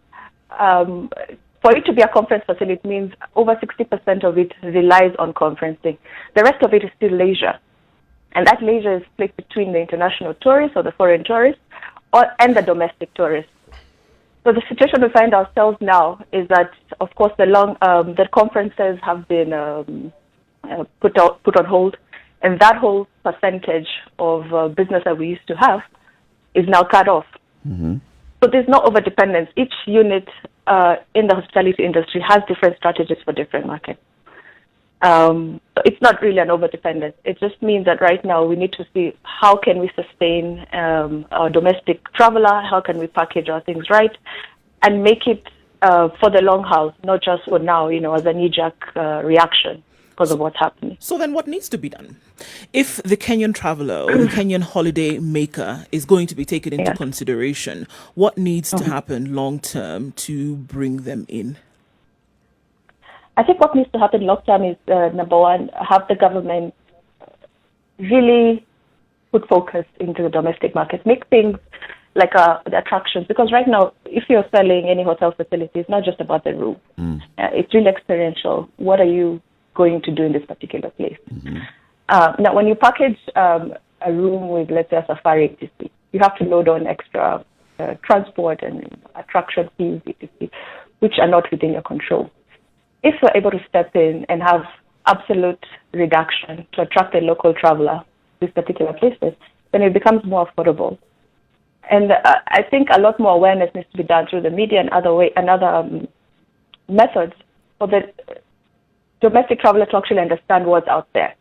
For it to be a conference facility means over 60% of it relies on conferencing. The rest of it is still leisure. And that leisure is split between the international tourists or the foreign tourists and the domestic tourists. So the situation we find ourselves now is that, of course, the conferences have been put on hold, and that whole percentage of business that we used to have is now cut off. So there's no overdependence. Each unit in the hospitality industry has different strategies for different markets. So it's not really an overdependence. It just means that right now we need to see how can we sustain our domestic traveler, how can we package our things right, and make it for the long haul, not just for now, as a knee-jerk reaction because of what's happening. So then what needs to be done? If the Kenyan traveler or the Kenyan holiday maker is going to be taken into consideration, what needs to happen long-term to bring them in? I think what needs to happen long term is, number one, have the government really put focus into the domestic market, make things like the attractions. Because right now, if you're selling any hotel facility, it's not just about the room. It's really experiential. What are you going to do in this particular place? Now, when you package a room with, let's say, a safari etc., you have to load on extra transport and attraction fees, etc., which are not within your control. If we're able to step in and have absolute reduction to attract a local traveler to these particular places, then it becomes more affordable. And I think a lot more awareness needs to be done through the media and other methods for the domestic traveler to actually understand what's out there.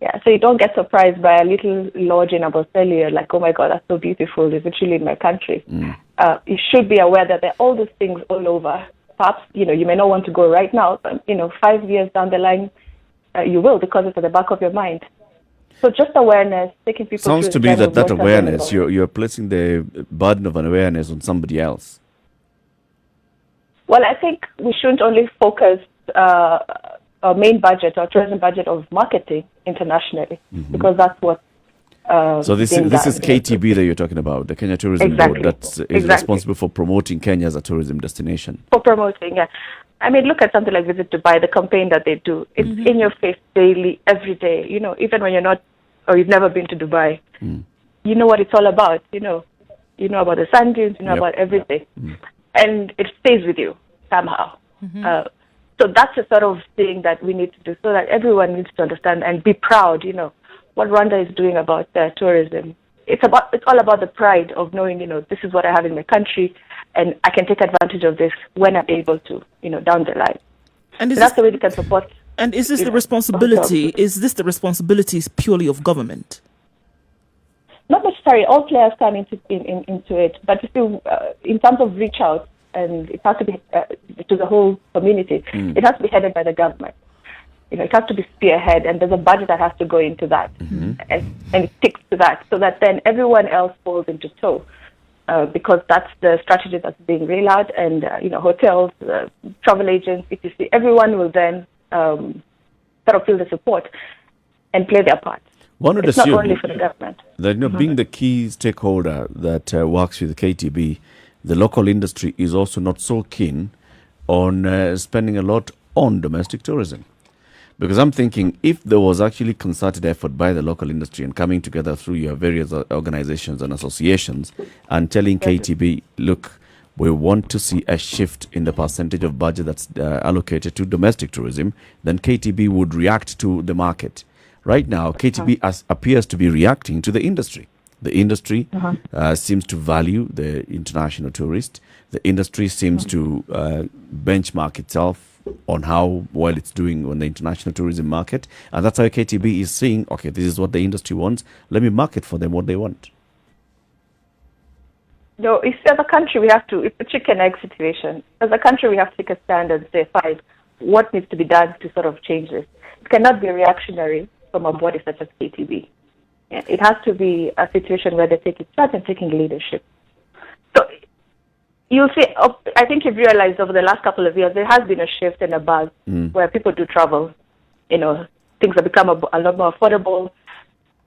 Yeah, so you don't get surprised by a little lodge in Aboseli. You're like, oh my God, that's so beautiful. It's literally in my country. You should be aware that there are all these things all over. Perhaps, you may not want to go right now, but, 5 years down the line, you will, because it's at the back of your mind. So just awareness, taking people Sounds to me that awareness, you're placing the burden of an awareness on somebody else. Well, I think we shouldn't only focus our main budget, our tourism budget of marketing internationally, because that's what so this is KTB that you're talking about, the Kenya Tourism Board, that is responsible for promoting Kenya as a tourism destination. For promoting, yeah. I mean, look at something like Visit Dubai, the campaign that they do. It's in your face daily, every day. Even when you're not, or you've never been to Dubai, you know what it's all about. You know about the sand dunes, about everything. And it stays with you somehow. So that's the sort of thing that we need to do, so that everyone needs to understand and be proud, what Rwanda is doing about tourism. It's all about the pride of knowing, this is what I have in my country, and I can take advantage of this when I'm able to, down the line. And that's the way we can support. And is this the responsibility? Is this the responsibilities purely of government? Not necessarily. All players come into it, but in terms of reach out, and it has to be to the whole community. It has to be headed by the government. It has to be spearhead, and there's a budget that has to go into that, and it sticks to that, so that then everyone else falls into tow, because that's the strategy that's being rolled out, and hotels, travel agents, etc. Everyone will then sort of feel the support and play their part. One would it's assume not only for the government. That being the key stakeholder that works with KTB, the local industry is also not so keen on spending a lot on domestic tourism. Because I'm thinking, if there was actually concerted effort by the local industry and coming together through your various organizations and associations and telling KTB, look, we want to see a shift in the percentage of budget that's allocated to domestic tourism, then KTB would react to the market. Right now, KTB appears to be reacting to the industry. The industry seems to value the international tourist. The industry seems to benchmark itself on how well it's doing on the international tourism market. And that's how KTB is saying, okay, this is what the industry wants. Let me market for them what they want. No, as a country, it's a chicken-egg situation. As a country, we have to take a stand and say, fine, what needs to be done to sort of change this? It cannot be reactionary from a body such as KTB. It has to be a situation where they take it charge and taking leadership. So you'll see, I think you've realized over the last couple of years, there has been a shift and a buzz where people do travel. Things have become a lot more affordable,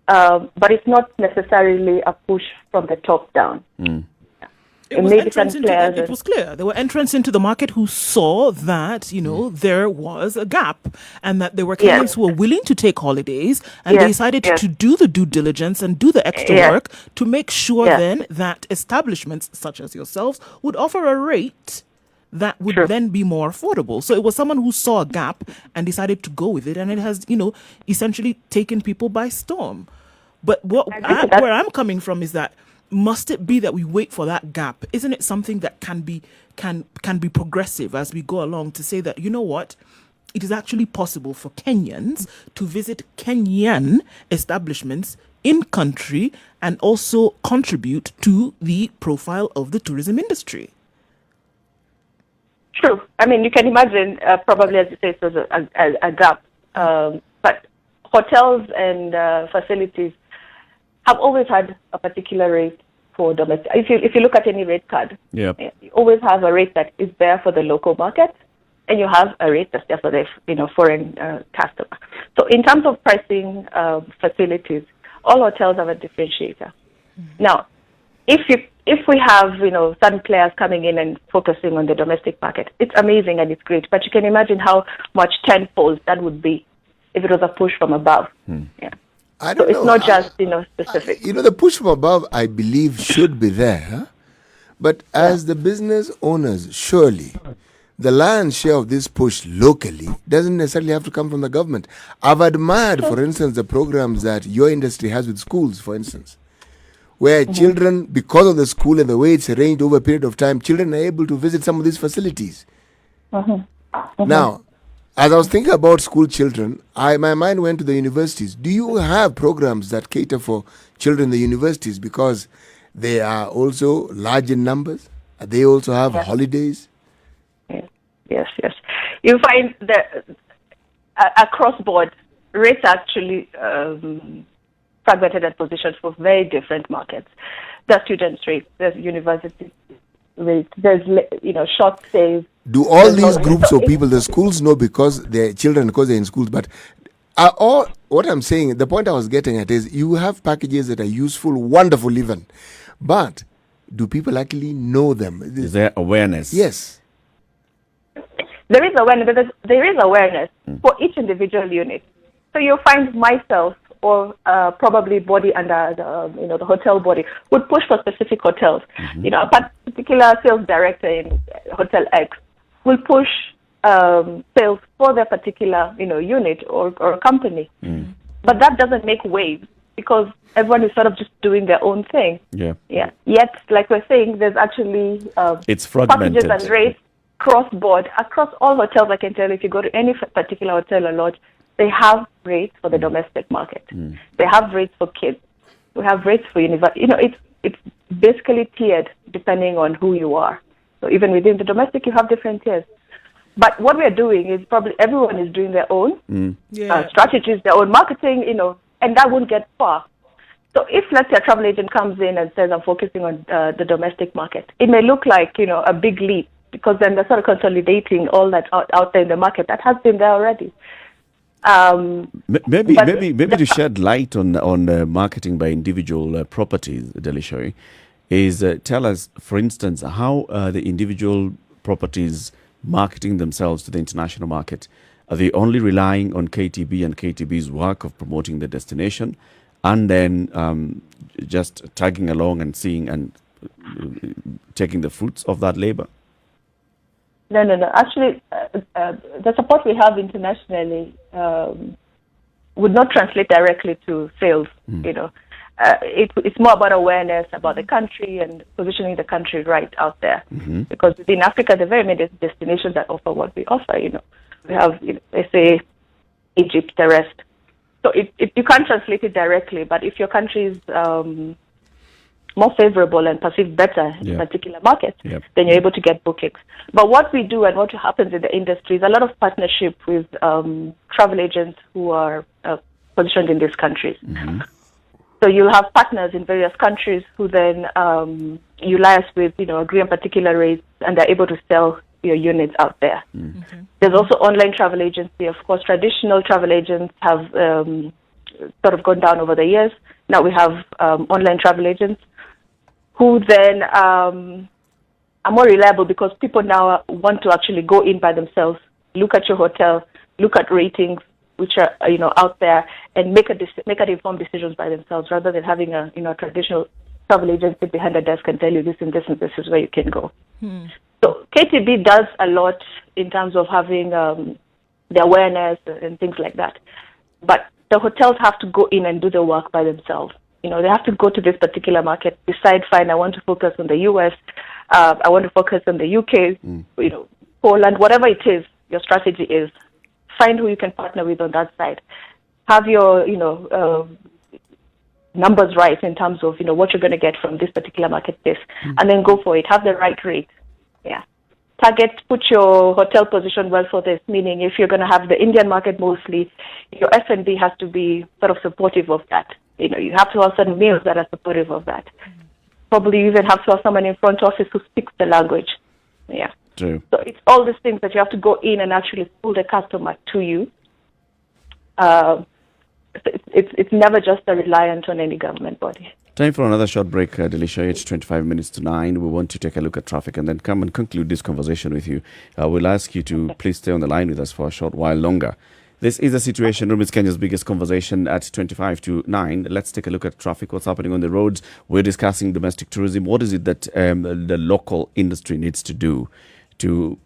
but it's not necessarily a push from the top down. It was clear. There were entrants into the market who saw that, there was a gap, and that there were Kenyans who were willing to take holidays, and they decided to do the due diligence and do the extra work to make sure then that establishments such as yourselves would offer a rate that would then be more affordable. So it was someone who saw a gap and decided to go with it, and it has, essentially taken people by storm. But where I'm coming from is that, must it be that we wait for that gap? Isn't it something that can be progressive as we go along, to say that, it is actually possible for Kenyans to visit Kenyan establishments in country and also contribute to the profile of the tourism industry? True. I mean, you can imagine, probably, as you say, there's a gap. But hotels and facilities have always had a particular rate for domestic. If you look at any rate card, you always have a rate that is there for the local market, and you have a rate that's there for the foreign customer. So in terms of pricing facilities, all hotels have a differentiator. Now, if we have certain players coming in and focusing on the domestic market, it's amazing and it's great. But you can imagine how much tenfold that would be if it was a push from above. I don't know. It's not just specific. The push from above, I believe, should be there. But as the business owners, surely the lion's share of this push locally doesn't necessarily have to come from the government. I've admired, for instance, the programs that your industry has with schools, for instance, where children, because of the school and the way it's arranged over a period of time, children are able to visit some of these facilities. Now, as I was thinking about school children, my mind went to the universities. Do you have programs that cater for children in the universities, because they are also large in numbers? They also have holidays? Yes. You find that across board, rates actually fragmented and positioned for very different markets. There's students' rates, there's university rates, there's short stays. Do all these groups of people, the schools know because they're children, because they're in schools, but what I'm saying, the point I was getting at is, you have packages that are useful, wonderful even, but do people actually know them? Is there awareness? Yes. There is awareness, for each individual unit. So you'll find myself or probably body under the hotel body would push for specific hotels. A particular sales director in Hotel X will push sales for their particular, unit or company. But that doesn't make waves because everyone is sort of just doing their own thing. Yeah. Yet, like we're saying, there's actually it's fragmented. packages and rates cross-board across all hotels. I can tell if you go to any particular hotel or lodge, they have rates for the domestic market. They have rates for kids. We have rates for university. It's basically tiered depending on who you are. So even within the domestic, you have different tiers. But what we are doing is probably everyone is doing their own strategies, their own marketing, and that won't get far. So if, let's say, a travel agent comes in and says, I'm focusing on the domestic market, it may look like, a big leap because then they're sort of consolidating all that out there in the market. That has been there already. Maybe to shed light on marketing by individual properties, Delishoy, is tell us, for instance, how the individual properties marketing themselves to the international market. Are they only relying on KTB and KTB's work of promoting the destination and then just tagging along and seeing and taking the fruits of that labor? No. Actually, the support we have internationally would not translate directly to sales. It's more about awareness about the country and positioning the country right out there. Because within Africa, there are very many destinations that offer what we offer. We have, let's say, Egypt, the rest. So you can't translate it directly, but if your country is more favorable and perceived better in a particular market, then you're able to get bookings. But what we do and what happens in the industry is a lot of partnership with travel agents who are positioned in these countries. So you'll have partners in various countries who then you liaise with, agree on particular rates, and they're able to sell your units out there. There's also online travel agency. Of course, traditional travel agents have sort of gone down over the years. Now we have online travel agents who then are more reliable because people now want to actually go in by themselves, look at your hotel, look at ratings, which are out there, and make informed decisions by themselves rather than having a traditional travel agent sit behind a desk and tell you this and this and this is where you can go. So KTB does a lot in terms of having the awareness and things like that, but the hotels have to go in and do the work by themselves. They have to go to this particular market, decide, fine, I want to focus on the US, I want to focus on the UK, Poland, whatever it is, your strategy is. Find who you can partner with on that side. Have your, numbers right in terms of, what you're going to get from this particular marketplace, and then go for it. Have the right rate. Put your hotel position well for this, meaning if you're going to have the Indian market mostly, your F&B has to be sort of supportive of that. You have to have certain meals that are supportive of that. Probably you even have to have someone in front office who speaks the language. True. So it's all these things that you have to go in and actually pull the customer to you. It's never just a reliant on any government body. Time for another short break, Delisha. It's 25 minutes to 9. We want to take a look at traffic and then come and conclude this conversation with you. We'll ask you to please stay on the line with us for a short while longer. This is the Situation Room. It's Kenya's biggest conversation at 25 to 9. Let's take a look at traffic, what's happening on the roads. We're discussing domestic tourism. What is it that the local industry needs to do to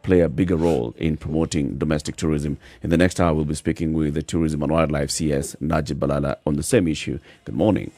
play a bigger role in promoting domestic tourism? In the next hour, we'll be speaking with the Tourism and Wildlife CS, Najib Balala, on the same issue. Good morning.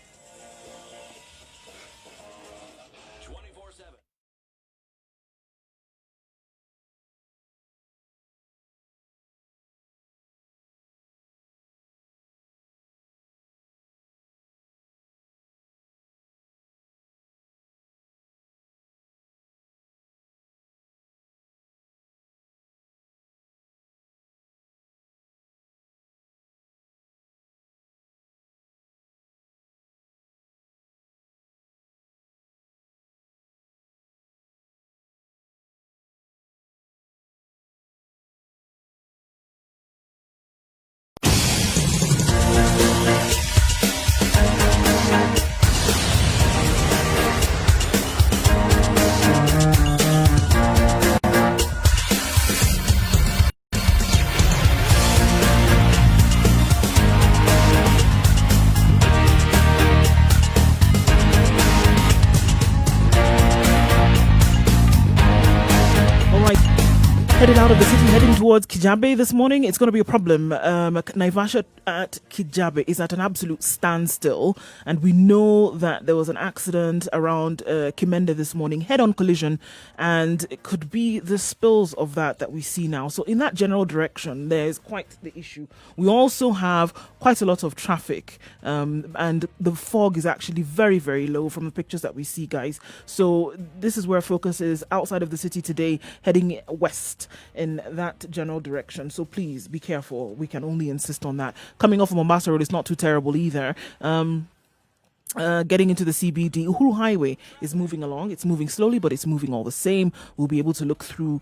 Headed out of the city, heading towards Kijabe this morning. It's going to be a problem. Naivasha at Kijabe is at an absolute standstill, and we know that there was an accident around Kimende this morning, head-on collision, and it could be the spills of that we see now. So in that general direction, there's quite the issue. We also have quite a lot of traffic, and the fog is actually very, very low from the pictures that we see, guys. So this is where focus is outside of the city today, heading west in that general direction. So please be careful. We can only insist on that. Coming off of Mombasa Road is not too terrible either. Getting into the CBD, Uhuru Highway is moving along. It's moving slowly, but it's moving all the same. We'll be able to look through,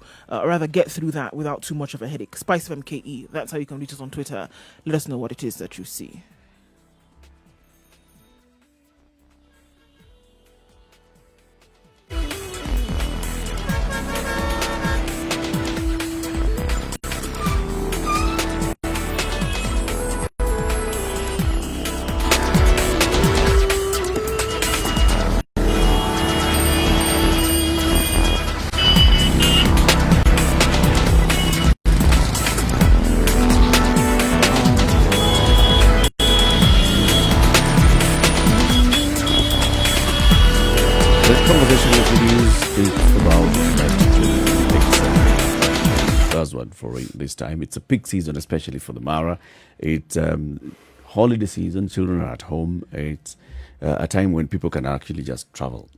get through that without too much of a headache. Spice of MKE, that's how you can reach us on Twitter. Let us know what it is that you see. For this time, it's a peak season, especially for the Mara. It's holiday season. Children are at home. It's a time when people can actually just travel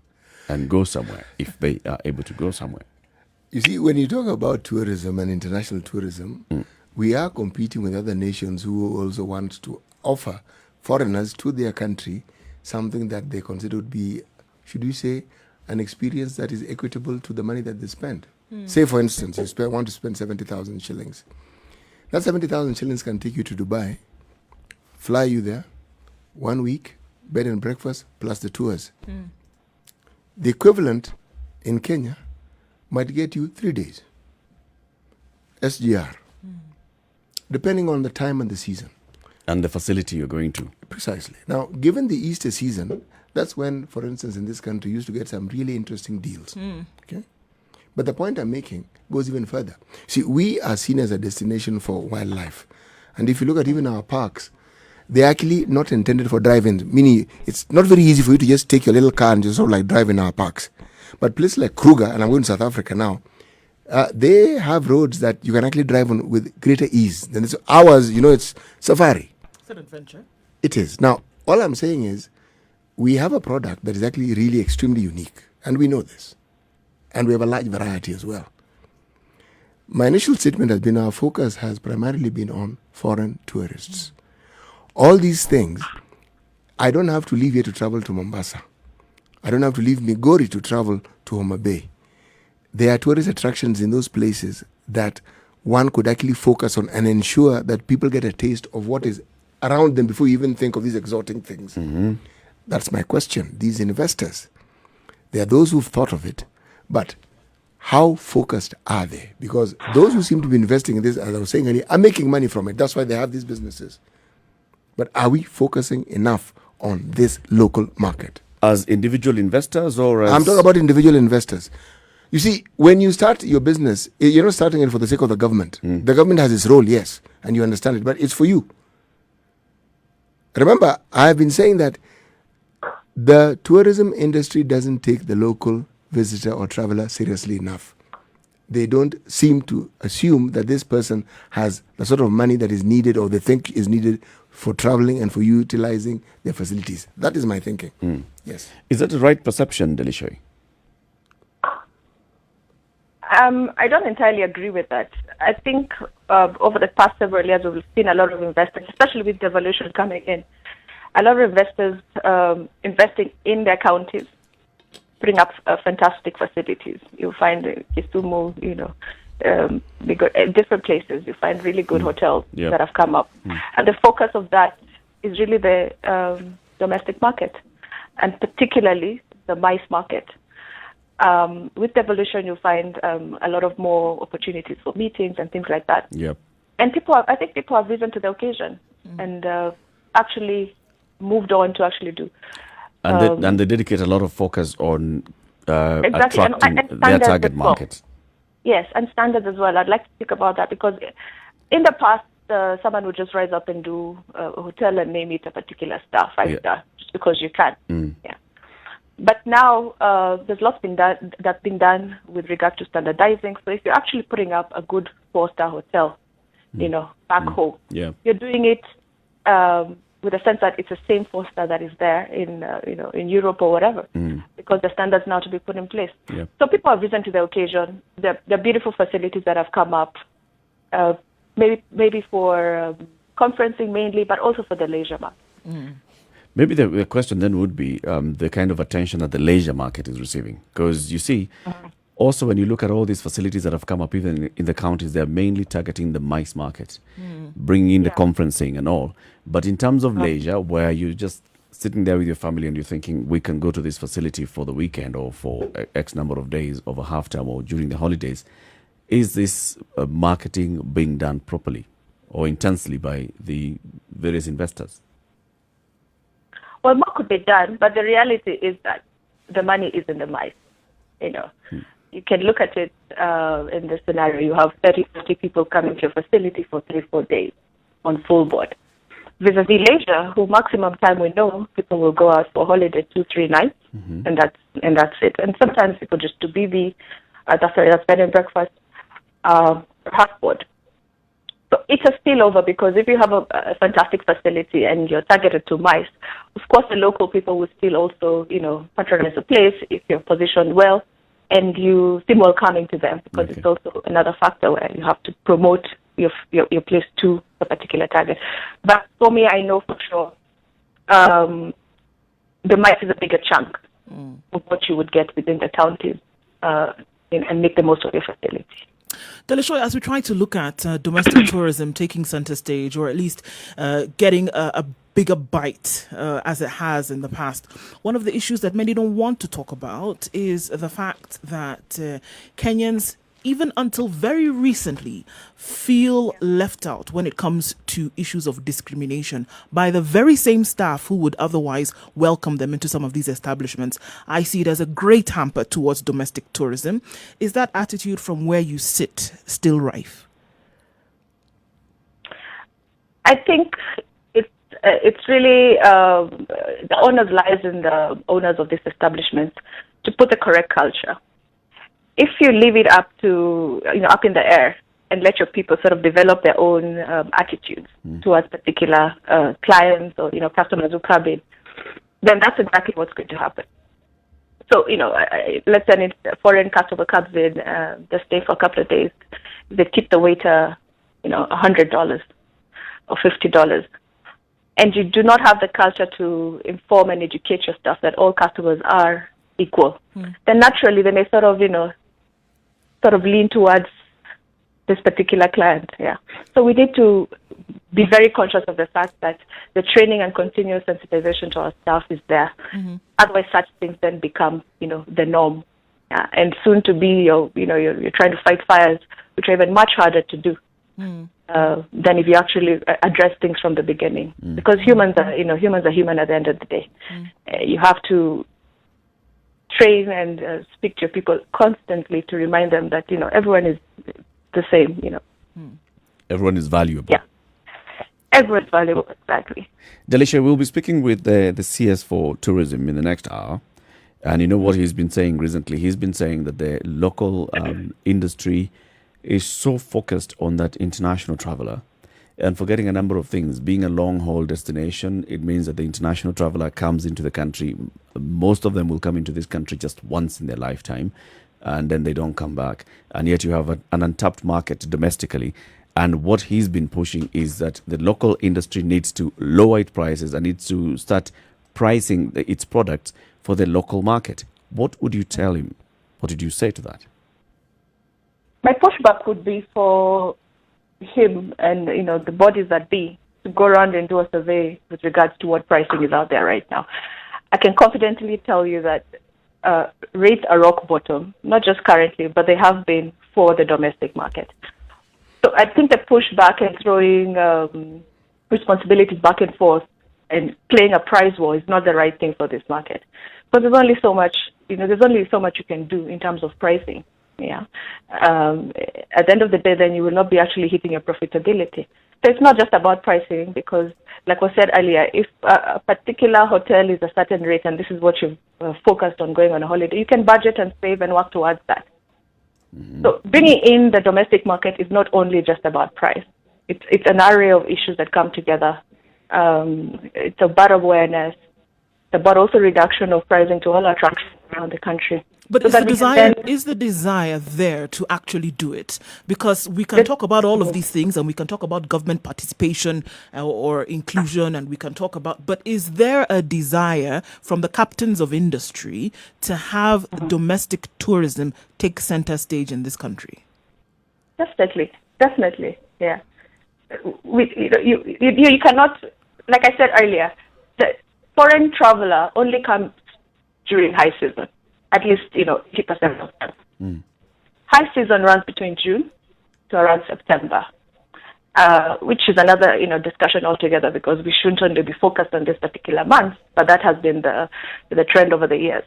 and go somewhere if they are able to go somewhere. You see, when you talk about tourism and international tourism, we are competing with other nations who also want to offer foreigners to their country something that they consider would be, should we say, an experience that is equitable to the money that they spend. Say, for instance, you want to spend 70,000 shillings. That 70,000 shillings can take you to Dubai, fly you there, 1 week, bed and breakfast, plus the tours. The equivalent in Kenya might get you 3 days. SGR. Depending on the time and the season. And the facility you're going to. Precisely. Now, given the Easter season, that's when, for instance, in this country, you used to get some really interesting deals. Okay? But the point I'm making goes even further. See, we are seen as a destination for wildlife. And if you look at even our parks, they're actually not intended for drive-in, meaning it's not very easy for you to just take your little car and just sort of like drive in our parks. But places like Kruger, and I'm going to South Africa now, they have roads that you can actually drive on with greater ease. Then it's ours, it's safari. It's an adventure. It is. Now, all I'm saying is, we have a product that is actually really extremely unique, and we know this. And we have a large variety as well. My initial statement has been our focus has primarily been on foreign tourists. All these things, I don't have to leave here to travel to Mombasa. I don't have to leave Migori to travel to Homa Bay. There are tourist attractions in those places that one could actually focus on and ensure that people get a taste of what is around them before you even think of these exotic things. That's my question. These investors, there are those who've thought of it, but how focused are they? Because those who seem to be investing in this, as I was saying earlier, are making money from it. That's why they have these businesses. But are we focusing enough on this local market? As individual investors or as... I'm talking about individual investors. You see, when you start your business, you're not starting it for the sake of the government. The government has its role, yes, and you understand it, but it's for you. Remember, I've been saying that the tourism industry doesn't take the local visitor or traveler seriously enough. They don't seem to assume that this person has the sort of money that is needed or they think is needed for traveling and for utilizing their facilities. That is my thinking. Yes. Is that the right perception, Delishoi? I don't entirely agree with that. I think over the past several years, we've seen a lot of investors, especially with devolution coming in, a lot of investors investing in their counties, putting up fantastic facilities. You find Kisumu, different places. You find really good hotels that have come up. And the focus of that is really the domestic market, and particularly the MICE market. With devolution, you find a lot of more opportunities for meetings and things like that. And I think people have risen to the occasion and actually moved on to actually do. And they dedicate a lot of focus on attracting their target market. Yes, and standards as well. I'd like to speak about that because in the past, someone would just rise up and do a hotel and name it a particular star, 5-star, just because you can. Yeah. But now there's lots that's been done with regard to standardizing. So if you're actually putting up a good 4-star hotel, back home, you're doing it with a sense that it's the same 4-star that is there in Europe or whatever, because the standards now to be put in place. Yeah. So people have risen to the occasion. There are beautiful facilities that have come up, maybe for conferencing mainly, but also for the leisure market. Maybe the question then would be the kind of attention that the leisure market is receiving. Because you see, also when you look at all these facilities that have come up, even in the counties, they're mainly targeting the MICE market, bringing in the conferencing and all. But in terms of leisure, where you're just sitting there with your family and you're thinking, we can go to this facility for the weekend or for X number of days over half term or during the holidays, is this marketing being done properly or intensely by the various investors? Well, more could be done, but the reality is that the money is in the MICE. You can look at it in the scenario. You have 30, 40 people coming to your facility for 3-4 days on full board. Vis-a-vis leisure, who maximum time we know, people will go out for holiday 2-3 nights, and that's it. And sometimes people just to be that's bed and breakfast, half board. So it's a spillover because if you have a fantastic facility and you're targeted to MICE, of course the local people will still also, patronize the place if you're positioned well and you seem welcoming to them because it's also another factor where you have to promote your place to a particular target. But for me, I know for sure the MICE is a bigger chunk of what you would get within the counties and make the most of your facility. Delishoy, as we try to look at domestic tourism taking center stage, or at least getting a bigger bite as it has in the past, one of the issues that many don't want to talk about is the fact that Kenyans, even until very recently, feel left out when it comes to issues of discrimination by the very same staff who would otherwise welcome them into some of these establishments. I see it as a great hamper towards domestic tourism. Is that attitude from where you sit still rife? I think it's really the onus lies in the owners of these establishments to put the correct culture. If you leave it up to, up in the air and let your people sort of develop their own attitudes towards particular clients or, customers who come in, then that's exactly what's going to happen. So, let's say a foreign customer comes in, they stay for a couple of days, they tip the waiter, $100 or $50, and you do not have the culture to inform and educate your staff that all customers are equal, then naturally they may sort of lean towards this particular client. Yeah. So we need to be very conscious of the fact that the training and continuous sensitization to our staff is there. Otherwise, such things then become, the norm. Yeah. And soon to be, you're trying to fight fires, which are even much harder to do than if you actually address things from the beginning. Because humans are human at the end of the day. You have to train and speak to your people constantly to remind them that, everyone is the same, Everyone is valuable. Yeah. Everyone is valuable, exactly. Delisha, we'll be speaking with the CS for tourism in the next hour. And you know what he's been saying recently? He's been saying that the local industry is so focused on that international traveler and forgetting a number of things. Being a long-haul destination, it means that the international traveler comes into the country. Most of them will come into this country just once in their lifetime, and then they don't come back. And yet you have an untapped market domestically. And what he's been pushing is that the local industry needs to lower its prices and needs to start pricing its products for the local market. What would you tell him? What did you say to that? My pushback would be for him and the bodies that be to go around and do a survey with regards to what pricing is out there right now. I can confidently tell you that rates are rock bottom, not just currently, but they have been for the domestic market. So I think the pushback and throwing responsibilities back and forth and playing a price war is not the right thing for this market. But there's only so much, you can do in terms of pricing Yeah. At the end of the day, then you will not be actually hitting your profitability. So it's not just about pricing, because, like was said earlier, if a particular hotel is a certain rate and this is what you've focused on going on a holiday, you can budget and save and work towards that. So bringing in the domestic market is not only just about price. It's an array of issues that come together. It's about awareness. It's about also reduction of pricing to all attractions around the country. But So is the that we can desire then- is the desire there to actually do it? Because we can talk about all of these things, and we can talk about government participation or inclusion, and we can talk about. But is there a desire from the captains of industry to have domestic tourism take center stage in this country? Definitely, yeah. You cannot, like I said earlier, the foreign traveler only comes during high season, at least 80% of them. High season runs between June to around September, which is another discussion altogether, because we shouldn't only be focused on this particular month, but that has been the trend over the years.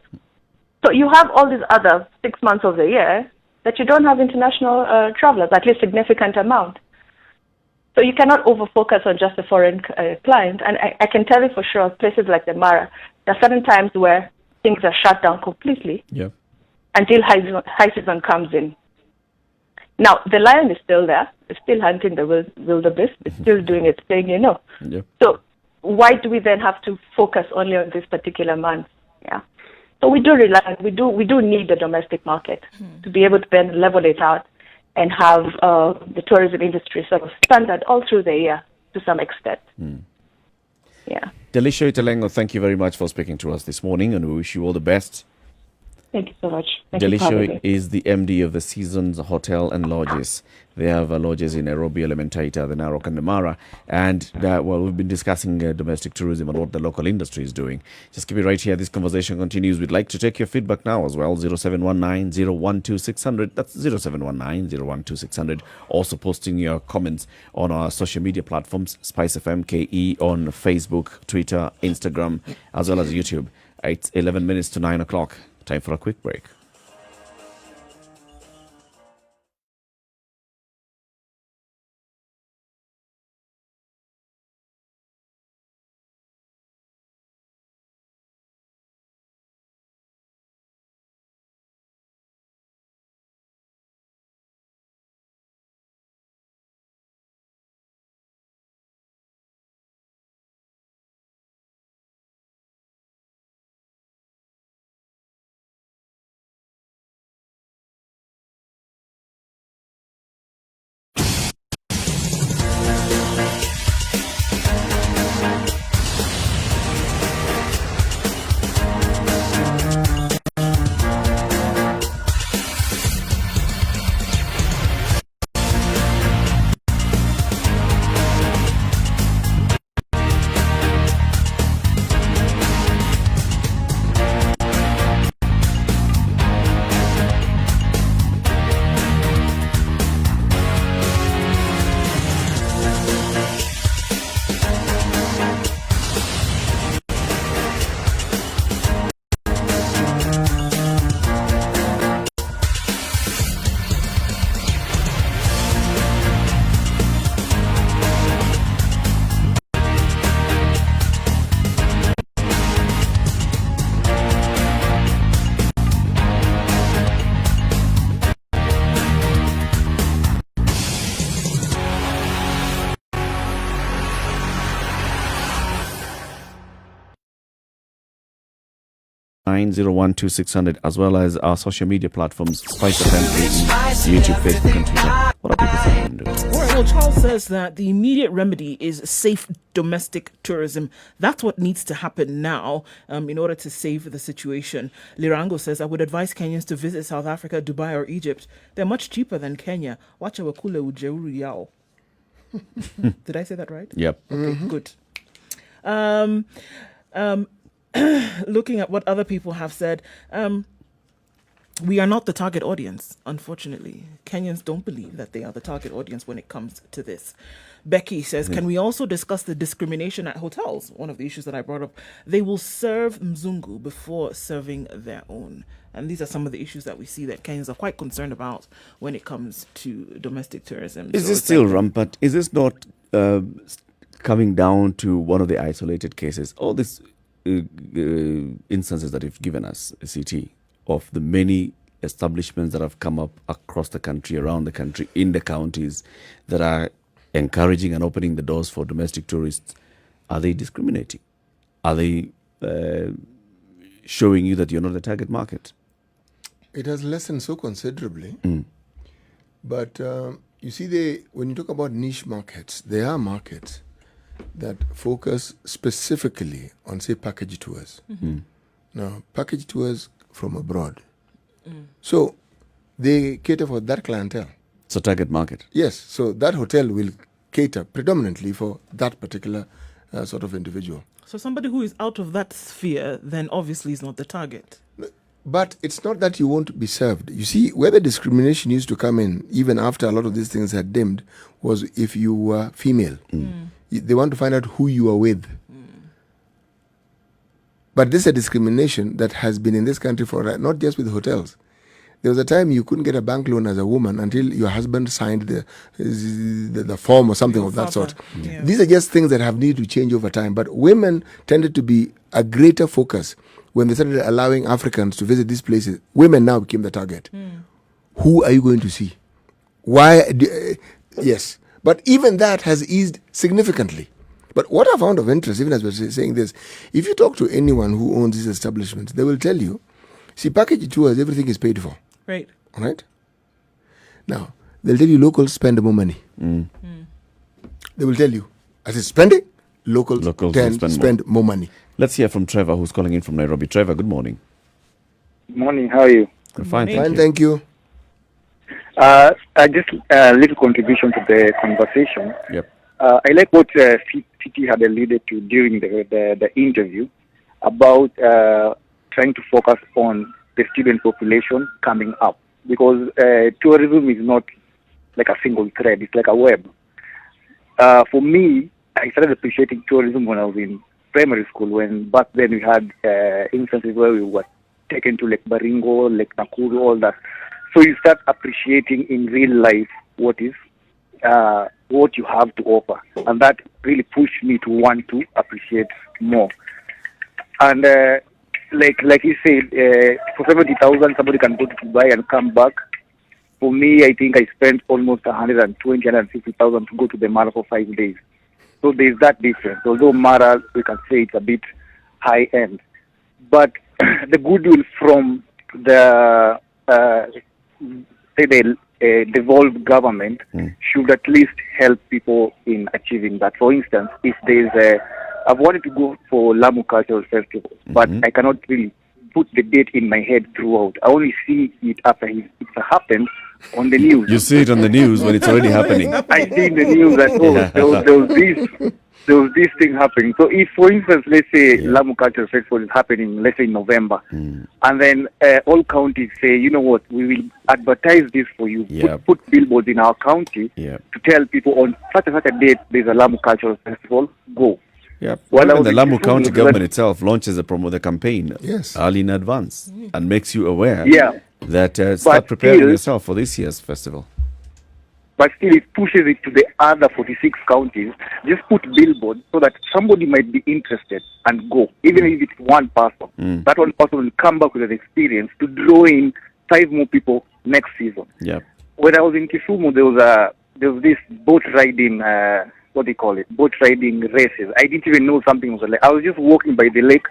So you have all these other 6 months of the year that you don't have international travelers, at least significant amount. So you cannot over-focus on just a foreign client. And I can tell you for sure, places like the Mara, there are certain times where things are shut down completely until high season comes in. Now, the lion is still there. It's still hunting the wildebeest. It's still doing its thing, So why do we then have to focus only on this particular month? Yeah. So we do need the domestic market to be able to then level it out and have the tourism industry sort of standard all through the year to some extent. Yeah. Delisho Italengo, thank you very much for speaking to us this morning, and we wish you all the best. Thank you so much. Thank you for having Delisho me. is the MD of the Seasons Hotel and Lodges. They have lodges in Nairobi, Elementaita, the Narok, and the Mara. And, we've been discussing domestic tourism and what the local industry is doing. Just keep it right here. This conversation continues. We'd like to take your feedback now as well. 0719-012-600. That's 0719-012-600. Also posting your comments on our social media platforms, Spice FM KE on Facebook, Twitter, Instagram, as well as YouTube. It's 11 minutes to 9 o'clock. Time for a quick break. (9012600), as well as our social media platforms, Spice FM, YouTube, Facebook, and Twitter. What are people saying? All right, well, Charles says that the immediate remedy is safe domestic tourism. That's what needs to happen now in order to save the situation. Lirango says, I would advise Kenyans to visit South Africa, Dubai, or Egypt. They're much cheaper than Kenya. Wacha wakule ujeuri yao. Did I say that right? Yep. Okay, good. Looking at what other people have said, we are not the target audience, unfortunately. Kenyans don't believe that they are the target audience when it comes to this. Becky says, can we also discuss the discrimination at hotels? One of the issues that I brought up. They will serve Mzungu before serving their own. And these are some of the issues that we see that Kenyans are quite concerned about when it comes to domestic tourism. Is this still rampant? Is this not coming down to one of the isolated cases? All these instances that you've given us, CT, of the many establishments that have come up across the country, around the country, in the counties, that are encouraging and opening the doors for domestic tourists, are they discriminating? Are they showing you that you're not the target market? It has lessened so considerably. But you see, when you talk about niche markets, there are markets that focus specifically on, say, package tours. Now, package tours from abroad. So they cater for that clientele. It's a target market. Yes, so that hotel will cater predominantly for that particular sort of individual. So somebody who is out of that sphere then obviously is not the target. But it's not that you won't be served. You see, where the discrimination used to come in, even after a lot of these things had dimmed, was if you were female. They want to find out who you are with. But this is a discrimination that has been in this country for not just with hotels. There was a time you couldn't get a bank loan as a woman until your husband signed the form or something of that sort. These are just things that have needed to change over time. But women tended to be a greater focus when they started allowing Africans to visit these places. Women now became the target. Who are you going to see? Why? Yes. But even that has eased significantly. But what I found of interest, even as we're saying this, if you talk to anyone who owns these establishments, they will tell you, see, package tours, everything is paid for. Right. All right? Now, they'll tell you locals spend more money. They will tell you, as it's spending, locals tend to spend more money. Let's hear from Trevor, who's calling in from Nairobi. Trevor, good morning. Morning, how are you? Fine, Thank you. Just a little contribution to the conversation. Yep. I like what Titi had alluded to during the interview about trying to focus on the student population coming up, because tourism is not like a single thread, it's like a web. For me, I started appreciating tourism when I was in primary school, when back then we had instances where we were taken to Lake Baringo, Lake Nakuru, all that. So you start appreciating in real life what is what you have to offer, and that really pushed me to want to appreciate more. And like you said, for 70,000 somebody can go to Dubai and come back. For me, I think I spent almost 150,000 to go to the Mara for 5 days. So there's that difference. Although Mara, we can say it's a bit high end, but the goodwill from the devolved government should at least help people in achieving that. For instance, if there's I've wanted to go for Lamu Cultural Festival, but I cannot really put the date in my head throughout. I only see it after it's happened on the news. You see it on the news when it's already happening. I see in the news that there was this thing happening. So if, for instance, let's say Lamu Cultural Festival is happening, let's say in November, and then all counties say, you know what, we will advertise this for you, put billboards in our county to tell people on such and such a date there's a Lamu Cultural Festival, go. Yeah, well, the Lamu County government itself launches the campaign early in advance and makes you aware that start preparing yourself for this year's festival. But still, it pushes it to the other 46 counties. Just put billboards so that somebody might be interested and go, even if it's one person. That one person will come back with an experience to draw in 5 more people next season. Yeah. When I was in Kisumu, there was this boat riding. What do you call it? Boat riding races. I didn't even know something was like. I was just walking by the lake.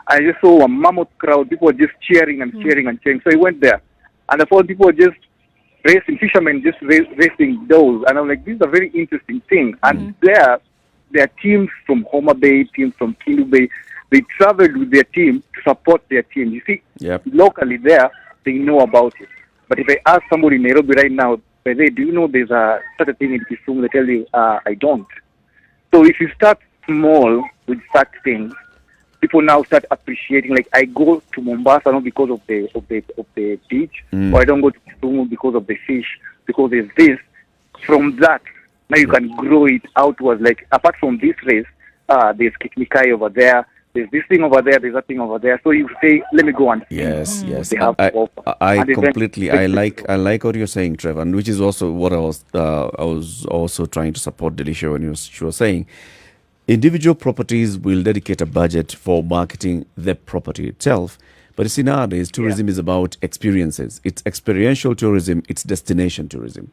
I just saw a mammoth crowd. People were just cheering and cheering and cheering. So I went there, and I found people were just racing, fishermen just racing those. And I'm like, this is a very interesting thing. And there are teams from Homa Bay, teams from Kindu Bay. They traveled with their team to support their team. You see, locally there, they know about it. But if I ask somebody in Nairobi right now, do you know there's such a thing in Kisumu? They tell you, I don't. So if you start small with such things, people now start appreciating. Like, I go to Mombasa not because of the beach, or I don't go to Kisumu because of the fish, because there's this. From that, now you can grow it outwards. Like, apart from this race, there's Kitmikai over there, there's this thing over there, there's that thing over there. So you say, let me go and see Yes. what they have to offer. I And completely. I like what you're saying, Trevor, and which is also what I was also trying to support Delisha when she was saying. Individual properties will dedicate a budget for marketing the property itself. But you see, nowadays, tourism is about experiences. It's experiential tourism. It's destination tourism.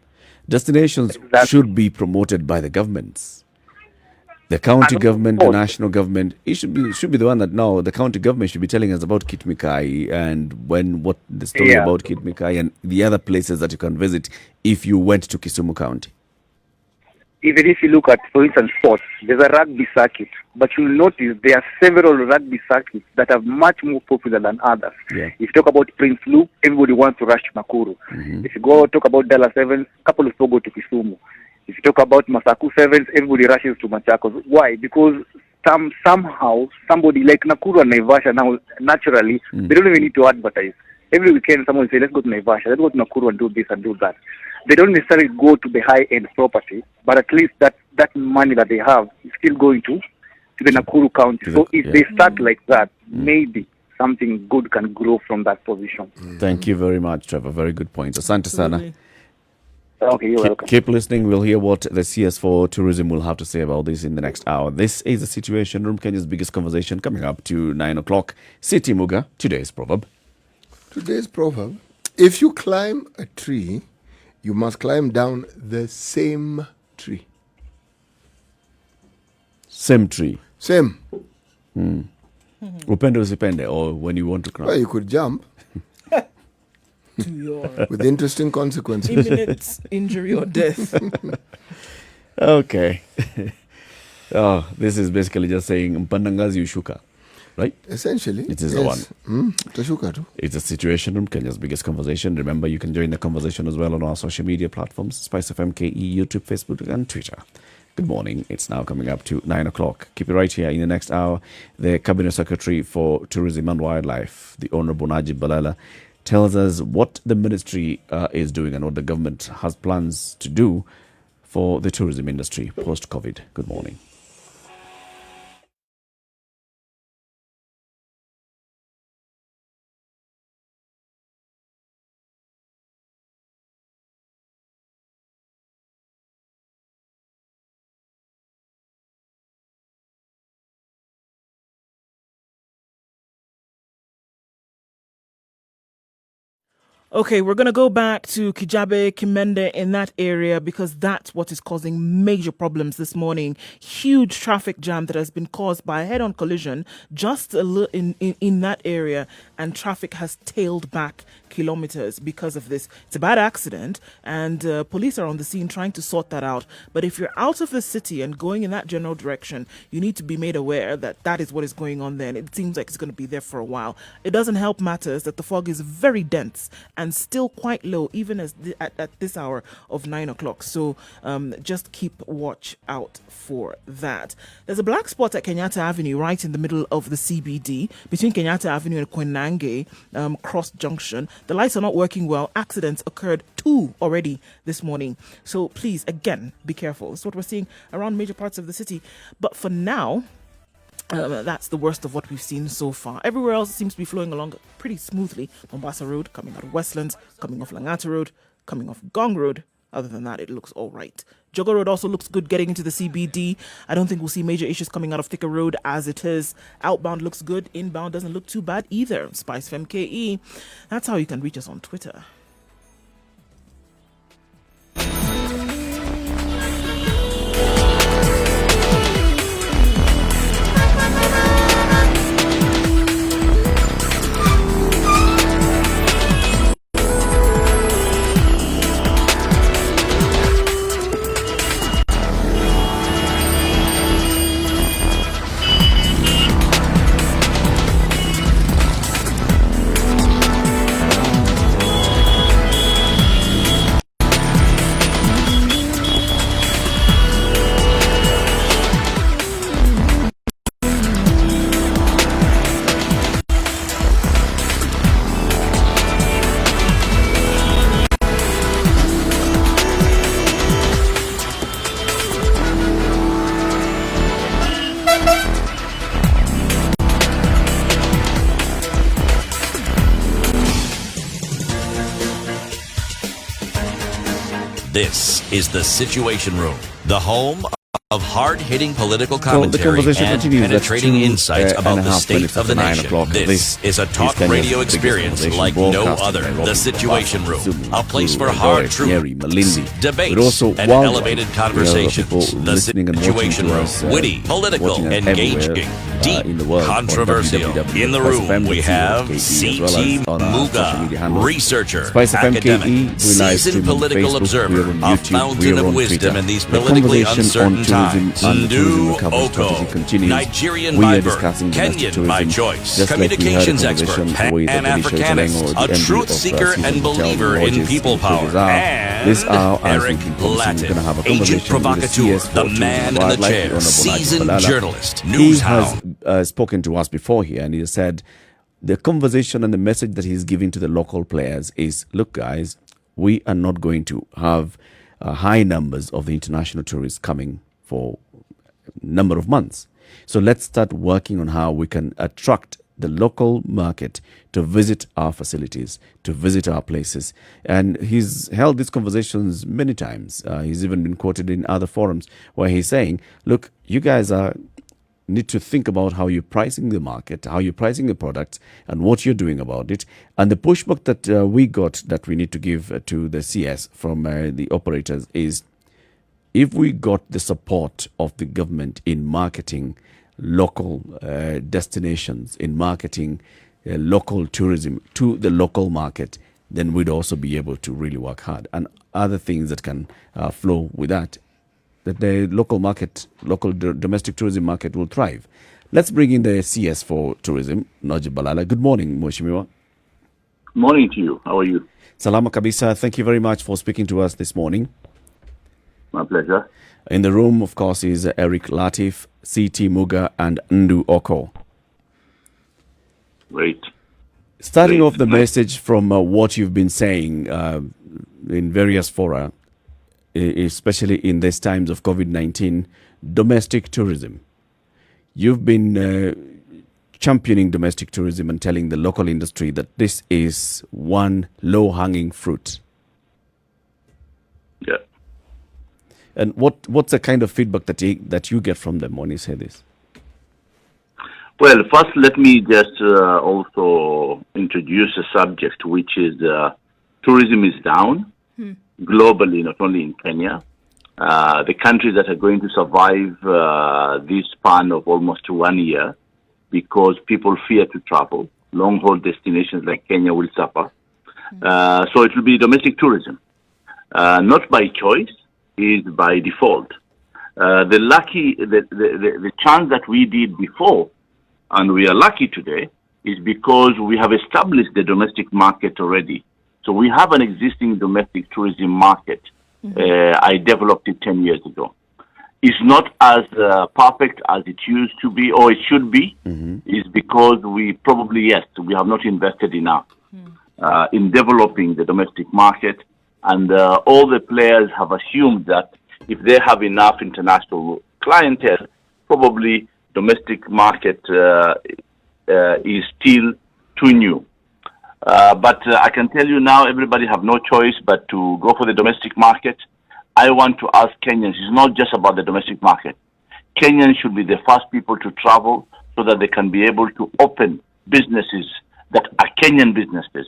Destinations should be promoted by the governments. The county government, the national government, it should be the one that now the county government should be telling us about Kitmikai and what the story about Kitmikai and the other places that you can visit if you went to Kisumu County. Even if you look at, for instance, sports, there's a rugby circuit, but you'll notice there are several rugby circuits that are much more popular than others. Yeah. If you talk about Prince Luke, everybody wants to rush to Nakuru. If you talk about Dallas Sevens, a couple of people go to Kisumu. If you talk about Masaku Sevens, everybody rushes to Machakos. Why? Because somehow somebody like Nakuru and Naivasha now, naturally, they don't even need to advertise. Every weekend, someone will say, let's go to Naivasha, let's go to Nakuru and do this and do that. They don't necessarily go to the high-end property, but at least that money that they have is still going to the Nakuru County. So if they start like that, maybe something good can grow from that position. Thank you very much, Trevor. Very good point. Asante sana. Okay, you're welcome. Keep listening. We'll hear what the CS4 Tourism will have to say about this in the next hour. This is the Situation Room, Kenya's biggest conversation, coming up to 9 o'clock. City Muga, today's proverb. Today's proverb: if you climb a tree, you must climb down the same tree. Same tree. Same. Upende usipende, or when you want to climb. Well, you could jump To your with interesting consequences. imminent injury or death. Okay. This is basically just saying mpandangazi ushuka, right? Essentially. It is the one. Tashuka too. It's a Situation Room, Kenya's biggest conversation. Remember, you can join the conversation as well on our social media platforms, Spice FM KE, YouTube, Facebook, and Twitter. Good morning. It's now coming up to 9 o'clock. Keep it right here. In the next hour, the Cabinet Secretary for Tourism and Wildlife, the Honorable Najib Balala, tells us what the ministry is doing and what the government has plans to do for the tourism industry post-COVID. Good morning. Okay, we're going to go back to Kijabe, Kimende in that area because that's what is causing major problems this morning. Huge traffic jam that has been caused by a head-on collision just in that area, and traffic has tailed back kilometers because of this. It's a bad accident, and police are on the scene trying to sort that out. But if you're out of the city and going in that general direction, you need to be made aware that that is what is going on there, and it seems like it's going to be there for a while. It doesn't help matters that the fog is very dense and still quite low, even at this hour of 9 o'clock. So just keep watch out for that. There's a black spot at Kenyatta Avenue, right in the middle of the CBD, between Kenyatta Avenue and Koinange Cross Junction. The lights are not working well. Accidents occurred 2 already this morning. So please, again, be careful. It's what we're seeing around major parts of the city. But for now, that's the worst of what we've seen so far. Everywhere else seems to be flowing along pretty smoothly. Mombasa Road, coming out of Westlands, coming off Langata Road, coming off Gong Road. Other than that, it looks all right. Jogo Road also looks good getting into the CBD. I don't think we'll see major issues coming out of Thika Road as it is. Outbound looks good. Inbound doesn't look too bad either. Spice FM KE. That's how you can reach us on Twitter. This is The Situation Room, the home of hard-hitting political commentary and penetrating insights about the state of the nation. This is a talk radio experience like no other. The Situation Room, a place for hard truth, debates, and elevated conversations. The Situation Room, witty, political, engaging, deep, controversial. In the room, we have CT Muga, researcher, academic, seasoned political observer, a fountain of wisdom in these politically uncertain times. Nduh Okoh, Nigerian by birth, Kenyan by choice, communications expert, Pan-Africanist, a truth seeker and believer in people power, and Eric Latiff, agent provocateur, the man in the chair, seasoned journalist, news hound. He has spoken to us before here, and he said the conversation and the message that he's giving to the local players is, look guys, we are not going to have high numbers of the international tourists coming for a number of months. So let's start working on how we can attract the local market to visit our facilities, to visit our places. And he's held these conversations many times. He's even been quoted in other forums where he's saying, look, you guys need to think about how you're pricing the market, how you're pricing the products, and what you're doing about it. And the pushback that we got that we need to give to the CS from the operators is, if we got the support of the government in marketing local destinations, in marketing local tourism to the local market, then we'd also be able to really work hard. And other things that can flow with that the local market, domestic tourism market will thrive. Let's bring in the CS for tourism, Najib Balala. Good morning, Mheshimiwa. Morning to you. How are you? Salama kabisa. Thank you very much for speaking to us this morning. My pleasure. In the room, of course, is Eric Latiff, CT Muga, and Nduh Okoh. Great. Starting off the message from what you've been saying in various fora, especially in these times of COVID-19, domestic tourism. You've been championing domestic tourism and telling the local industry that this is one low-hanging fruit. Yeah. And what's the kind of feedback that you get from them when you say this? Well, first, let me just also introduce a subject, which is tourism is down globally, not only in Kenya. The countries that are going to survive this span of almost 1 year, because people fear to travel, long-haul destinations like Kenya will suffer. So it will be domestic tourism, not by choice, is by default. The chance that we did before, and we are lucky today, is because we have established the domestic market already. So we have an existing domestic tourism market. I developed it 10 years ago. It's not as perfect as it used to be, or it should be, is because we have not invested enough in developing the domestic market. And all the players have assumed that if they have enough international clientele, probably domestic market is still too new. But I can tell you now, everybody have no choice but to go for the domestic market. I want to ask Kenyans, it's not just about the domestic market. Kenyans should be the first people to travel so that they can be able to open businesses that are Kenyan businesses.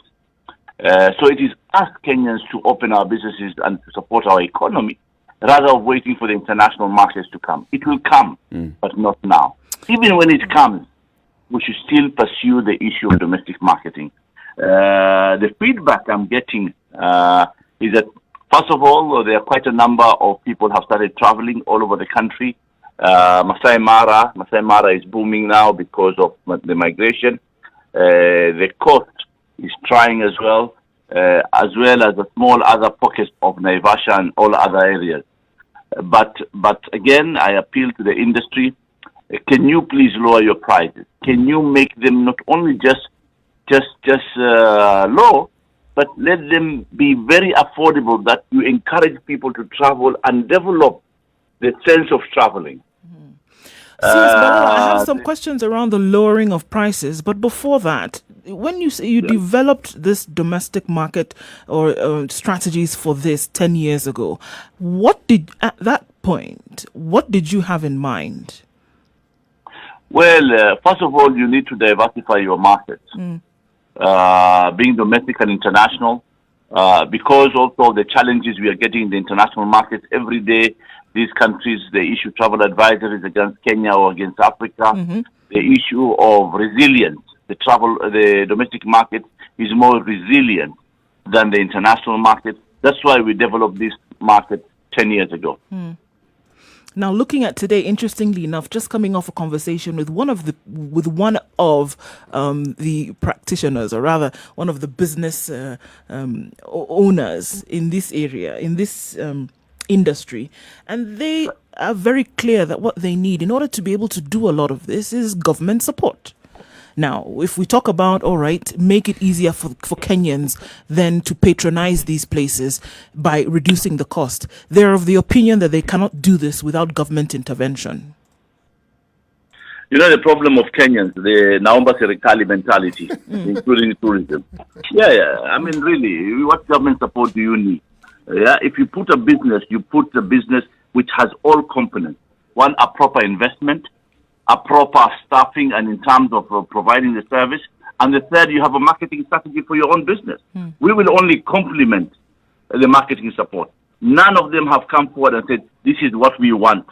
So it is us Kenyans to open our businesses and to support our economy rather than waiting for the international markets to come. It will come, but not now. Even when it comes, we should still pursue the issue of domestic marketing. The feedback I'm getting is that, first of all, there are quite a number of people have started traveling all over the country. Masai Mara is booming now because of the migration. The coast is trying as well as a small other pockets of Naivasha and all other areas. But again, I appeal to the industry. Can you please lower your prices? Can you make them not only just low, but let them be very affordable, that you encourage people to travel and develop the sense of traveling. I have some questions around the lowering of prices, but before that, When you say you developed this domestic market or strategies for this 10 years ago, at that point, what did you have in mind? Well, first of all, you need to diversify your markets, being domestic and international, because also of the challenges we are getting in the international markets every day. These countries, they issue travel advisories against Kenya or against Africa. The issue of resilience, the domestic market is more resilient than the international market. That's why we developed this market 10 years ago. Now, looking at today, interestingly enough, just coming off a conversation with one of the practitioners, or rather one of the business owners in this area, in this industry, and they are very clear that what they need in order to be able to do a lot of this is government support. Now, if we talk about, all right, make it easier for Kenyans then to patronize these places by reducing the cost, they're of the opinion that they cannot do this without government intervention. You know, the problem of Kenyans, the Naomba Serikali mentality, including tourism. I mean, really, what government support do you need? If you put a business which has all components. One, a proper investment, a proper staffing, and in terms of providing the service. And the third, you have a marketing strategy for your own business. We will only complement the marketing support. None of them have come forward and said, this is what we want.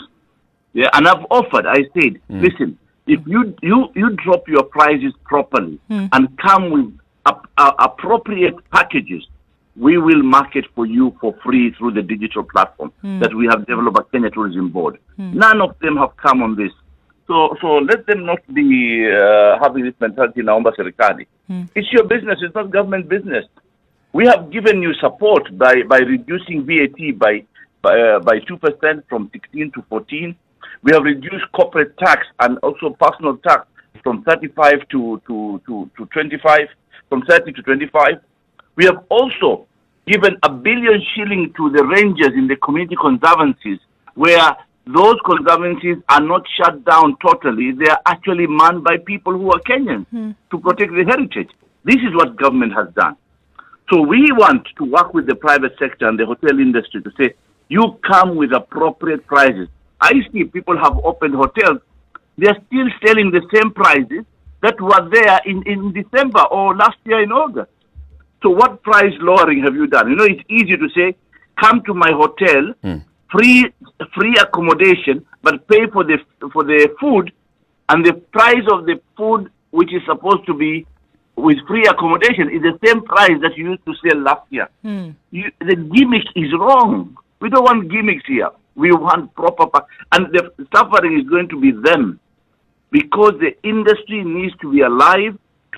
And I've offered, I said, listen, if you drop your prices properly and come with appropriate packages, we will market for you for free through the digital platform that we have developed at Kenya Tourism Board. None of them have come on this. So let them not be having this mentality, Naomba Serikali. It's your business, it's not government business. We have given you support by reducing VAT by 2% from 16 to 14. We have reduced corporate tax and also personal tax from 35 to 25, from 30 to 25. We have also given 1 billion shilling to the rangers in the community conservancies, where those conservancies are not shut down totally. They are actually manned by people who are Kenyans to protect the heritage. This is what government has done. So we want to work with the private sector and the hotel industry to say, you come with appropriate prices. I see people have opened hotels. They are still selling the same prices that were there in December or last year in August. So what price lowering have you done? You know, it's easy to say, come to my hotel, free accommodation, but pay for the food, and the price of the food, which is supposed to be with free accommodation, is the same price that you used to sell last year. The gimmick is wrong. We don't want gimmicks here. We want proper, and the suffering is going to be them, because the industry needs to be alive.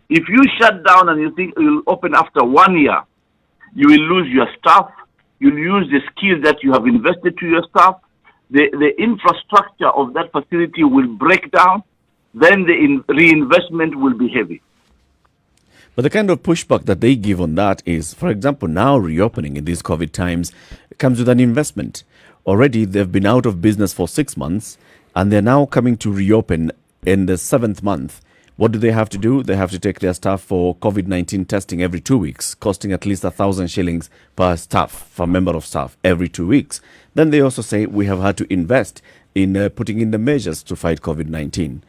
If you shut down and you think you'll open after 1 year, you will lose your staff. You'll use the skills that you have invested to your staff. The infrastructure of that facility will break down. Then the reinvestment will be heavy. But the kind of pushback that they give on that is, for example, now reopening in these COVID times comes with an investment. Already they've been out of business for 6 months, and they're now coming to reopen in the 7th month. What do they have to do? They have to take their staff for COVID-19 testing every 2 weeks, costing at least 1,000 shillings per staff, per member of staff, every 2 weeks. Then they also say we have had to invest in putting in the measures to fight COVID-19.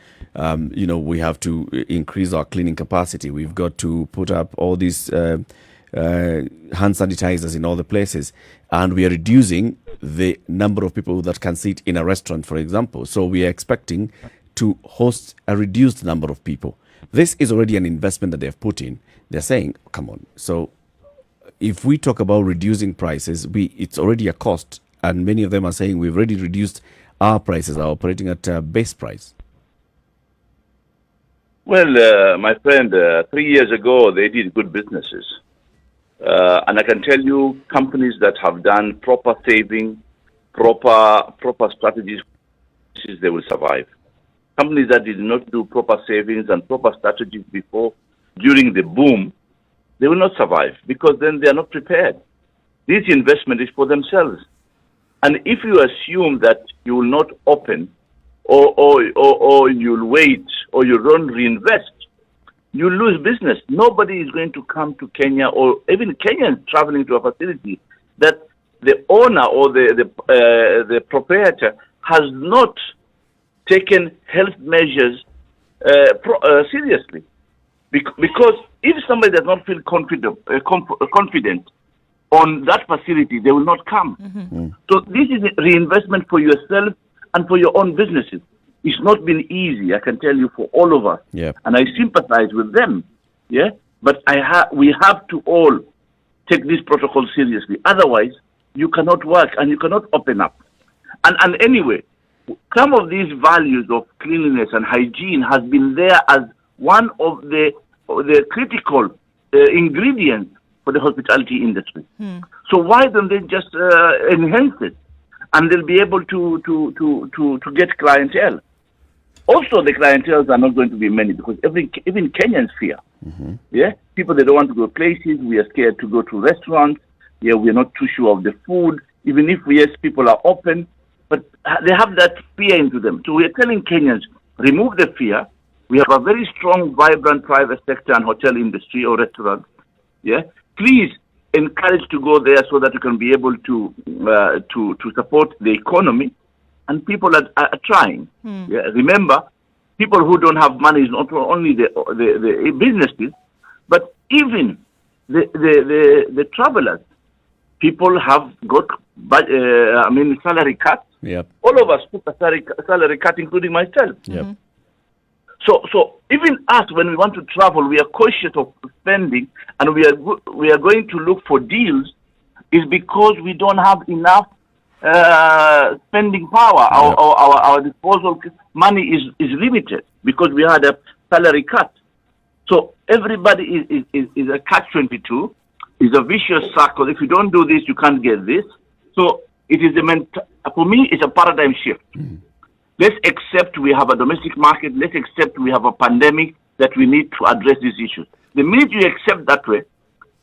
We have to increase our cleaning capacity. We've got to put up all these hand sanitizers in all the places. And we are reducing the number of people that can sit in a restaurant, for example. So we are expecting to host a reduced number of people. This is already an investment that they've put in. They're saying, come on. So if we talk about reducing prices, it's already a cost. And many of them are saying we've already reduced our prices, are operating at a base price. Well, my friend, 3 years ago, they did good businesses. And I can tell you, companies that have done proper saving, proper strategies, they will survive. Companies that did not do proper savings and proper strategies before, during the boom, they will not survive, because then they are not prepared. This investment is for themselves. And if you assume that you will not open, or you'll wait, or you don't reinvest, you lose business. Nobody is going to come to Kenya, or even Kenyans traveling to a facility that the owner or the proprietor has not taken health measures seriously. Because if somebody does not feel confident on that facility, they will not come. So this is a reinvestment for yourself and for your own businesses. It's not been easy, I can tell you, for all of us. Yep. And I sympathize with them. Yeah, but we have to all take this protocol seriously. Otherwise, you cannot work and you cannot open up. And anyway, some of these values of cleanliness and hygiene has been there as one of the critical ingredients for the hospitality industry. So why don't they just enhance it, and they'll be able to get clientele? Also, the clientele are not going to be many, because even Kenyans fear. Yeah, people, they don't want to go places. We are scared to go to restaurants. Yeah, we are not too sure of the food. Even if yes, people are open, but they have that fear into them. So we are telling Kenyans, remove the fear. We have a very strong, vibrant private sector and hotel industry or restaurants. Yeah, please encourage to go there so that you can be able to support the economy. And people are trying. Yeah, remember, people who don't have money is not only the businesses, but even the travelers. People have got salary cuts. Yep. All of us took a salary cut, including myself. Yep. So even us, when we want to travel, we are cautious of spending, and we are going to look for deals, is because we don't have enough spending power. Our disposal money is limited because we had a salary cut. So everybody is a catch-22. It's a vicious circle. If you don't do this, you can't get this. So it is for me, it's a paradigm shift. Let's accept we have a domestic market. Let's accept we have a pandemic, that we need to address these issues. The minute you accept that way,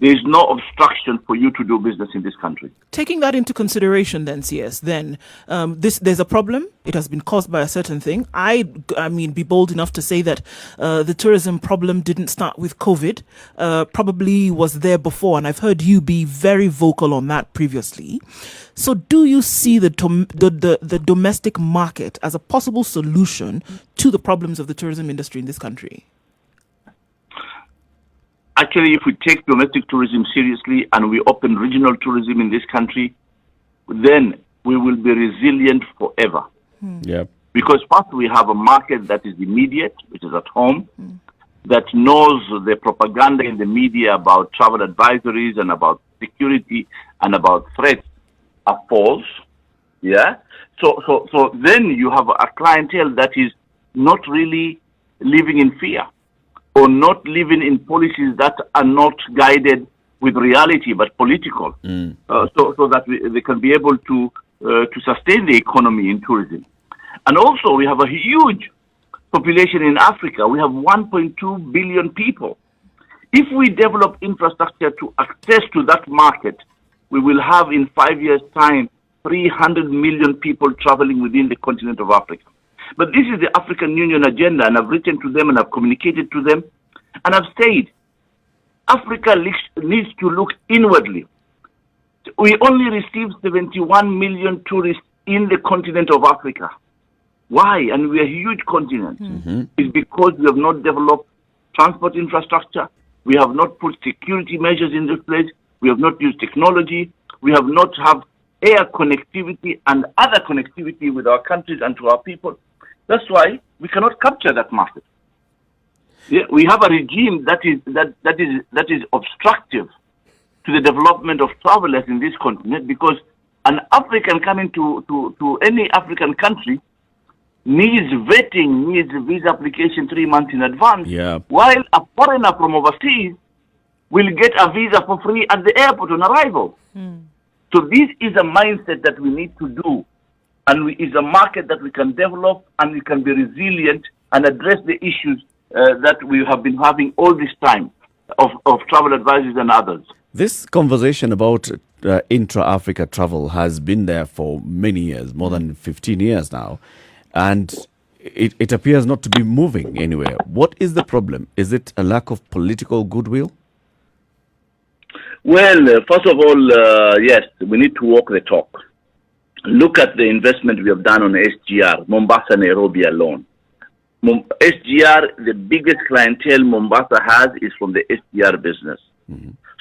there is no obstruction for you to do business in this country. Taking that into consideration, then, CS, there's a problem. It has been caused by a certain thing. I mean, be bold enough to say that the tourism problem didn't start with COVID. Probably was there before, and I've heard you be very vocal on that previously. So, do you see the domestic market as a possible solution to the problems of the tourism industry in this country? Actually, if we take domestic tourism seriously and we open regional tourism in this country, then we will be resilient forever. Yep. Because first, we have a market that is immediate, which is at home, that knows the propaganda in the media about travel advisories and about security and about threats are false. Yeah. So then you have a clientele that is not really living in fear, or not living in policies that are not guided with reality but political, so that they can be able to sustain the economy in tourism. And also, we have a huge population in Africa. We have 1.2 billion people. If we develop infrastructure to access to that market, we will have in 5 years' time 300 million people traveling within the continent of Africa. But this is the African Union agenda, and I've written to them and I've communicated to them, and I've said, Africa needs to look inwardly. We only received 71 million tourists in the continent of Africa. Why? And we are a huge continent. It's because we have not developed transport infrastructure. We have not put security measures in this place. We have not used technology. We have not have air connectivity and other connectivity with our countries and to our people. That's why we cannot capture that market. Yeah, we have a regime that is obstructive to the development of travelers in this continent, because an African coming to any African country needs vetting, needs a visa application 3 months in advance, while a foreigner from overseas will get a visa for free at the airport on arrival. So this is a mindset that we need to do, and is a market that we can develop, and we can be resilient and address the issues that we have been having all this time of travel advisors and others. This conversation about intra-Africa travel has been there for many years, more than 15 years now. And it appears not to be moving anywhere. What is the problem? Is it a lack of political goodwill? Well, first of all, yes, we need to walk the talk. Look at the investment we have done on SGR, Mombasa, Nairobi alone. SGR, the biggest clientele Mombasa has is from the SGR business.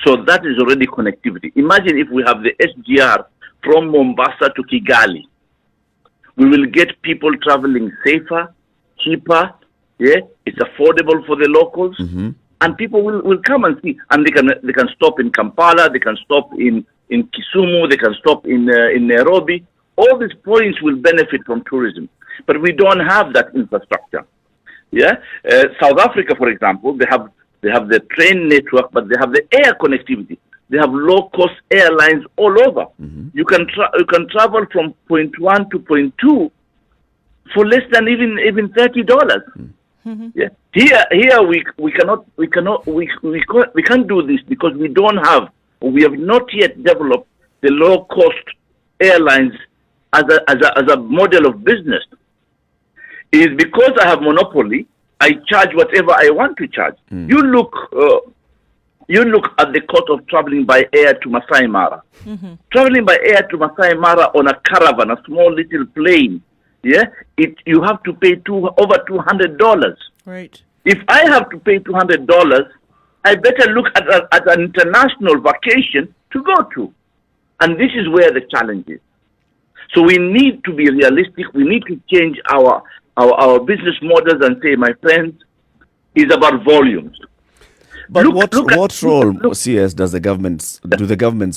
So that is already connectivity. Imagine if we have the SGR from Mombasa to Kigali. We will get people traveling safer, cheaper. Yeah, it's affordable for the locals, and people will come and see. And they can stop in Kampala, they can stop in Kisumu, they can stop in Nairobi. All these points will benefit from tourism, but we don't have that infrastructure. Yeah, South Africa, for example, they have the train network, but they have the air connectivity. They have low-cost airlines all over. You can travel from point 1 to point 2 for less than even $30. Yeah. Here we can't do this because we have not yet developed the low-cost airlines as a model of business. It is because I have monopoly, I charge whatever I want to charge. You look at the cost of traveling by air to Masai Mara. Traveling by air to Masai Mara on a caravan, a small little plane, yeah, you have to pay over $200. Right. If I have to pay $200, I better look at an international vacation to go to. And this is where the challenge is. So we need to be realistic. We need to change our business models and say, my friends, it's about volumes. But what role, CS, do the governments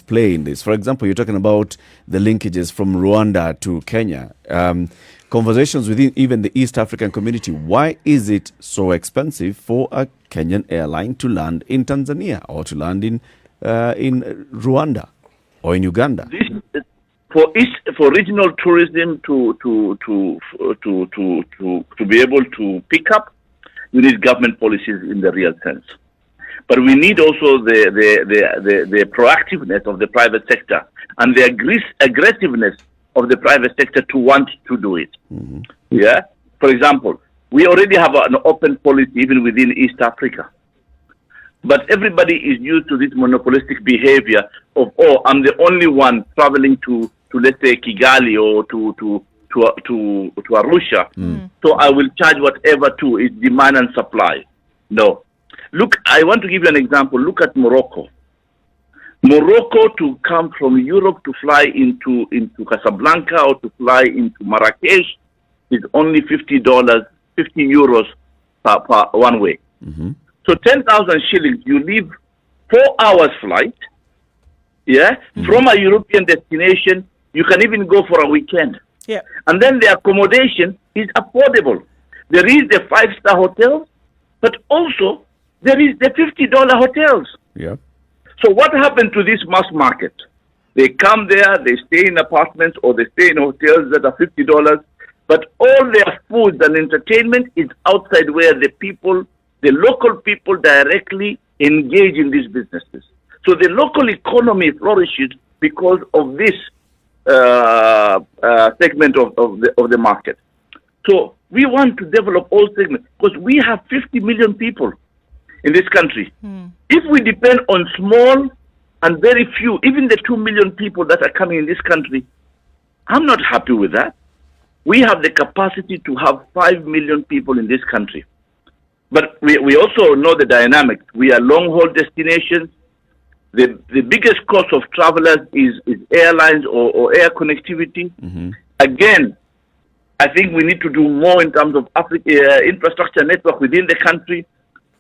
play in this? For example, you're talking about the linkages from Rwanda to Kenya. Conversations within even the East African community. Why is it so expensive for a Kenyan airline to land in Tanzania or to land in Rwanda or in Uganda? For regional tourism to be able to pick up, we need government policies in the real sense. But we need also the proactiveness of the private sector and the aggressiveness of the private sector to want to do it. Yeah. For example, we already have an open policy even within East Africa. But everybody is used to this monopolistic behavior of, I'm the only one traveling to let's say Kigali or to Arusha. So I will charge whatever to is demand and supply. No. Look, I want to give you an example. Look at Morocco. Morocco, to come from Europe to fly into Casablanca or to fly into Marrakesh is only $50, 50 euros per one way. So 10,000 shillings, you leave 4 hours flight, yeah, from a European destination. You can even go for a weekend. Yeah. And then the accommodation is affordable. There is the 5-star hotels, but also there is the $50 hotels. Yeah. So what happened to this mass market? They come there, they stay in apartments or they stay in hotels that are $50, but all their food and entertainment is outside where the local people directly engage in these businesses. So the local economy flourishes because of this segment of the market. So we want to develop all segments because we have 50 million people in this country. If we depend on small and very few, even the 2 million people that are coming in this country, I'm not happy with that. We have the capacity to have 5 million people in this country. But we also know the dynamics. We are long-haul destinations. The biggest cost of travelers is airlines or air connectivity. Again, I think we need to do more in terms of infrastructure network within the country.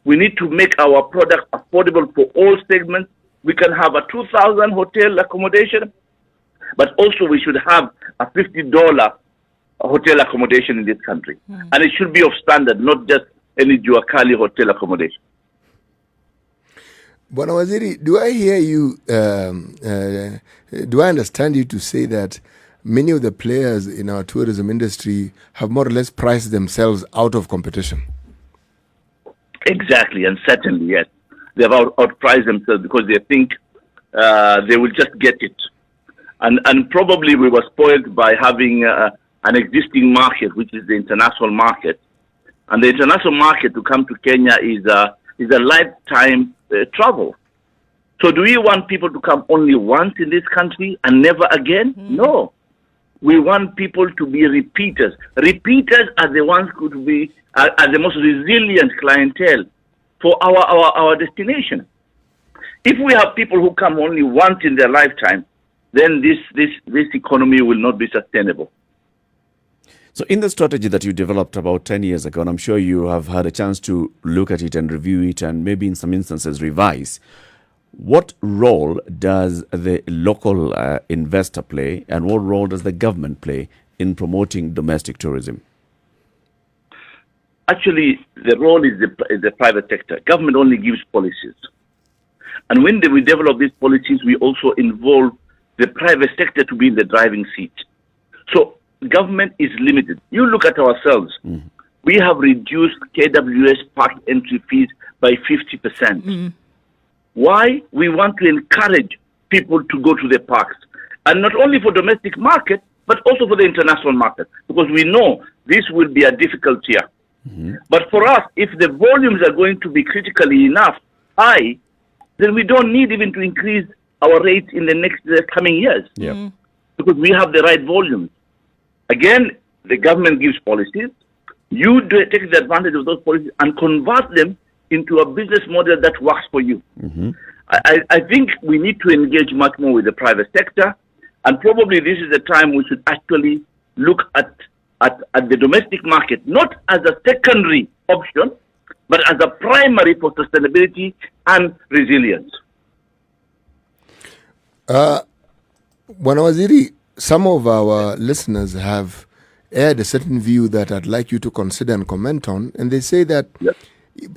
We need to make our product affordable for all segments. We can have a 2,000 hotel accommodation, but also we should have a $50 hotel accommodation in this country. And it should be of standard, not just any Juakali hotel accommodation. Bwana Waziri, do I hear you, do I understand you to say that many of the players in our tourism industry have more or less priced themselves out of competition? Exactly, and certainly, yes. They have outpriced themselves because they think they will just get it. And probably we were spoiled by having an existing market, which is the international market. And the international market to come to Kenya is a lifetime travel. So do we want people to come only once in this country and never again? No. We want people to be repeaters. Repeaters are the ones who could be are the most resilient clientele for our destination. If we have people who come only once in their lifetime, then this economy will not be sustainable. So in the strategy that you developed about 10 years ago, and I'm sure you have had a chance to look at it and review it and maybe in some instances revise, what role does the local investor play and what role does the government play in promoting domestic tourism? Actually, the role is the private sector. Government only gives policies. And when we develop these policies, we also involve the private sector to be in the driving seat. So government is limited. You look at ourselves. We have reduced KWS park entry fees by 50%. Why? We want to encourage people to go to the parks. And not only for domestic market, but also for the international market. Because we know this will be a difficult year. But for us, if the volumes are going to be critically enough high, then we don't need even to increase our rates in the coming years. Because we have the right volumes. Again, the government gives policies. You take the advantage of those policies and convert them into a business model that works for you. I think we need to engage much more with the private sector, and probably this is the time we should actually look at the domestic market, not as a secondary option, but as a primary for sustainability and resilience. Wanawaziri, some of our listeners have aired a certain view that I'd like you to consider and comment on, and they say that,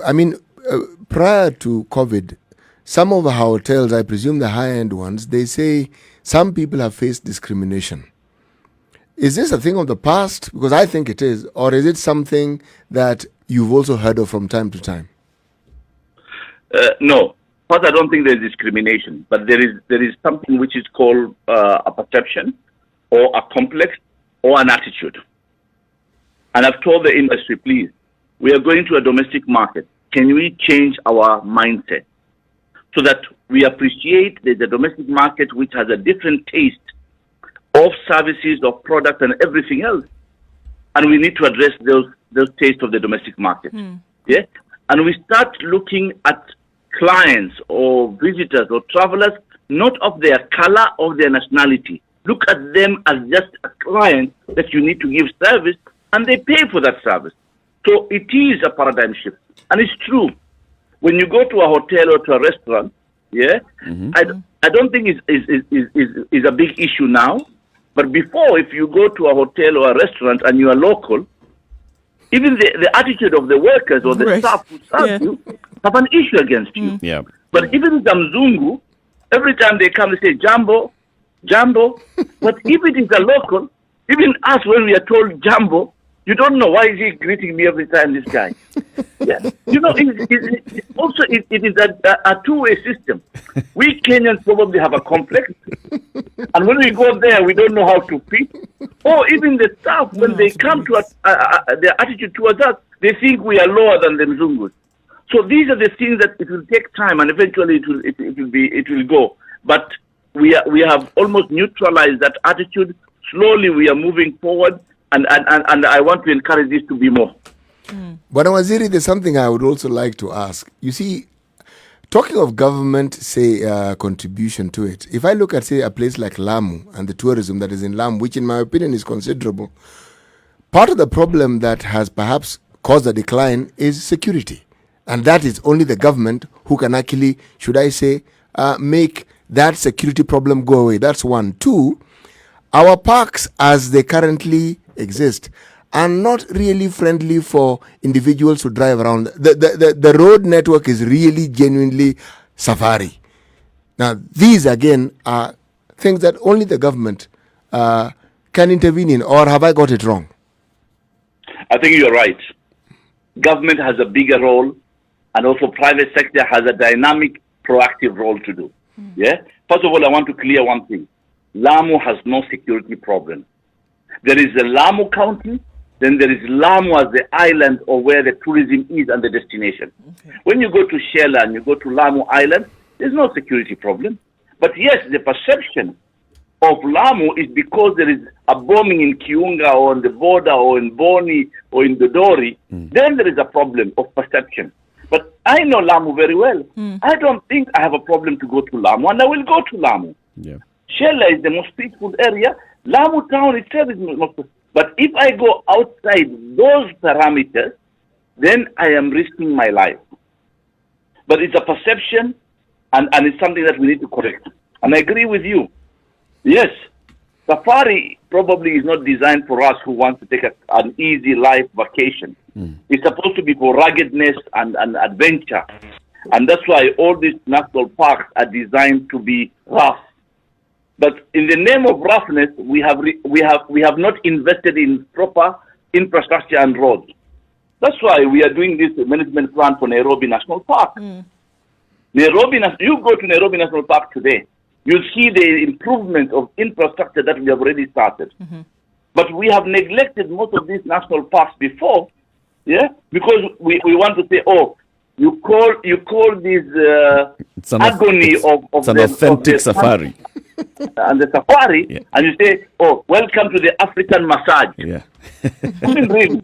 I mean, prior to COVID, some of our hotels, I presume the high-end ones, they say some people have faced discrimination. Is this a thing of the past? Because I think it is. Or is it something that you've also heard of from time to time? No. First, I don't think there's discrimination, but there is something which is called a perception or a complex or an attitude. And I've told the industry, please, we are going to a domestic market. Can we change our mindset so that we appreciate the domestic market, which has a different taste of services, of products, and everything else? And we need to address those tastes of the domestic market. Yeah? And we start looking at clients or visitors or travelers, not of their color or their nationality. Look at them as just a client that you need to give service, and they pay for that service. So it is a paradigm shift. And it's true. When you go to a hotel or to a restaurant, I don't think it's a big issue now. But before, if you go to a hotel or a restaurant and you are local, even the attitude of the workers or the staff who serve you have an issue against you. But even Zamzungu, every time they come, they say, Jambo, Jambo. But if it is a local, even us, when we are told Jambo, you don't know why is he greeting me every time, this guy. You know, it is a two-way system. We Kenyans probably have a complex, and when we go there, we don't know how to fit. Or even the staff, when they come to their attitude towards us, they think we are lower than the Mzungus. So these are the things that it will take time, and eventually it will go. But we have almost neutralized that attitude. Slowly, we are moving forward. And I want to encourage this to be more. Wanawaziri, there's something I would also like to ask. You see, talking of government, say, contribution to it, if I look at, say, a place like Lamu and the tourism that is in Lamu, which in my opinion is considerable, part of the problem that has perhaps caused a decline is security. And that is only the government who can actually, should I say, make that security problem go away. That's one. Two, our parks as they currently exist are not really friendly for individuals who drive around. The road network is really genuinely safari. Now, these again are things that only the government can intervene in, or have I got it wrong? I think you're right. Government has a bigger role, and also private sector has a dynamic, proactive role to do. Yeah. First of all, I want to clear one thing. Lamu has no security problem. There is the Lamu County, then there is Lamu as the island or where the tourism is and the destination. Okay. When you go to Shela and you go to Lamu Island, there's no security problem. But yes, the perception of Lamu is because there is a bombing in Kiunga or on the border or in Boni or in Dodori, then there is a problem of perception. But I know Lamu very well. I don't think I have a problem to go to Lamu, and I will go to Lamu. Yeah. Shela is the most peaceful area. Lamu town itself is most. But if I go outside those parameters, then I am risking my life. But it's a perception, and it's something that we need to correct. And I agree with you. Yes, safari probably is not designed for us who want to take an easy life vacation. It's supposed to be for ruggedness and adventure. And that's why all these national parks are designed to be rough. But in the name of roughness, we have not invested in proper infrastructure and roads. That's why we are doing this management plan for Nairobi National Park. You go to Nairobi National Park today, you'll see the improvement of infrastructure that we have already started. But we have neglected most of these national parks before, because we want to say, oh, you call this agony of it's an authentic safari. And the safari, and you say, oh, welcome to the African massage. Yeah. I mean, really.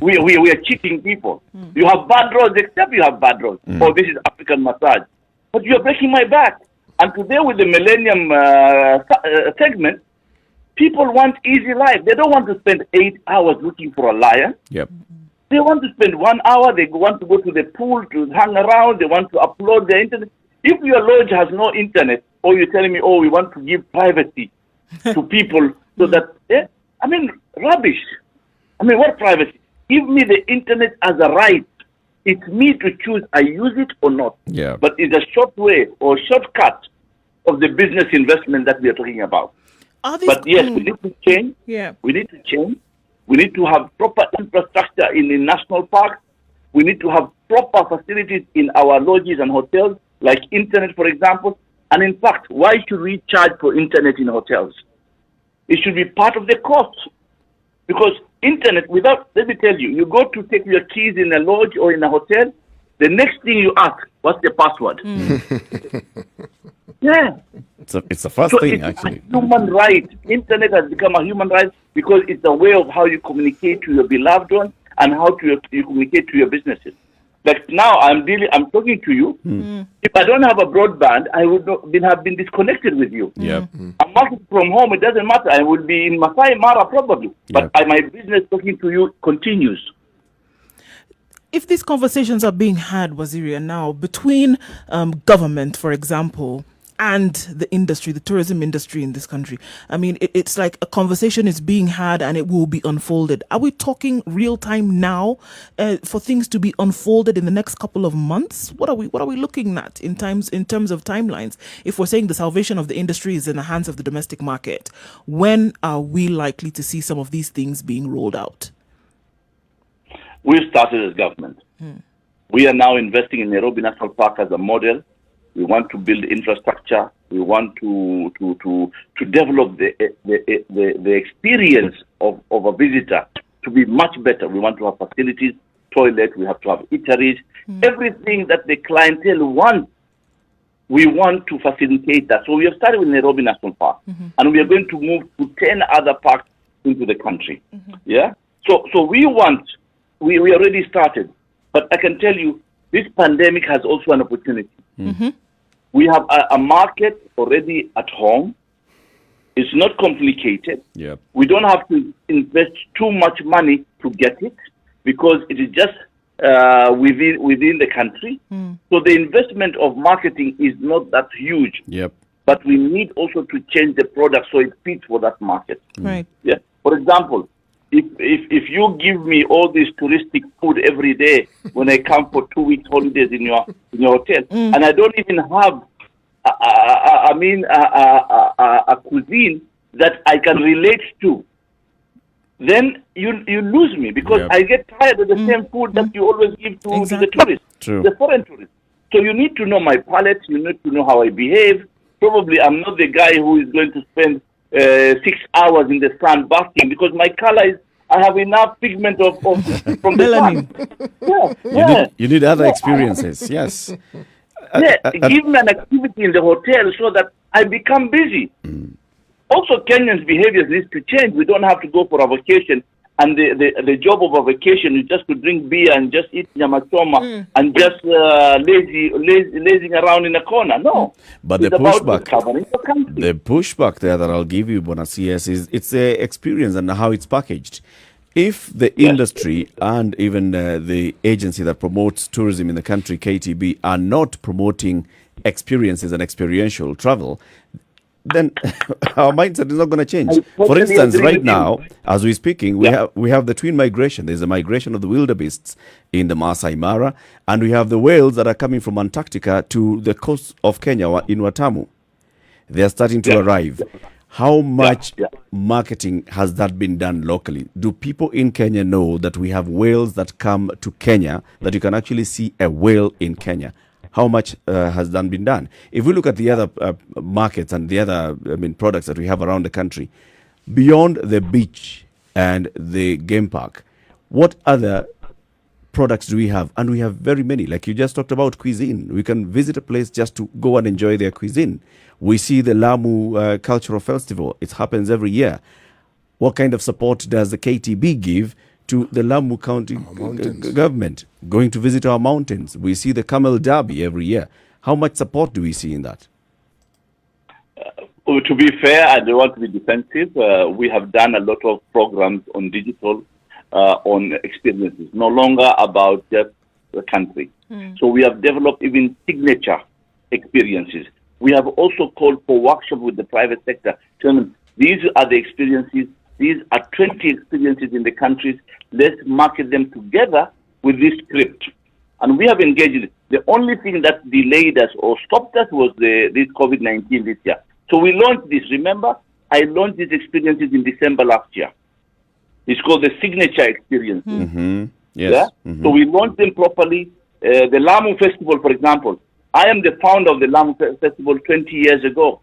We are cheating people. You have bad roads, except you have bad roads. Oh, this is African massage. But you are breaking my back. And today with the Millennium segment, people want easy life. They don't want to spend 8 hours looking for a lion. Yep. They want to spend 1 hour. They want to go to the pool to hang around. They want to upload their internet. If your lodge has no internet, or you're telling me, oh, we want to give privacy to people so that, I mean, rubbish. I mean, what privacy? Give me the internet as a right. It's me to choose I use it or not. Yeah. But it's a short way or shortcut of the business investment that we are talking about. But yes, we need to change. Yeah. We need to change. We need to have proper infrastructure in the national parks. We need to have proper facilities in our lodges and hotels, like internet, for example. And in fact, why should we charge for internet in hotels? It should be part of the cost. Because internet, let me tell you, you go to take your keys in a lodge or in a hotel, the next thing you ask, what's the password? Yeah. It's the first thing, actually. It's a human right. Internet has become a human right because it's a way of how you communicate to your beloved ones and how you communicate to your businesses. Like now, I'm talking to you. If I don't have a broadband, I would have been disconnected with you. Yeah. I'm working from home. It doesn't matter. I will be in Masai Mara probably, but my business talking to you continues. If these conversations are being had, Waziria, now between government, for example, and the industry, the tourism industry in this country, I mean, it's like a conversation is being had and it will be unfolded. Are we talking real time now for things to be unfolded in the next couple of months? What are we looking at in terms of timelines? If we're saying the salvation of the industry is in the hands of the domestic market, when are we likely to see some of these things being rolled out? We've started as government. We are now investing in Nairobi National Park as a model. We want to build infrastructure. We want to develop the experience of a visitor to be much better. We want to have facilities, toilet. We have to have eateries. Everything that the clientele wants, we want to facilitate that. So we have started with Nairobi National Park, and we are going to move to 10 other parks into the country. Yeah. So we already started, but I can tell you, this pandemic has also an opportunity. We have a market already at home. It's not complicated. Yep. We don't have to invest too much money to get it because it is just within the country. So the investment of marketing is not that huge. Yep. But we need also to change the product so it fits for that market. Right. Yeah. For example, if you give me all this touristic food every day when I come for 2 weeks holidays in your hotel, and I don't even have a cuisine that I can relate to, then you lose me because I get tired of the same food that you always give to the tourists, the foreign tourists. So you need to know my palate. You need to know how I behave. Probably I'm not the guy who is going to spend 6 hours in the sun basking because my color is, I have enough pigment from the sun. You need other experiences, yes. Give me an activity in the hotel so that I become busy. Also, Kenyans' behaviors needs to change. We don't have to go for a vacation, and the job of a vacation is just to drink beer and just eat nyama choma and just lazing around in a corner. No. But the pushback there that I'll give you, Bonasias, is it's the experience and how it's packaged. If the industry and even the agency that promotes tourism in the country, KTB, are not promoting experiences and experiential travel, then our mindset is not going to change. For instance, right now, as we're speaking, we have the twin migration. There's a migration of the wildebeests in the Masai Mara, and we have the whales that are coming from Antarctica to the coast of Kenya in Watamu. They are starting to arrive. How much marketing has that been done locally? Do people in Kenya know that we have whales that come to Kenya, that you can actually see a whale in Kenya? How much has that been done? If we look at the other markets and the other products that we have around the country, beyond the beach and the game park, what other products do we have? And we have very many. Like you just talked about cuisine. We can visit a place just to go and enjoy their cuisine. We see the Lamu Cultural Festival. It happens every year. What kind of support does the KTB give to the Lamu County government going to visit our mountains? We see the Camel Derby every year. How much support do we see in that? To be fair, I don't want to be defensive. We have done a lot of programs on digital, on experiences, no longer about just the country. So we have developed even signature experiences. We have also called for workshops with the private sector. Tell them, these are the experiences. These are 20 experiences in the countries. Let's market them together with this script. And we have engaged. The only thing that delayed us or stopped us was this COVID-19 this year. So we launched this. Remember, I launched these experiences in December last year. It's called the signature experience. Yes. So we launched them properly. The Lamu Festival, for example. I am the founder of the Lamu Festival 20 years ago.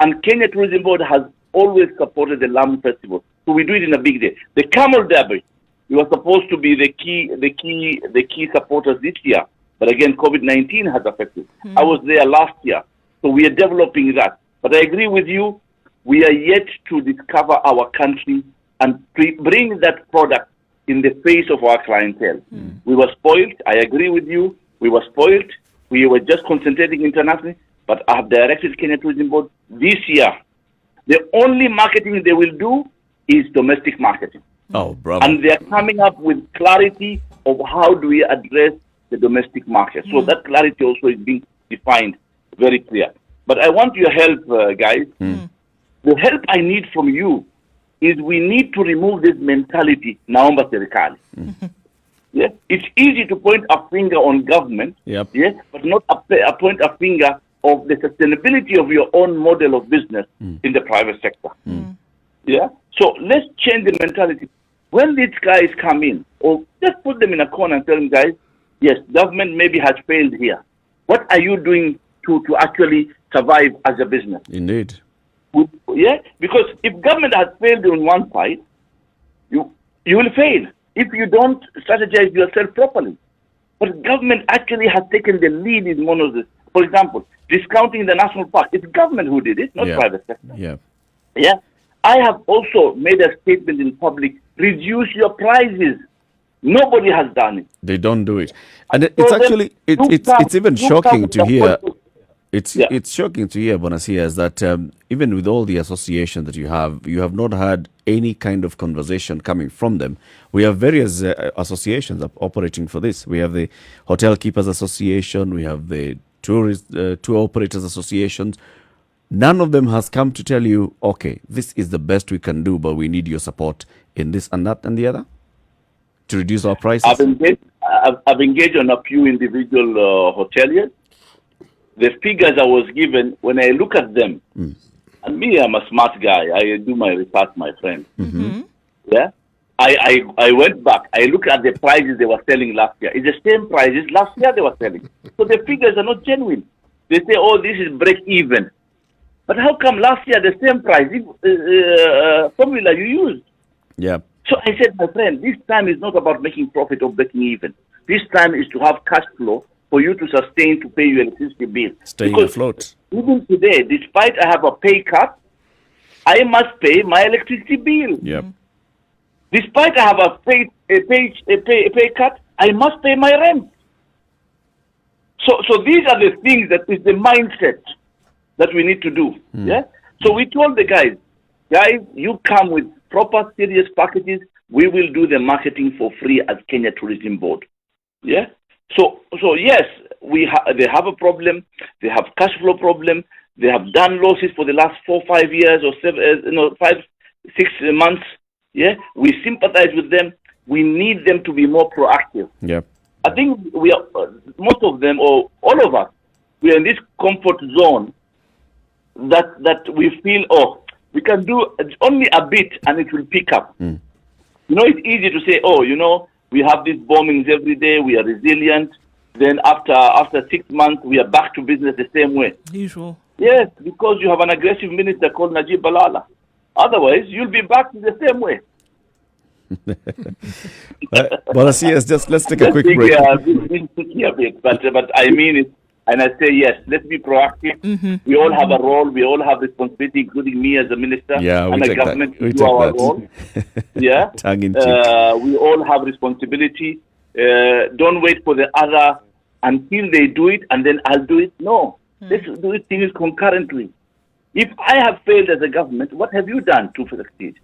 And Kenya Tourism Board has always supported the Lamu Festival. So we do it in a big day. The Camel Derby, we were supposed to be the key supporters this year. But again, COVID-19 has affected. I was there last year. So we are developing that. But I agree with you, we are yet to discover our country and bring that product in the face of our clientele. We were spoiled. I agree with you. We were spoiled. We were just concentrating internationally. But I have directed Kenya Tourism Board this year. The only marketing they will do is domestic marketing. Oh, bravo. And they are coming up with clarity of how do we address the domestic market. So that clarity also is being defined very clear. But I want your help, guys. The help I need from you is we need to remove this mentality, naomba serikali. It's easy to point a finger on government, but not point a finger of the sustainability of your own model of business in the private sector. So let's change the mentality. When these guys come in, or just put them in a corner and tell them, guys, yes, government maybe has failed here. What are you doing to actually survive as a business? Indeed. Because if government has failed on one side, you will fail if you don't strategize yourself properly. But government actually has taken the lead in one of the, for example, discounting the national park. It's government who did it, not private sector. I have also made a statement in public, reduce your prices. Nobody has done it. They don't do it. And it's actually, it's even shocking to hear. It's shocking to hear, Bonasias, that even with all the associations that you have not had any kind of conversation coming from them. We have various associations operating for this. We have the Hotel Keepers Association, we have the Tour Operators Associations. None of them has come to tell you, okay, this is the best we can do, but we need your support in this and that and the other to reduce our prices. I've engaged on a few individual hoteliers. The figures I was given, when I look at them, and me, I'm a smart guy. I do my research, my friend. I went back. I look at the prices they were selling last year. It's the same prices last year they were selling. So the figures are not genuine. They say, oh, this is break even. But how come last year the same price formula you used? Yeah. So I said, my friend, this time is not about making profit or breaking even. This time is to have cash flow for you to sustain to pay your electricity bill. Staying afloat. Even today, despite I have a pay cut, I must pay my electricity bill. Yep. Despite I have a pay cut, I must pay my rent. So these are the things that is the mindset that we need to do. Yeah. So we told the guys, you come with proper serious packages. We will do the marketing for free as Kenya Tourism Board. Yeah. So yes, they have a problem. They have cash flow problem. They have done losses for the last 4, 5 years or 5, 6 months. Yeah. We sympathize with them. We need them to be more proactive. Yep. I think we are, most of them, or all of us, we are in this comfort zone that we feel, we can do only a bit and it will pick up. You know, it's easy to say, we have these bombings every day, we are resilient. Then after 6 months, we are back to business the same way. Usual. Yes, because you have an aggressive minister called Najib Balala. Otherwise, you'll be back to the same way. Well, yes, just let's take a quick break. But I mean it, and I say yes. Let's be proactive. We all have a role. We all have responsibility, including me as a minister and the government to do our role. Yeah, tongue in cheek. We all have responsibility. Don't wait for the other until they do it, and then I'll do it. No, let's do it things concurrently. If I have failed as a government, what have you done to succeed?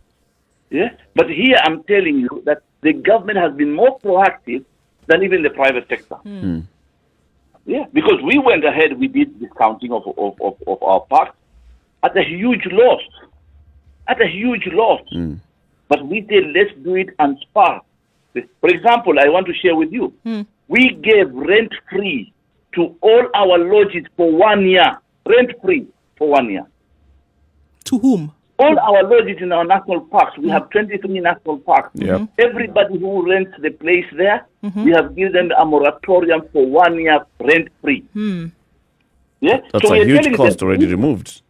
Yeah, but here I'm telling you that the government has been more proactive than even the private sector. Yeah, because we went ahead, we did discounting of our parks at a huge loss. But we said, let's do it and spar. For example, I want to share with you. We gave rent-free to all our lodges for 1 year. Rent-free for 1 year. To whom? All our lodges in our national parks, we have 23 national parks. Yep. Everybody who rents the place there, we have given them a moratorium for 1 year rent-free. Yeah? That's so a huge cost already removed.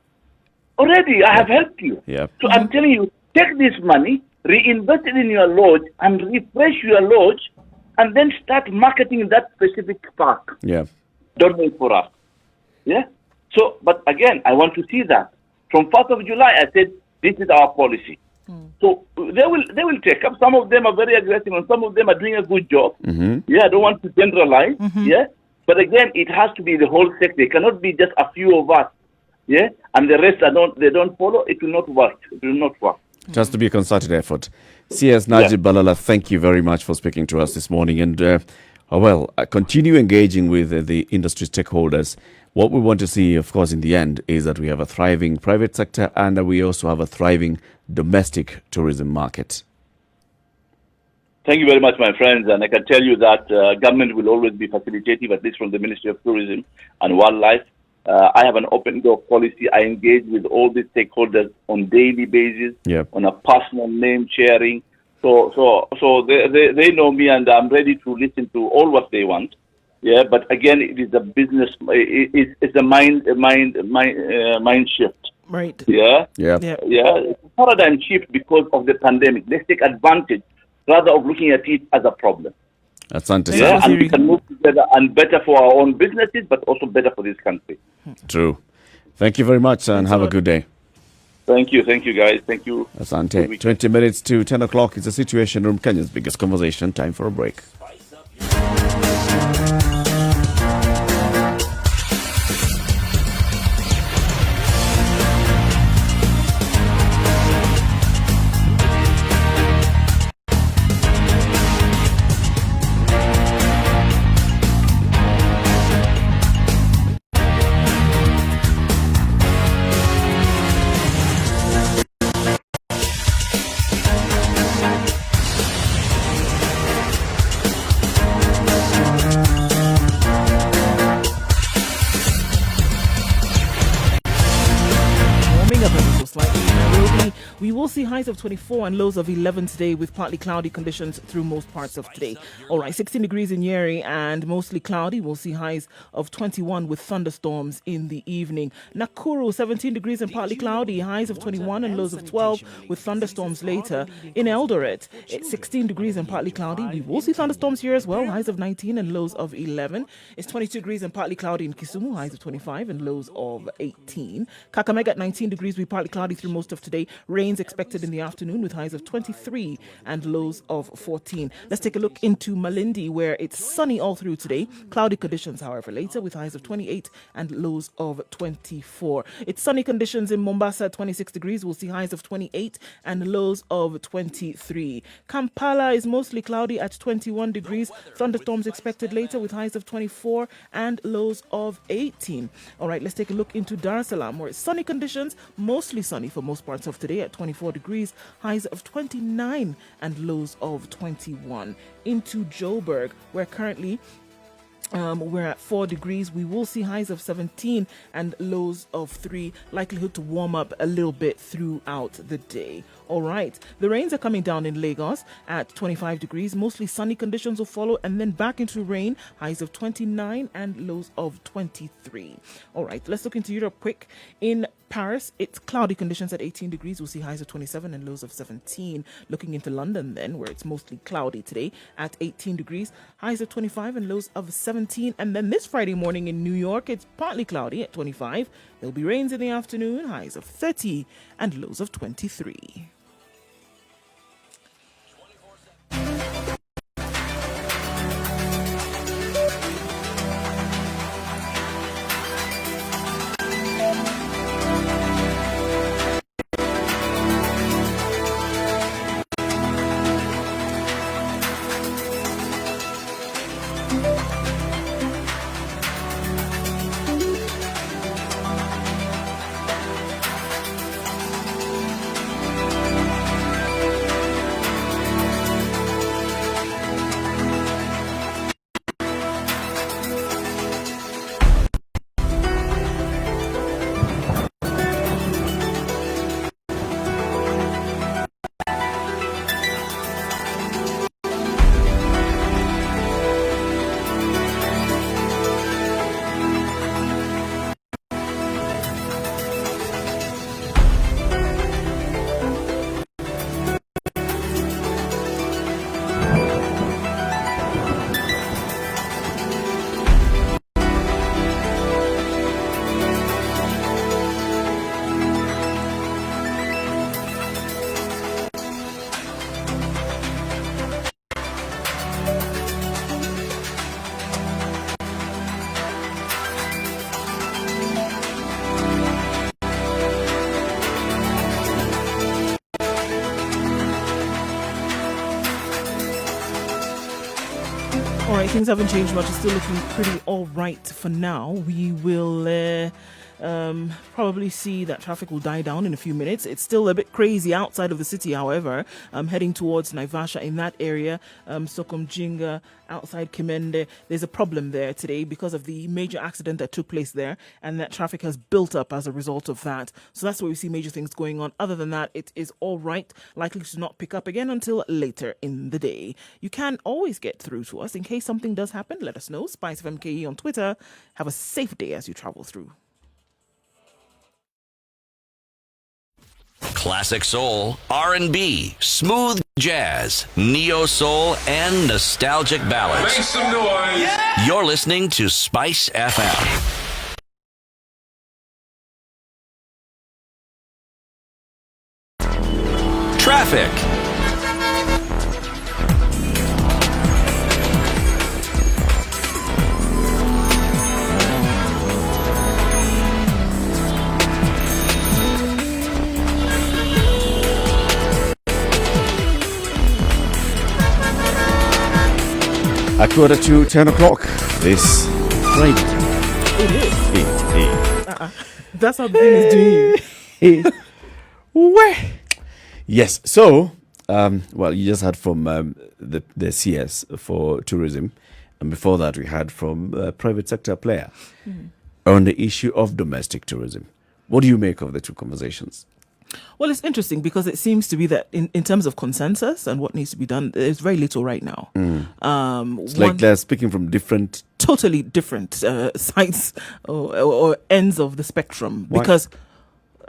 Already, I have helped you. Yep. So I'm telling you, take this money, reinvest it in your lodge, and refresh your lodge, and then start marketing that specific park. Yeah. Don't wait for us. Yeah? So, but again, I want to see that. From 1st of July, I said, this is our policy. So they will take up. Some of them are very aggressive and some of them are doing a good job. Yeah, I don't want to generalize. Yeah. But again, it has to be the whole sector. It cannot be just a few of us. Yeah. And the rest they don't follow. It will not work. It will not work. It has to be a concerted effort. CS Najib Balala, thank you very much for speaking to us this morning. And continue engaging with the industry stakeholders. What we want to see, of course, in the end is that we have a thriving private sector and that we also have a thriving domestic tourism market. Thank you very much, my friends. And I can tell you that government will always be facilitative, at least from the Ministry of Tourism and Wildlife. I have an open door policy. I engage with all the stakeholders on daily basis, on a personal name sharing. So they know me, and I'm ready to listen to all what they want. Yeah, but again, it is a business. It's a mind shift. Right. Yeah. Yeah. It's a paradigm shift because of the pandemic. Let's take advantage rather of looking at it as a problem. Asante. Yeah, and we can move together and better for our own businesses, but also better for this country. True. Thank you very much, and have a good day. Thank you, guys. Thank you. Asante. 20 minutes to 10 o'clock is the Situation Room, Kenya's biggest conversation. Time for a break. will see highs of 24 and lows of 11 today with partly cloudy conditions through most parts of today. All right, 16 degrees in Njeri and mostly cloudy. We'll see highs of 21 with thunderstorms in the evening. Nakuru, 17 degrees and partly cloudy, highs of 21 and lows of 12 with thunderstorms later. In Eldoret, it's 16 degrees and partly cloudy. We will see thunderstorms here as well, highs of 19 and lows of 11. It's 22 degrees and partly cloudy in Kisumu, highs of 25 and lows of 18. Kakamega at 19 degrees with partly cloudy through most of today. Rains expected in the afternoon with highs of 23 and lows of 14. Let's take a look into Malindi, where it's sunny all through today. Cloudy conditions, however, later with highs of 28 and lows of 24. It's sunny conditions in Mombasa at 26 degrees. We'll see highs of 28 and lows of 23. Kampala is mostly cloudy at 21 degrees. Thunderstorms expected later with highs of 24 and lows of 18. All right, let's take a look into Dar es Salaam, where it's sunny conditions, mostly sunny for most parts of today at 24 degrees, highs of 29 and lows of 21. Into Joburg, where currently we're at 4 degrees. We will see highs of 17 and lows of 3. Likelihood to warm up a little bit throughout the day. All right. The rains are coming down in Lagos at 25 degrees. Mostly sunny conditions will follow and then back into rain. Highs of 29 and lows of 23. All right. Let's look into Europe quick. In Paris, it's cloudy conditions at 18 degrees. We'll see highs of 27 and lows of 17. Looking into London then, where it's mostly cloudy today at 18 degrees. Highs of 25 and lows of 17. And then this Friday morning in New York, it's partly cloudy at 25. There'll be rains in the afternoon, highs of 30 and lows of 23. All right, things haven't changed much. It's still looking pretty all right for now. We will probably see that traffic will die down in a few minutes. It's still a bit crazy outside of the city, however. Heading towards Naivasha in that area, Sokomjinga, outside Kimende. There's a problem there today because of the major accident that took place there, and that traffic has built up as a result of that. So that's where we see major things going on. Other than that, it is all right. Likely to not pick up again until later in the day. You can always get through to us in case something does happen. Let us know. Spice FMKE on Twitter. Have a safe day as you travel through. Classic soul, R&B, smooth jazz, neo soul, and nostalgic ballads. Make some noise. Yeah! You're listening to Spice FM. Traffic. At 10:15 this Friday. It is. That's how the thing is doing you. Yes. So, well, you just heard from the CS for tourism, and before that, we had from a private sector player on the issue of domestic tourism. What do you make of the two conversations? Well, it's interesting because it seems to be that in terms of consensus and what needs to be done, there's very little right now. It's like they're speaking from different... Totally different sides or ends of the spectrum. Why? Because,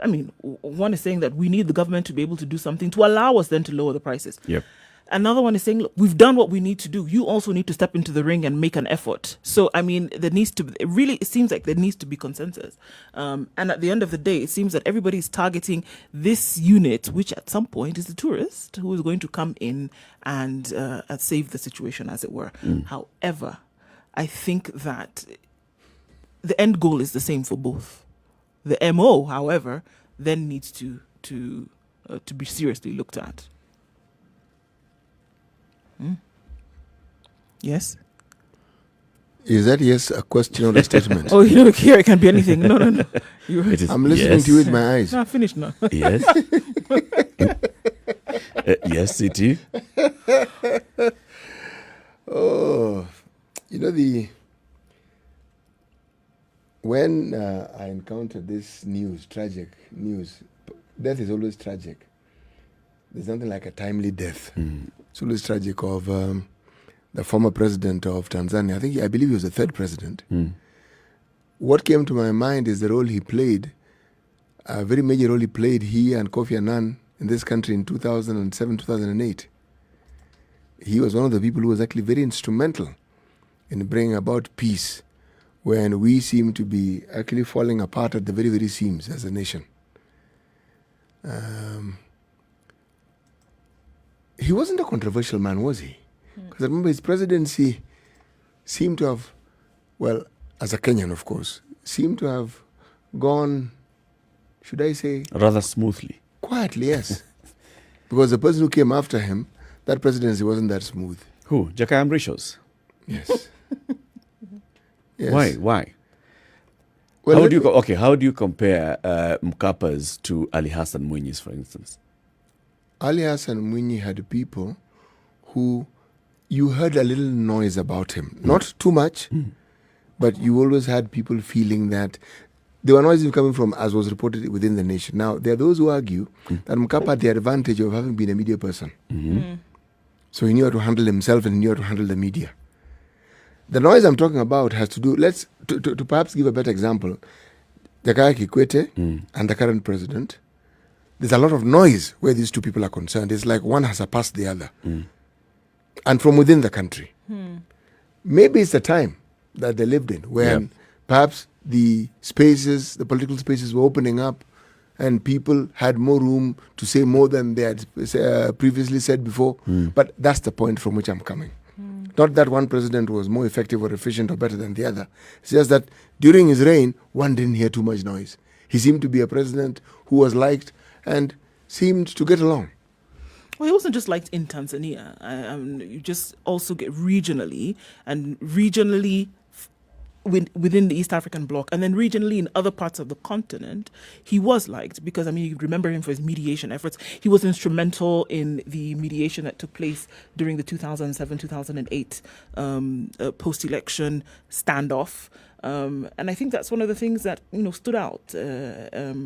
I mean, one is saying that we need the government to be able to do something to allow us then to lower the prices. Yep. Another one is saying, look, we've done what we need to do. You also need to step into the ring and make an effort. So, I mean, it seems like there needs to be consensus. And at the end of the day, it seems that everybody is targeting this unit, which at some point is the tourist who is going to come in and save the situation, as it were. However, I think that the end goal is the same for both. The MO, however, then needs to be seriously looked at. Yes? Is that yes a question or a statement? Oh, you know, here it can be anything. No. I'm listening to you with my eyes. No, finish now. Yes. Yes, City. Oh, you know, when I encountered this tragic news, death is always tragic. There's nothing like a timely death. It's always tragic of the former president of Tanzania. I believe he was the third president. What came to my mind is the role he played, a very major role he and Kofi Annan in this country in 2007, 2008. He was one of the people who was actually very instrumental in bringing about peace when we seem to be actually falling apart at the very, very seams as a nation. He wasn't a controversial man, was he? Because I remember his presidency seemed to have, well, as a Kenyan, of course, seemed to have gone, should I say? Rather smoothly. Quietly, yes. Because the person who came after him, that presidency wasn't that smooth. Who? Jakaya Mrisho's? Yes. Yes. Why? Well, how do you compare Mkapa's to Ali Hassan Mwinyi's, for instance? Ali Hassan Mwinyi had people who you heard a little noise about him. Not too much, but you always had people feeling that there were noises coming from, as was reported, within the nation. Now, there are those who argue that Mkapa had the advantage of having been a media person. So he knew how to handle himself and he knew how to handle the media. The noise I'm talking about has to do, to perhaps give a better example, Jakaya Kikwete and the current president. There's a lot of noise where these two people are concerned. It's like one has surpassed the other. And from within the country. Maybe it's the time that they lived in when perhaps the political spaces were opening up and people had more room to say more than they had previously said before. But that's the point from which I'm coming. Not that one president was more effective or efficient or better than the other. It's just that during his reign, one didn't hear too much noise. He seemed to be a president who was liked and seemed to get along. Well, he wasn't just liked in Tanzania. You just also get regionally within the East African bloc, and then regionally in other parts of the continent, he was liked because, you remember him for his mediation efforts. He was instrumental in the mediation that took place during the 2007-2008 post-election standoff. And I think that's one of the things that, stood out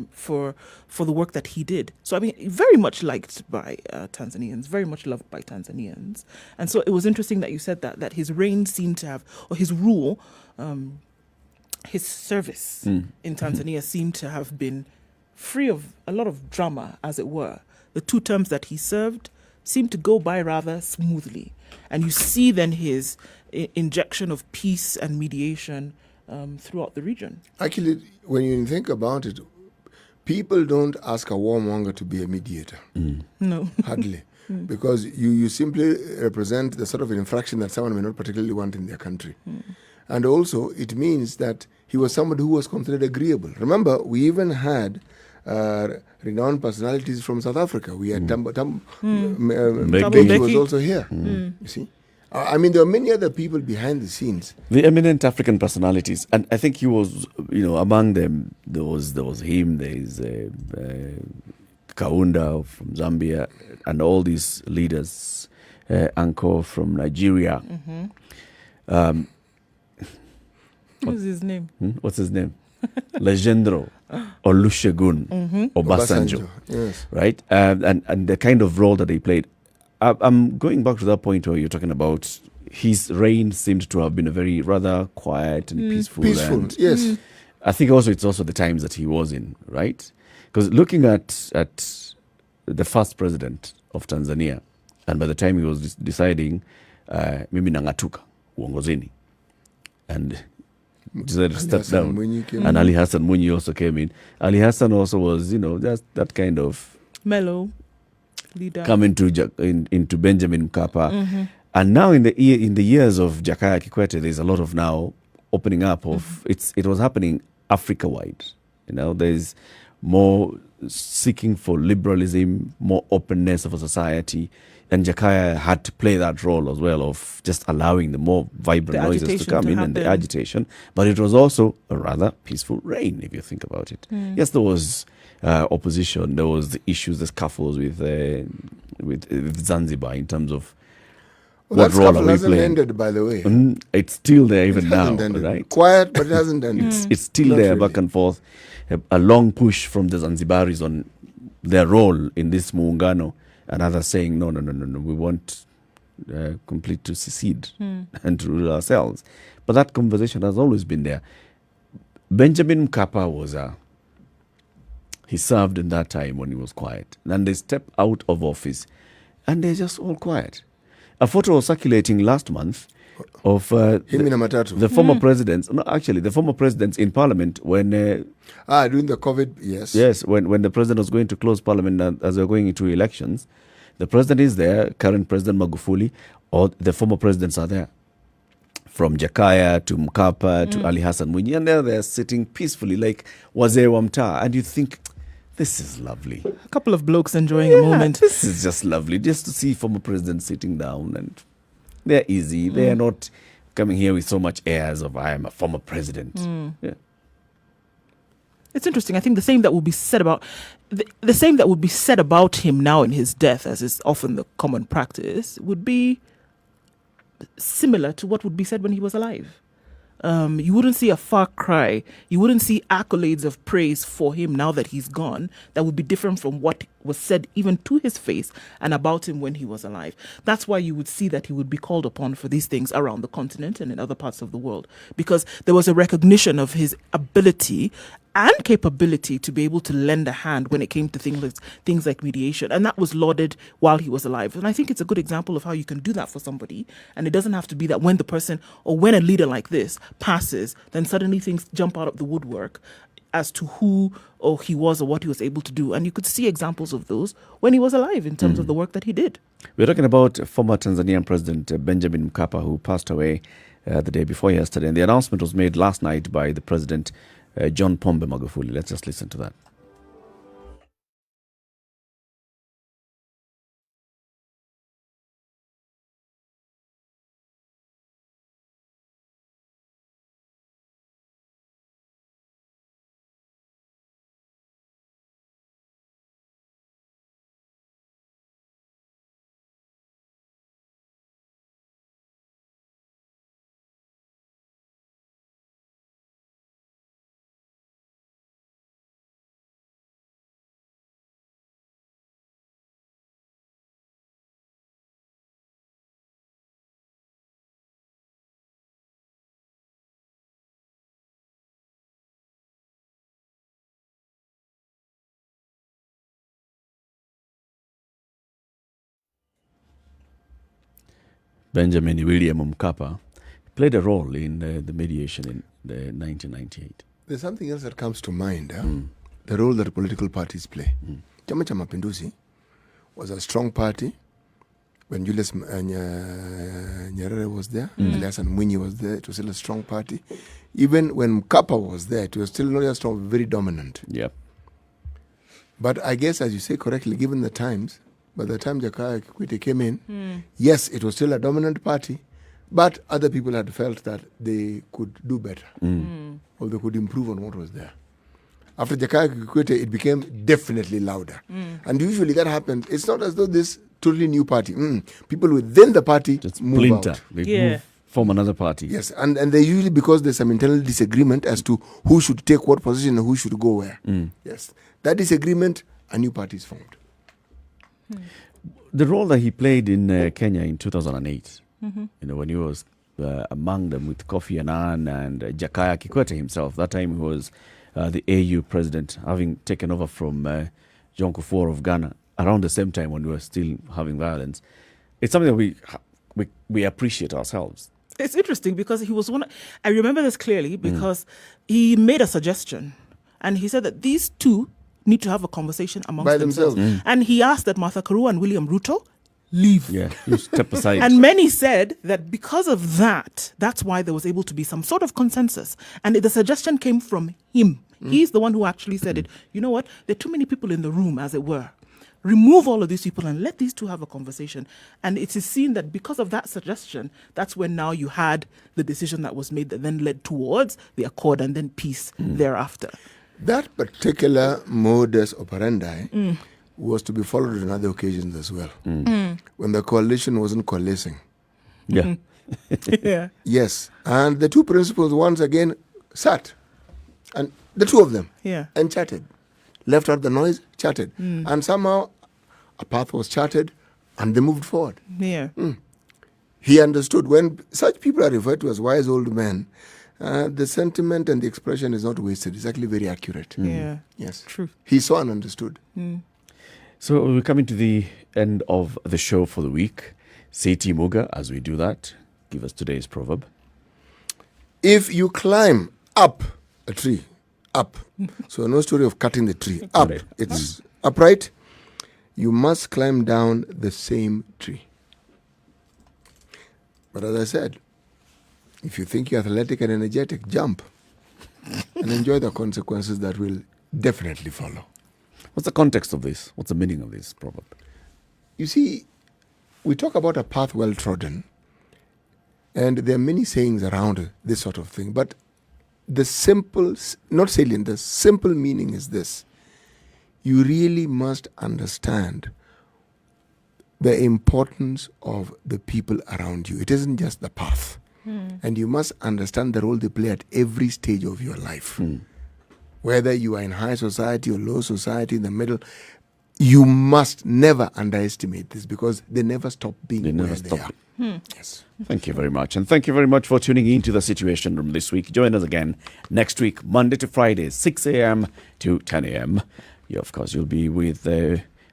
for the work that he did. So, very much liked by Tanzanians, very much loved by Tanzanians. And so it was interesting that you said that his reign seemed to have, or his rule, his service in Tanzania seemed to have been free of a lot of drama, as it were. The 2 terms that he served seemed to go by rather smoothly. And you see then his injection of peace and mediation throughout the region. Actually, when you think about it, people don't ask a warmonger to be a mediator. No. Hardly. Because you simply represent the sort of infraction that someone may not particularly want in their country. And also, it means that he was somebody who was considered agreeable. Remember, we even had renowned personalities from South Africa. We had Mbeki was also here. You see? There are many other people behind the scenes. The eminent African personalities. And I think he was, among them, there was him, there's Kaunda from Zambia, and all these leaders, Anko from Nigeria. What's his name? What's his name? Legendro Olusegun Obasanjo. Yes. Right? And the kind of role that he played. I'm going back to that point where you're talking about his reign seemed to have been a very rather quiet and peaceful. Peaceful, and yes. I think also it's also the times that he was in, right? Because looking at the first president of Tanzania, and by the time he was deciding, mimi nangatuka uongozini, and decided to step down, and Ali Hassan Mwinyi also came in. Ali Hassan also was, just that kind of mellow leader coming into Benjamin Mkapa. And now in the years of Jakaya Kikwete, there's a lot of now opening up of it was happening Africa-wide. There's more seeking for liberalism, more openness of a society. And Jakaya had to play that role as well of just allowing the more vibrant noises to come in and the agitation. But it was also a rather peaceful reign, if you think about it. Yes, there was opposition. There was the issues, the scuffles with Zanzibar in terms of what role are we hasn't playing. ended, by the way. It's still there even now, Ended. right? Quiet, but it hasn't ended. It's still there, really. Back and forth. A long push from the Zanzibaris on their role in this muungano, and others saying, no, we want complete to secede and to rule ourselves. But that conversation has always been there. Benjamin Mkapa was he served in that time when he was quiet. And then they step out of office and they're just all quiet. A photo was circulating last month of the former presidents. No, actually, the former presidents in Parliament when during the COVID, yes. Yes, when the president was going to close Parliament as they were going into elections, the president is there, current President Magufuli, or the former presidents are there. From Jakaya to Mkapa to Ali Hassan Mwinyi, and they're sitting peacefully like Wazee wa Mtaa, and you think, this is lovely. A couple of blokes enjoying a moment. This is just lovely, just to see former presidents sitting down, and they're easy. They're not coming here with so much airs of I am a former president. Yeah. It's interesting. I think the same that would be said about the same that would be said about him now in his death, as is often the common practice, would be similar to what would be said when he was alive. You wouldn't see a far cry. You wouldn't see accolades of praise for him now that he's gone that would be different from what was said even to his face and about him when he was alive. That's why you would see that he would be called upon for these things around the continent and in other parts of the world, because there was a recognition of his ability and capability to be able to lend a hand when it came to things like mediation. And that was lauded while he was alive. And I think it's a good example of how you can do that for somebody. And it doesn't have to be that when the person or when a leader like this passes, then suddenly things jump out of the woodwork as to who or he was or what he was able to do. And you could see examples of those when he was alive in terms of the work that he did. We're talking about former Tanzanian President Benjamin Mkapa, who passed away the day before yesterday. And the announcement was made last night by the President John Pombe Magufuli. Let's just listen to that. Benjamin William Mkapa played a role in the mediation in 1998. There's something else that comes to mind, the role that political parties play. Chama cha Mapinduzi was a strong party when Julius Nyerere was there, Ali Hassan Mwinyi was there. It was still a strong party. Even when Mkapa was there, it was still not as strong, very dominant. Yep. But I guess, as you say correctly, given the times, by the time Jakaya Kikwete came in, yes, it was still a dominant party, but other people had felt that they could do better or they could improve on what was there. After Jakaya Kikwete, it became definitely louder. And usually that happens. It's not as though this totally new party. People within the party just move splinter. out. They move. Form another party. Yes, and they usually, because there's some internal disagreement as to who should take what position and who should go where. Yes, that disagreement, a new party is formed. The role that he played in Kenya in 2008, when he was among them with Kofi Annan and Jakaya Kikwete himself. That time he was the AU president, having taken over from John Kufuor of Ghana around the same time when we were still having violence. It's something that we appreciate ourselves. It's interesting because he was I remember this clearly because he made a suggestion and he said that these two need to have a conversation amongst themselves. And he asked that Martha Karua and William Ruto leave. Yeah, you step aside. And many said that because of that, that's why there was able to be some sort of consensus. And the suggestion came from him. He's the one who actually said it. You know what? There are too many people in the room, as it were. Remove all of these people and let these two have a conversation. And it is seen that because of that suggestion, that's when now you had the decision that was made that then led towards the accord and then peace thereafter. That particular modus operandi was to be followed on other occasions as well. When the coalition wasn't coalescing. Yeah. Yeah. Yes. And the two principals once again sat. And the two of them. Yeah. And chatted. Left out the noise, chatted. And somehow a path was charted and they moved forward. Yeah. He understood when such people are referred to as wise old men, the sentiment and the expression is not wasted. It's actually very accurate. Yeah. Yes. True. He saw and understood. So we're coming to the end of the show for the week. Njeri Muga, as we do that, give us today's proverb. If you climb up a tree, up, so no story of cutting the tree, up, it's upright, you must climb down the same tree. But as I said, if you think you're athletic and energetic, jump and enjoy the consequences that will definitely follow. What's the context of this? What's the meaning of this proverb? You see, we talk about a path well trodden, and there are many sayings around this sort of thing, but the simple, not salient, the simple meaning is this. You really must understand the importance of the people around you. It isn't just the path. And you must understand the role they play at every stage of your life. Whether you are in high society or low society, in the middle, you must never underestimate this because they never stop being where they are. Yes. Thank you very much. And thank you very much for tuning in to the Situation Room this week. Join us again next week, Monday to Friday, 6 a.m. to 10 a.m. Yeah, of course, you'll be with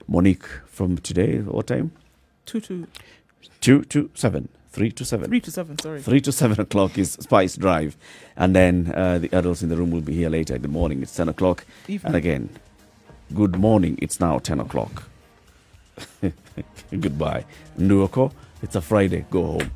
Monique from today. What time? 2 to 7. 3 to 7. 3 to 7, sorry. 3 to 7 o'clock is Spice Drive. And then the adults in the room will be here later in the morning. It's 10 o'clock. Evening. And again, good morning. It's now 10 o'clock. Goodbye. Nduh Okoh, it's a Friday. Go home.